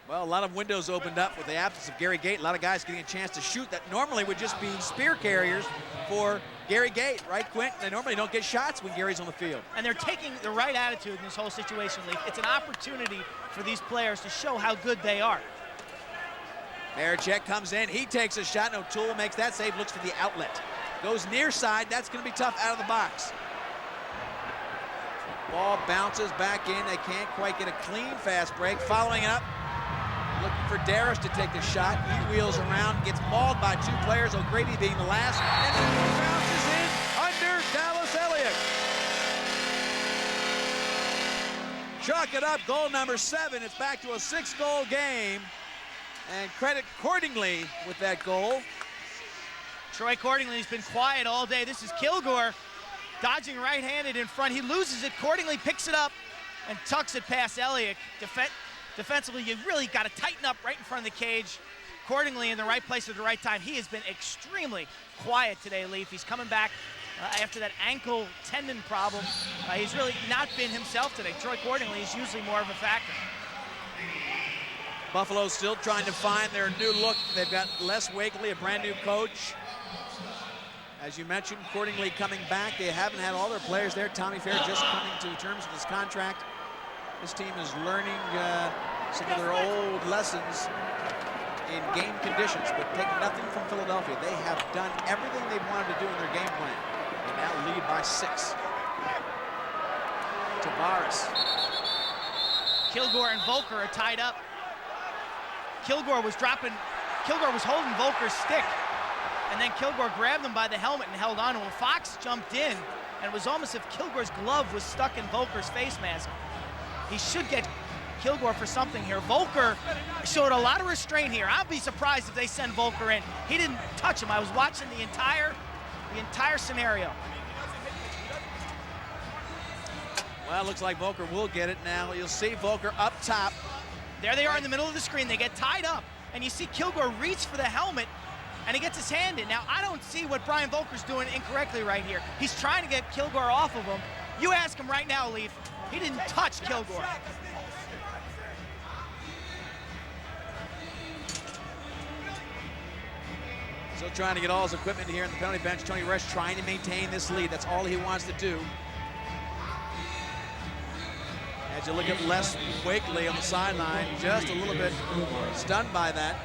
Well, a lot of windows opened up with the absence of Gary Gait. A lot of guys getting a chance to shoot that normally would just be spear carriers for Gary Gait, right, Quint? They normally don't get shots when Gary's on the field. And they're taking the right attitude in this whole situation, Leaf. It's an opportunity for these players to show how good they are. Marichek comes in, he takes a shot, and O'Toole makes that save, looks for the outlet. Goes near side, that's gonna be tough out of the box. Ball bounces back in, they can't quite get a clean fast break. Following it up, looking for Darris to take the shot. He wheels around, gets mauled by 2 players, O'Grady being the last, and then bounces in under Dallas Elliott. Chalk it up, goal number 7. It's back to a 6-goal game. And credit Cordingley with that goal. Troy Cordingley's been quiet all day. This is Kilgore dodging right-handed in front. He loses it. Cordingley picks it up and tucks it past Elliott. Defensively, you really got to tighten up right in front of the cage. Cordingley in the right place at the right time. He has been extremely quiet today, Leaf. He's coming back after that ankle tendon problem. He's really not been himself today. Troy Cordingley is usually more of a factor. Buffalo still trying to find their new look. They've got Les Wakely, a brand new coach. As you mentioned, Cordingley coming back. They haven't had all their players there. Tommy Fair just coming to terms with his contract. This team is learning some of their old lessons in game conditions, but take nothing from Philadelphia. They have done everything they wanted to do in their game plan. They now lead by 6. Tavares. Kilgore and Volker are tied up. Kilgore was holding Volker's stick, and then Kilgore grabbed him by the helmet and held on to him. Fox jumped in, and it was almost as if Kilgore's glove was stuck in Volker's face mask. He should get Kilgore for something here. Volker showed a lot of restraint here. I'd be surprised if they send Volker in. He didn't touch him. I was watching the entire scenario. Well, it looks like Volker will get it now. You'll see Volker up top. There they are in the middle of the screen. They get tied up, and you see Kilgore reach for the helmet, and he gets his hand in. Now, I don't see what Brian Volker's doing incorrectly right here. He's trying to get Kilgore off of him, You ask him right now, Leaf. He didn't touch Kilgore. Still trying to get all his equipment here in the penalty bench. Tony Resch trying to maintain this lead. That's all he wants to do. As you look at Les Wakely on the sideline, just a little bit stunned by that.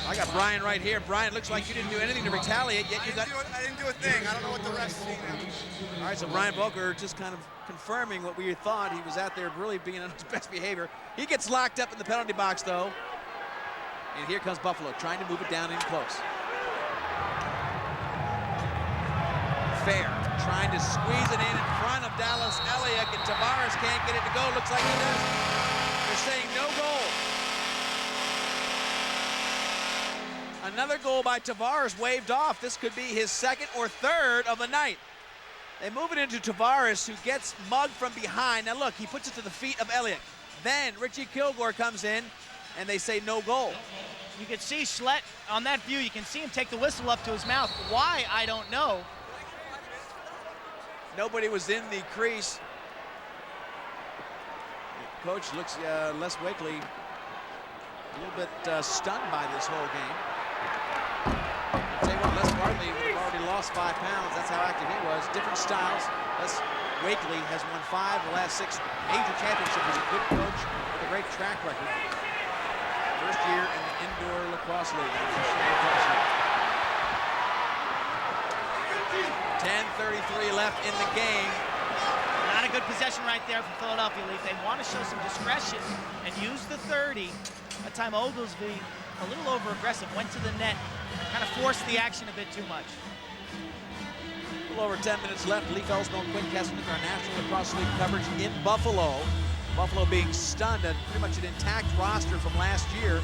I got Brian right here. Brian, it looks like you didn't do anything to retaliate, yet you got... I didn't do a thing. I don't know what the refs see now. All right, so Brian Volker just kind of confirming what we thought. He was out there really being on his best behavior. He gets locked up in the penalty box, though. And here comes Buffalo, trying to move it down in close. Fair, trying to squeeze it in front of Dallas Elliott, and Tavares can't get it to go. Looks like he does. They're saying no goal. Another goal by Tavares waved off. This could be his second or third of the night. They move it into Tavares, who gets mugged from behind. Now look, he puts it to the feet of Elliott. Then Richie Kilgore comes in, and they say no goal. You can see Schlett on that view. You can see him take the whistle up to his mouth. Why, I don't know. Nobody was in the crease. Coach looks, Les Wakely, a little bit stunned by this whole game. I'll tell you what, Les Bartley would have already lost 5 pounds. That's how active he was. Different styles. Les Wakely has won 5 of the last 6 major championships. He's a good coach with a great track record. First year in the indoor lacrosse league. 10:33 left in the game. Not a good possession right there for Philadelphia Leaf. They want to show some discretion and use the 30. That time Oglesby, a little over-aggressive, went to the net, kind of forced the action a bit too much. A little over 10 minutes left. Leaf Elsmo and Quinn Kesselnick, our National Lacrosse League coverage in Buffalo. Buffalo being stunned at pretty much an intact roster from last year.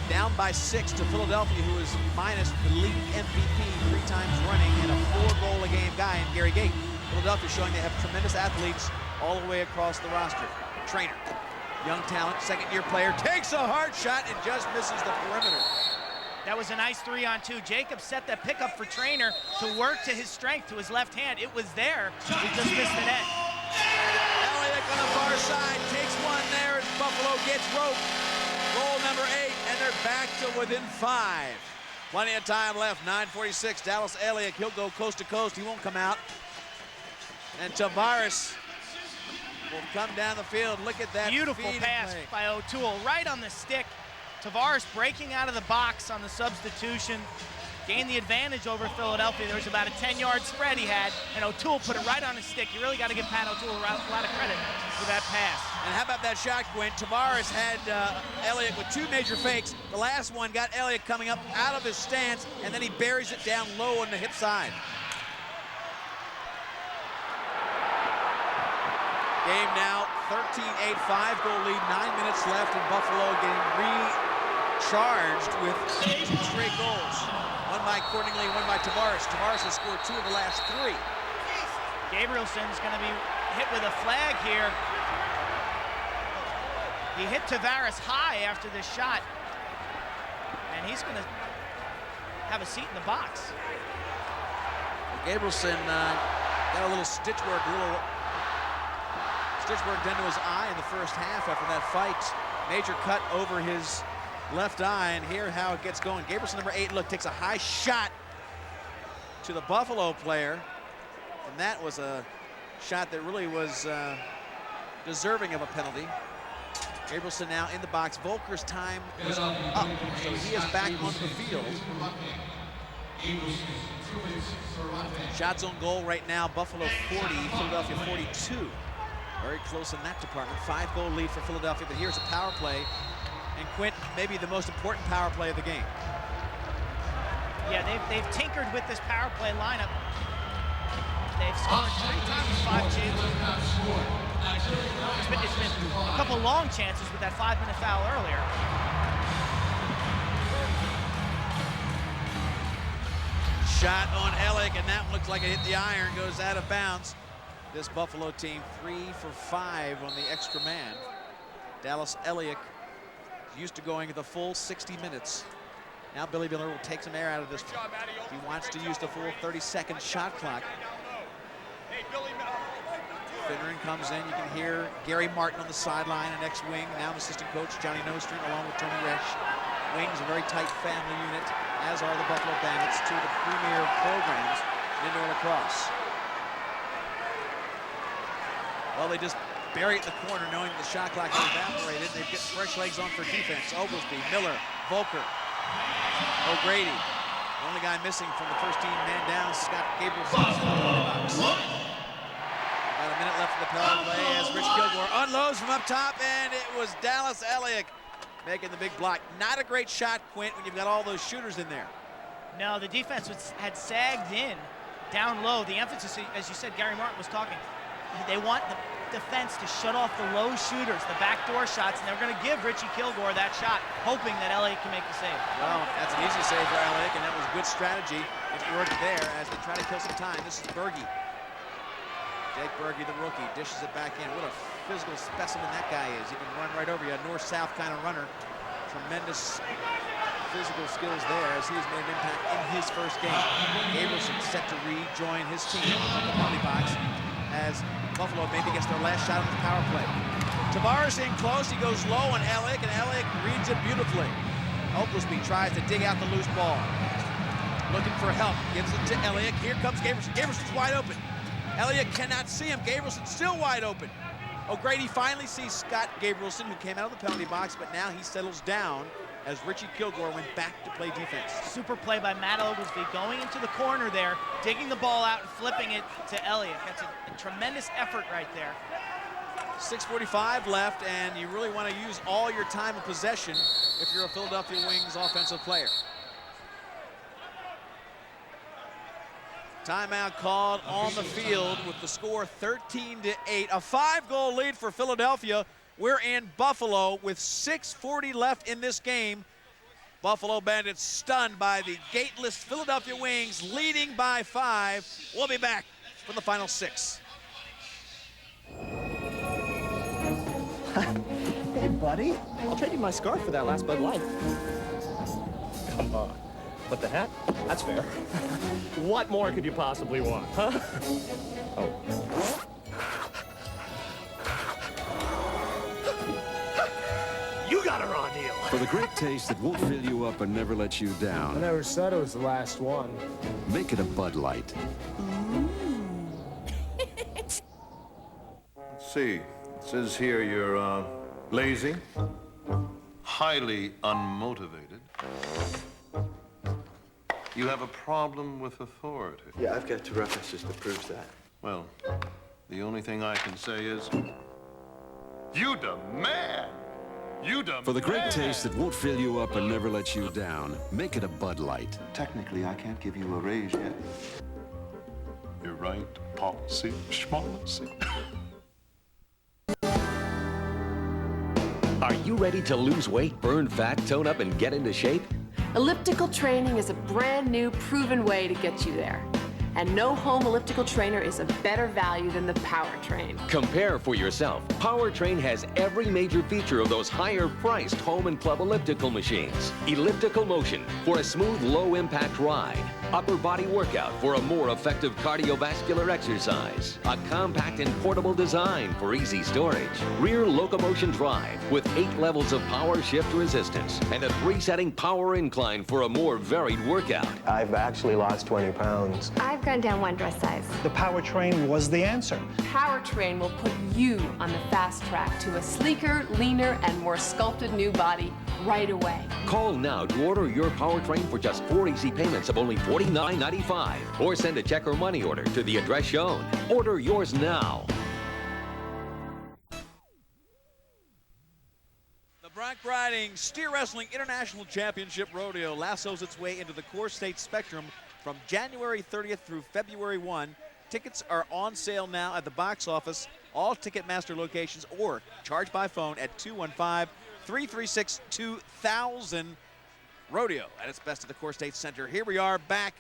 Down by 6 to Philadelphia, who is minus the league MVP 3 times running and a 4-goal-a-game guy in Gary Gait. Philadelphia showing they have tremendous athletes all the way across the roster. Trainer, young talent, second-year player, takes a hard shot and just misses the perimeter. That was a nice 3-on-2. Jacob set that pickup for Trainer to work to his strength, to his left hand. It was there. He just missed the net. Elliott on the far side takes one there as Buffalo gets roped. Goal number 8, and they're back to within 5. Plenty of time left, 9:46. Dallas Elliott, he'll go coast to coast. He won't come out. And Tavares will come down the field. Look at that beautiful pass by O'Toole, right on the stick. Tavares breaking out of the box on the substitution. Gained the advantage over Philadelphia. There was about a 10-yard spread he had, and O'Toole put it right on his stick. You really got to give Pat O'Toole a lot of credit for that pass. And how about that shot, Quinn? Tavares had Elliott with 2 major fakes. The last one got Elliott coming up out of his stance, and then he buries it down low on the hip side. Game now 13-8, 5-goal lead, 9 minutes left, and Buffalo getting recharged with 2 straight goals. One by Cordingley, one by Tavares. Tavares has scored 2 of the last 3. Gabrielson's going to be hit with a flag here. He hit Tavares high after this shot, and he's going to have a seat in the box. Gabrielson got a little stitch work done to his eye in the first half after that fight. Major cut over his left eye, and here how it gets going. Gabrielson, number 8, look, takes a high shot to the Buffalo player, and that was a shot that really was deserving of a penalty. Gabrielson now in the box. Volker's time was up, so he is back onto the field. Shots on goal right now, Buffalo 40, Philadelphia 42. Very close in that department. 5-goal lead for Philadelphia, but here's a power play. And Quint, maybe the most important power play of the game. Yeah, they've tinkered with this power play lineup. They've scored 3 times with 5 chances. It's been a couple long chances with that 5-minute foul earlier. Shot on Elliott, and that one looks like it hit the iron, goes out of bounds. This Buffalo team 3 for 5 on the extra man. Dallas Elliott used to going the full 60 minutes. Now Billy Miller will take some air out of this. He wants to use the full 30-second shot clock. Finneran comes in. You can hear Gary Martin on the sideline, an ex-wing, now assistant coach Johnny Nostrin, along with Tony Resch. Wings, a very tight family unit, as are the Buffalo Bandits, two of the premier programs in indoor lacrosse. Well, they just bury it in the corner, knowing the shot clock has evaporated. They've got fresh legs on for defense. Oglesby, Miller, Volker, O'Grady. The only guy missing from the first team man down, Scott Gabrielson in the box. About a minute left in the penalty play as Rich Kilgore unloads from up top, and it was Dallas Elliott making the big block. Not a great shot, Quint, when you've got all those shooters in there. No, the defense had sagged in down low. The emphasis, as you said, Gary Martin was talking, they want the defense to shut off the low shooters, the backdoor shots, and they're going to give Richie Kilgore that shot, hoping that Elliott can make the save. Well, that's an easy save for Elliott, and that was good strategy. It worked there as they try to kill some time. This is Berge. Jake Berge, the rookie, dishes it back in. What a physical specimen that guy is. He can run right over you, a north-south kind of runner. Tremendous physical skills there as he has made an impact in his first game. Gabrielson set to rejoin his team in the penalty box as Buffalo maybe gets their last shot on the power play. Tavares in close, he goes low on Elliott, and Elliott reads it beautifully. Oglesby tries to dig out the loose ball. Looking for help, gives it to Elliott. Here comes Gabrielson. Gabrielson's wide open. Elliott cannot see him. Gabrielson still wide open. O'Grady finally sees Scott Gabrielson, who came out of the penalty box, but now he settles down as Richie Kilgore went back to play defense. Super play by Matt Oglesby, going into the corner there, digging the ball out and flipping it to Elliott. That's a tremendous effort right there. 6:45 left, and you really want to use all your time of possession if you're a Philadelphia Wings offensive player. Timeout called on the field with the score 13-8. A 5-goal lead for Philadelphia. We're in Buffalo with 6:40 left in this game. Buffalo Bandits stunned by the gateless Philadelphia Wings, leading by 5. We'll be back for the final 6. Hey, buddy. I'll trade you my scarf for that last Bud Light. Come on. But the hat? That's fair. What more could you possibly want, huh? Oh. You got a raw deal. For the great taste that won't fill you up and never let you down. I never said it was the last one. Make it a Bud Light. Let's see. It says here you're lazy, highly unmotivated. You have a problem with authority. Yeah, I've got 2 references that proves that. Well, the only thing I can say is, you demand! You demand! For the great taste that won't fill you up and never let you down, make it a Bud Light. Technically, I can't give you a raise yet. You're right, policy, schmolicy. Are you ready to lose weight, burn fat, tone up, and get into shape? Elliptical training is a brand new, proven way to get you there. And no home elliptical trainer is a better value than the Powertrain. Compare for yourself. Powertrain has every major feature of those higher-priced home and club elliptical machines. Elliptical motion for a smooth, low-impact ride. Upper body workout for a more effective cardiovascular exercise. A compact and portable design for easy storage. Rear locomotion drive with 8 levels of power shift resistance and a 3-setting power incline for a more varied workout. I've actually lost 20 pounds. I've gone down 1 dress size. The Powertrain was the answer. Powertrain will put you on the fast track to a sleeker, leaner, and more sculpted new body right away. Call now to order your Powertrain for just 4 easy payments of only $49.95, or send a check or money order to the address shown. Order yours now. The Bronc Riding Steer Wrestling International Championship Rodeo lassos its way into the Core State Spectrum from January 30th through February 1. Tickets are on sale now at the box office, all Ticketmaster locations, or charge by phone at 215-336-2000. Rodeo at its best at the Core State Center. Here we are back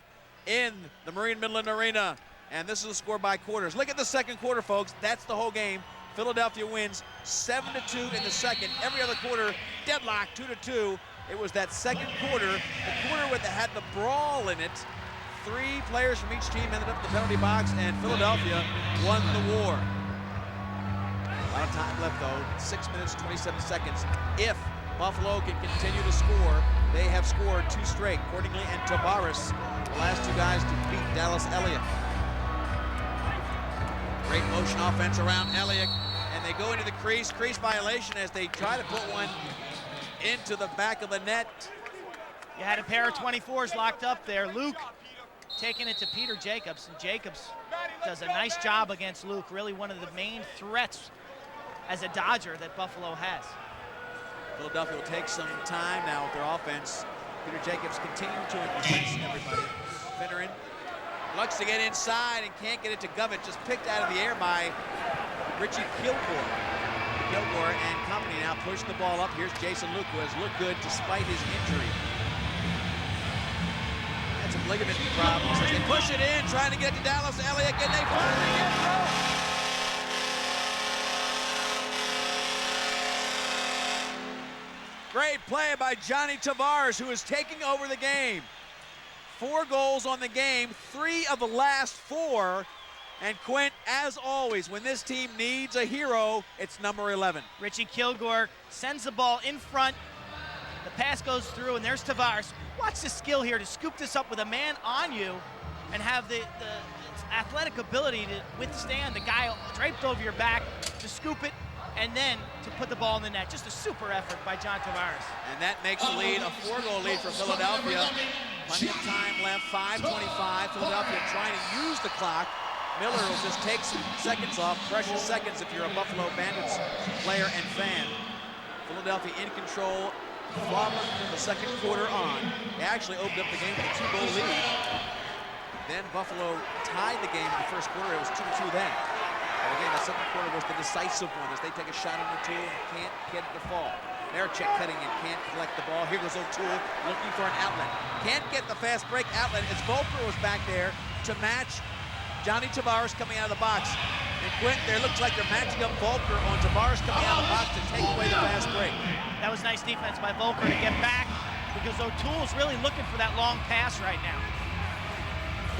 in the Marine Midland Arena, and this is the score by quarters. Look at the second quarter, folks. That's the whole game. Philadelphia wins 7-2 in the second. Every other quarter, deadlock, 2-2. It was that second quarter, the quarter that had the brawl in it, 3 players from each team ended up in the penalty box, and Philadelphia won the war. A lot of time left, though. 6 minutes, 27 seconds. If Buffalo can continue to score, they have scored 2 straight. Cordingley and Tavares, the last 2 guys to beat Dallas Elliott. Great motion offense around Elliott, and they go into the crease violation as they try to put one into the back of the net. You had a pair of 24s locked up there. Luke taking it to Peter Jacobs, and Jacobs does a nice job against Luke, really one of the main threats as a Dodger that Buffalo has. Philadelphia will take some time now with their offense. Peter Jacobs continuing to impress everybody. Finneran looks to get inside and can't get it to Govett, just picked out of the air by Richie Kilgore. Kilgore and company now push the ball up. Here's Jason Luke, who has looked good despite his injury. Had some ligament problems as they push it in, trying to get to Dallas Elliott, and they finally get it off. Great play by Johnny Tavares, who is taking over the game. 4 goals on the game, 3 of the last 4. And Quint, as always, when this team needs a hero, it's number 11. Richie Kilgore sends the ball in front. The pass goes through, and there's Tavares. Watch the skill here to scoop this up with a man on you and have the athletic ability to withstand the guy draped over your back, to scoop it, and then to put the ball in the net. Just a super effort by John Tavares. And that makes the lead a 4-goal lead for Philadelphia. Plenty of time left, 5:25. Philadelphia trying to use the clock. Miller will just take some seconds off, precious seconds if you're a Buffalo Bandits player and fan. Philadelphia in control from the second quarter on. They actually opened up the game with a 2-goal lead. Then Buffalo tied the game in the first quarter. It was 2-2 then. And again, the second quarter was the decisive one as they take a shot on O'Toole and can't get it to fall. Maricek cutting in, can't collect the ball. Here goes O'Toole looking for an outlet. Can't get the fast break outlet as Volker was back there to match Johnny Tavares coming out of the box. And Quint, there looks like they're matching up Volker on Tavares coming out of the box to take away the fast break. That was nice defense by Volker to get back, because O'Toole's really looking for that long pass right now.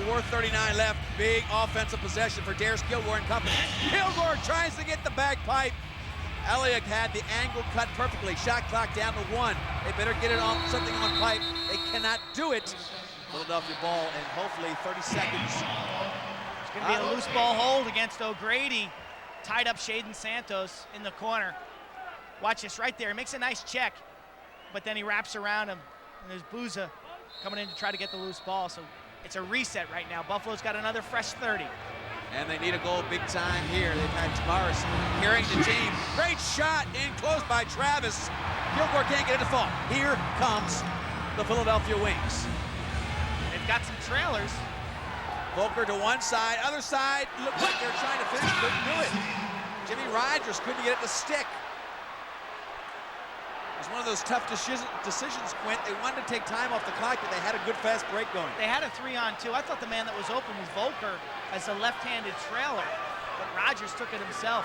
4:39 left. Big offensive possession for Darius Kilgore and company. Kilgore tries to get the bagpipe. Elliott had the angle cut perfectly. Shot clock down to 1. They better get it on something on pipe. They cannot do it. Philadelphia ball and hopefully 30 seconds. It's going to be a loose ball hold against O'Grady. Tied up Shaden Santos in the corner. Watch this right there. He makes a nice check, but then he wraps around him, and there's Booza coming in to try to get the loose ball. So it's a reset right now. Buffalo's got another fresh 30. And they need a goal big time here. They've had Tavares carrying the team. Great shot in close by Travis. Kilgore can't get it to fall. Here comes the Philadelphia Wings. They've got some trailers. Volker to one side, other side, looked like they're trying to finish, couldn't do it. Jimmy Rogers couldn't get it to stick. It was one of those tough decisions, Quint. They wanted to take time off the clock, but they had a good fast break going. They had a 3-on-2. I thought the man that was open was Volker as a left-handed trailer, but Rogers took it himself.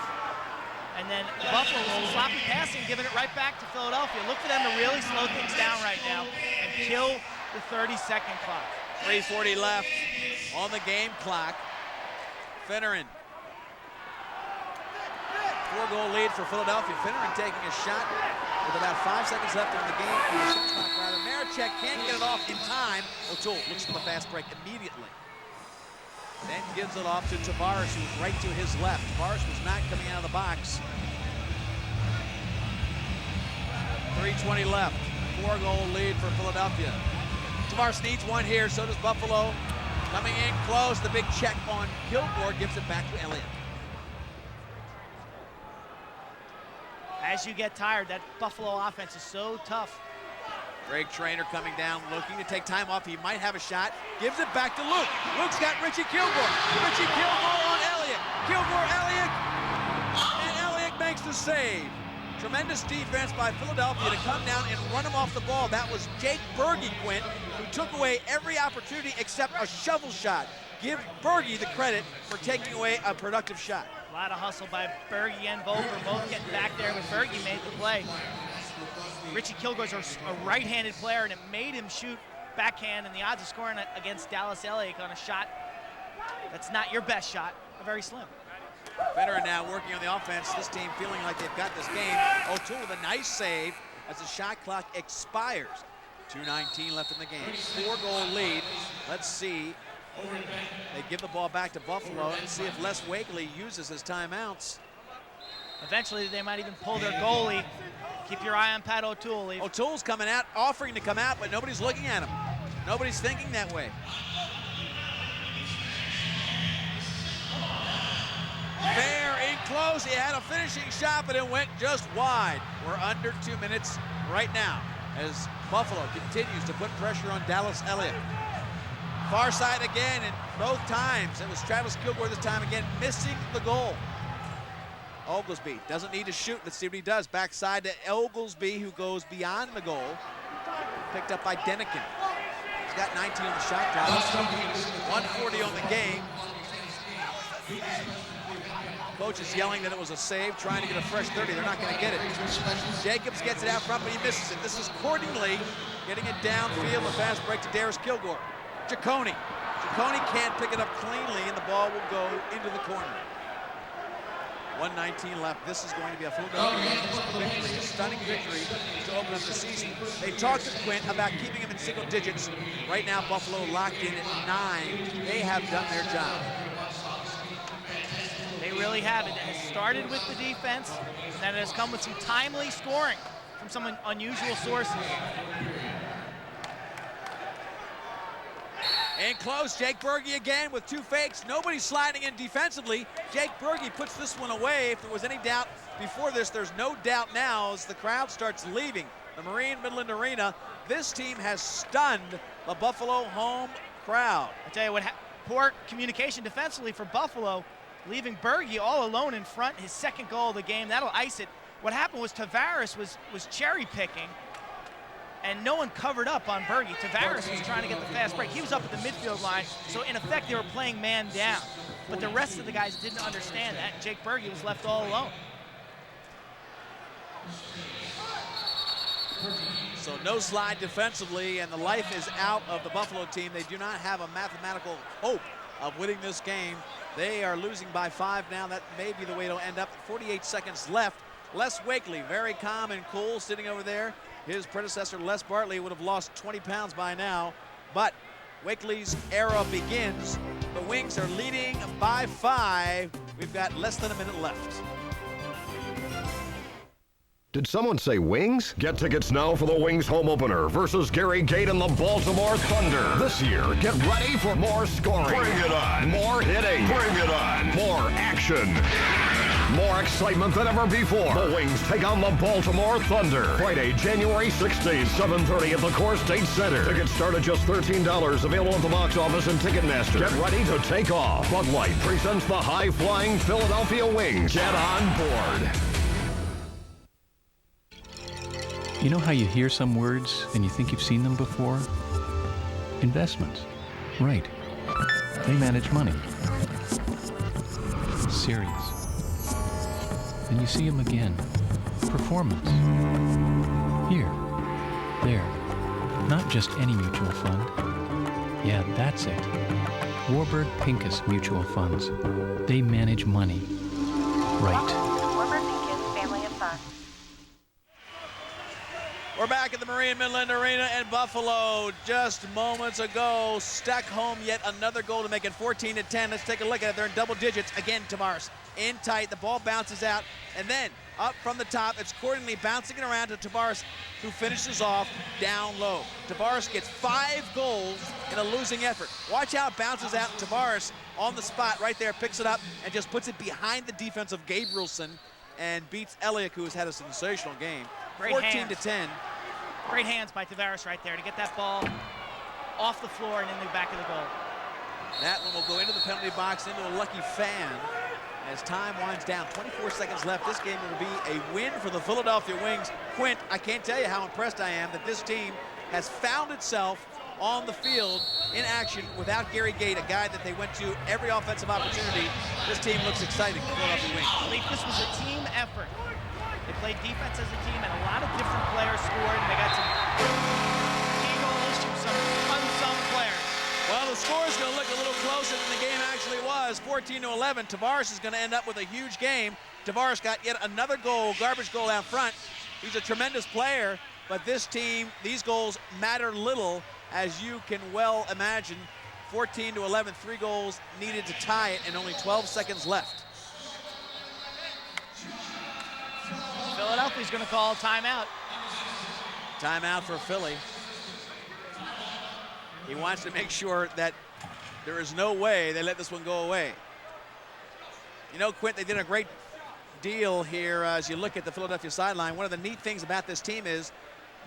And then Buffalo was sloppy passing, giving it right back to Philadelphia. Look for them to really slow things down right now and kill the 30-second clock. 3:40 left on the game clock. Finneran. 4-goal lead for Philadelphia. Finneran taking a shot with about 5 seconds left in the game. Shot clock rather. Maricek can't get it off in time. O'Toole looks for the fast break immediately. Then gives it off to Tavares, who was right to his left. Tavares was not coming out of the box. 3:20 left. 4-goal lead for Philadelphia. Tavares needs one here, so does Buffalo. Coming in close, the big check on Kilgore gives it back to Elliott. As you get tired, that Buffalo offense is so tough. Greg Trainer coming down, looking to take time off. He might have a shot. Gives it back to Luke. Luke's got Richie Kilgore. Richie Kilgore on Elliott. Kilgore, Elliott. And Elliott makes the save. Tremendous defense by Philadelphia to come down and run him off the ball. That was Jake Berge, Quint, who took away every opportunity except a shovel shot. Give Berge the credit for taking away a productive shot. A lot of hustle by Berge and Volker, both getting back there, but Berge made the play. Richie Kilgore's a right-handed player, and it made him shoot backhand, and the odds of scoring against Dallas Elliott on a shot that's not your best shot are very slim. Veteran now working on the offense. This team feeling like they've got this game. O'Toole with a nice save as the shot clock expires. 2:19 left in the game. 4-goal lead. Let's see. They give the ball back to Buffalo and see if Les Wakely uses his timeouts. Eventually, they might even pull their goalie. Keep your eye on Pat O'Toole. O'Toole's coming out, offering to come out, but nobody's looking at him. Nobody's thinking that way. Fair in close. He had a finishing shot, but it went just wide. We're under 2 minutes right now as Buffalo continues to put pressure on Dallas Elliott. Far side again, and both times it was Travis Kilgore this time again, missing the goal. Oglesby doesn't need to shoot. Let's see what he does. Backside to Oglesby, who goes beyond the goal. Picked up by Denikin. He's got 19 on the shot clock. 140 on the game. Coach is yelling that it was a save, trying to get a fresh 30. They're not going to get it. Jacobs gets it out front, but he misses it. This is Cordingley getting it downfield. A fast break to Darius Kilgore. Ciccone. Ciccone can't pick it up cleanly, and the ball will go into the corner. 1:19 left. This is going to be a Philadelphia victory, a stunning victory to open up the season. They talked to Quint about keeping him in single digits. Right now, Buffalo locked in at 9. They have done their job. They really have. It has started with the defense, and then it has come with some timely scoring from some unusual sources. In close, Jake Berge again with 2 fakes. Nobody's sliding in defensively. Jake Berge puts this one away. If there was any doubt before this, there's no doubt now as the crowd starts leaving the Marine Midland Arena. This team has stunned the Buffalo home crowd. I tell you what, poor communication defensively for Buffalo, leaving Berge all alone in front. His second goal of the game, that'll ice it. What happened was Tavares was cherry picking, and no one covered up on Berge. Tavares was trying to get the fast break. He was up at the midfield line, so in effect, they were playing man down. But the rest of the guys didn't understand that, and Jake Berge was left all alone. So no slide defensively, and the life is out of the Buffalo team. They do not have a mathematical hope of winning this game. They are losing by 5 now. That may be the way it'll end up. 48 seconds left. Les Wakely, very calm and cool, sitting over there. His predecessor, Les Bartley, would have lost 20 pounds by now, but Wakely's era begins. The Wings are leading by 5. We've got less than a minute left. Did someone say Wings? Get tickets now for the Wings home opener versus Gary Gait and the Baltimore Thunder. This year, get ready for more scoring. Bring it on. More hitting. Bring it on. More action. More excitement than ever before. The Wings take on the Baltimore Thunder. Friday, January 16th, 7:30 at the Core State Center. Tickets start at just $13. Available at the box office and Ticketmaster. Get ready to take off. Bud Light presents the high-flying Philadelphia Wings. Get on board. You know how you hear some words and you think you've seen them before? Investments. Right. They manage money. Serious. And you see them again. Performance. Here. There. Not just any mutual fund. Yeah, that's it. Warburg Pincus Mutual Funds. They manage money. Right. Warburg Pincus Family of Funds. We're back at the Marine Midland Arena in Buffalo. Just moments ago, stuck home yet another goal to make it 14-10. Let's take a look at it. They're in double digits. Again, Tavares in tight. The ball bounces out. And then up from the top, it's Cordingley bouncing it around to Tavares, who finishes off down low. Tavares gets 5 goals in a losing effort. Watch how it bounces out. Tavares on the spot right there, picks it up and just puts it behind the defense of Gabrielson and beats Elliott, who has had a sensational game. 14-10. Great hands by Tavares right there to get that ball off the floor and in the back of the goal. That one will go into the penalty box, into a lucky fan as time winds down. 24 seconds left. This game will be a win for the Philadelphia Wings. Quint, I can't tell you how impressed I am that this team has found itself on the field in action without Gary Gait, a guy that they went to every offensive opportunity. This team looks exciting for the Philadelphia Wings. I believe this was a team effort. They played defense as a team, and a lot of different players scored, and they got some key goals from some score is going to look a little closer than the game actually was. 14-11. Tavares is going to end up with a huge game. Tavares got yet another goal, garbage goal out front. He's a tremendous player, but this team, these goals matter little, as you can well imagine. 14-11, 3 goals needed to tie it, and only 12 seconds left. Philadelphia's going to call timeout. Timeout for Philly. He wants to make sure that there is no way they let this one go away. You know, Quint, they did a great deal here as you look at the Philadelphia sideline. One of the neat things about this team is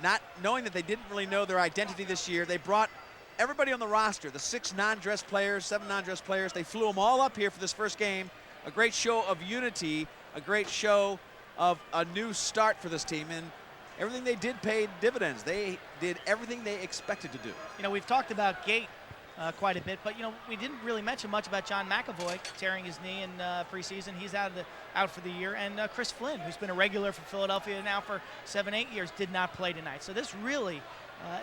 not knowing that they didn't really know their identity this year. They brought everybody on the roster, the 6 non-dress players, 7 non-dress players. They flew them all up here for this first game. A great show of unity, a great show of a new start for this team. And everything they did paid dividends. They did everything they expected to do. You know, we've talked about Gait quite a bit, but you know, we didn't really mention much about John McAvoy tearing his knee in preseason. He's out for the year, and Chris Flynn, who's been a regular for Philadelphia now for 7-8 years, did not play tonight. So this really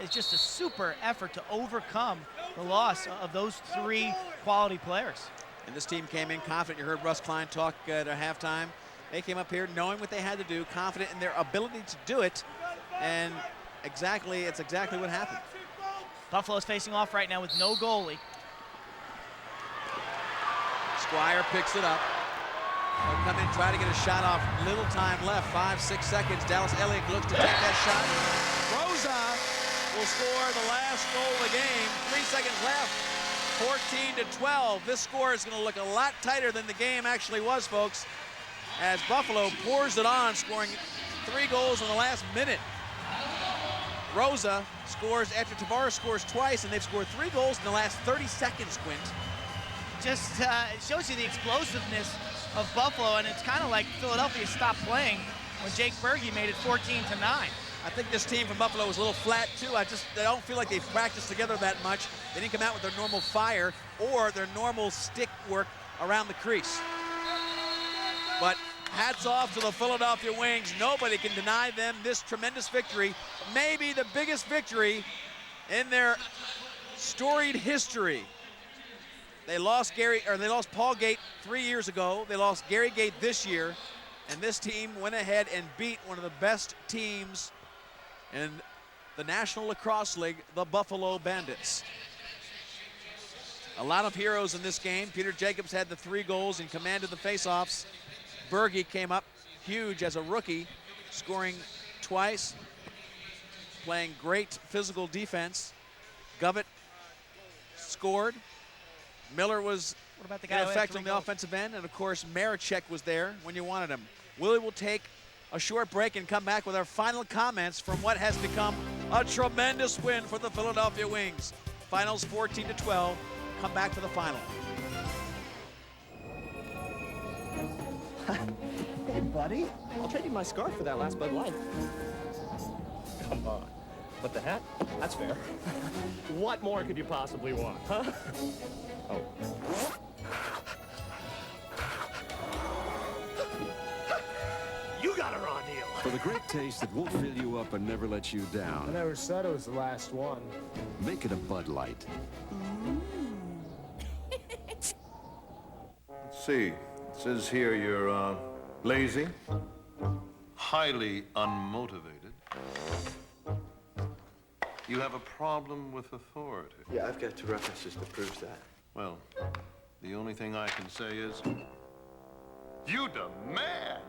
is just a super effort to overcome the loss of those 3 quality players. And this team came in confident. You heard Russ Klein talk at halftime. They came up here knowing what they had to do, confident in their ability to do it, and it's exactly what happened. Buffalo's facing off right now with no goalie. Squire picks it up. They'll come in, try to get a shot off. Little time left, 5-6 seconds. Dallas Elliott looks to take that shot. Rosa will score the last goal of the game. 3 seconds left. 14-12. This score is going to look a lot tighter than the game actually was, folks, as Buffalo pours it on, scoring 3 goals in the last minute. Rosa scores after Tavares scores twice, and they've scored 3 goals in the last 30 seconds, Quint. Just it shows you the explosiveness of Buffalo, and it's kind of like Philadelphia stopped playing when Jake Berge made it 14-9. I think this team from Buffalo was a little flat, too. I don't feel like they've practiced together that much. They didn't come out with their normal fire or their normal stick work around the crease. But hats off to the Philadelphia Wings. Nobody can deny them this tremendous victory. Maybe the biggest victory in their storied history. They lost Paul Gait 3 years ago. They lost Gary Gait this year. And this team went ahead and beat one of the best teams in the National Lacrosse League, the Buffalo Bandits. A lot of heroes in this game. Peter Jacobs had the 3 goals and commanded the faceoffs. Berge came up huge as a rookie, scoring twice, playing great physical defense. Govett scored. Miller was in effect on the offensive end, and of course Maricek was there when you wanted him. Willie will take a short break and come back with our final comments from what has become a tremendous win for the Philadelphia Wings. Finals 14-12. Come back for the final. Hey, buddy. I'll trade you my scarf for that last Bud Light. Come on. But the hat? That's fair. What more could you possibly want, huh? Oh. You got a raw deal. For the great taste that won't fill you up and never let you down. I never said it was the last one. Make it a Bud Light. Let's see. It says here you're lazy, highly unmotivated. You have a problem with authority. Yeah, I've got 2 references to prove that. Well, the only thing I can say is, you demand!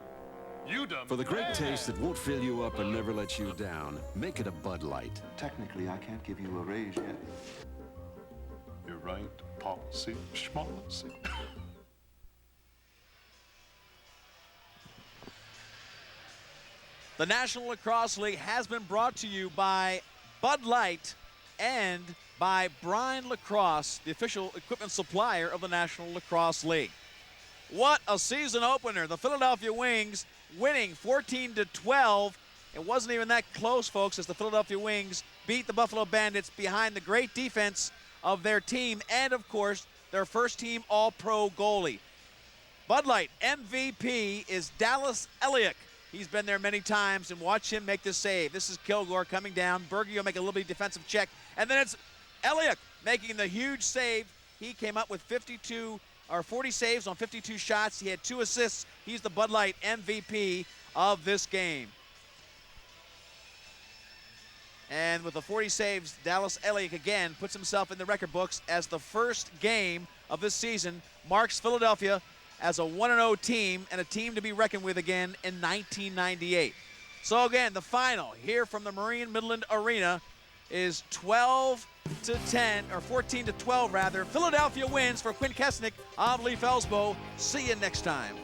You demand! For the great taste that won't fill you up and never let you down, make it a Bud Light. Technically, I can't give you a raise yet. You're right, policy, schmolicy. The National Lacrosse League has been brought to you by Bud Light and by Brine Lacrosse, the official equipment supplier of the National Lacrosse League. What a season opener. The Philadelphia Wings winning 14-12. It wasn't even that close, folks, as the Philadelphia Wings beat the Buffalo Bandits behind the great defense of their team and, of course, their first-team All-Pro goalie. Bud Light MVP is Dallas Elliott. He's been there many times, and watch him make this save. This is Kilgore coming down. Berge will make a little bit defensive check, and then it's Elliott making the huge save. He came up with 40 saves on 52 shots. He had 2 assists. He's the Bud Light MVP of this game. And with the 40 saves, Dallas Elliott again puts himself in the record books as the first game of this season marks Philadelphia as a 1-0 team and a team to be reckoned with again in 1998. So again, the final here from the Marine Midland Arena is 12-10, or 14-12 rather. Philadelphia wins for Quinn Kesnick of Lee Felsbo. See you next time.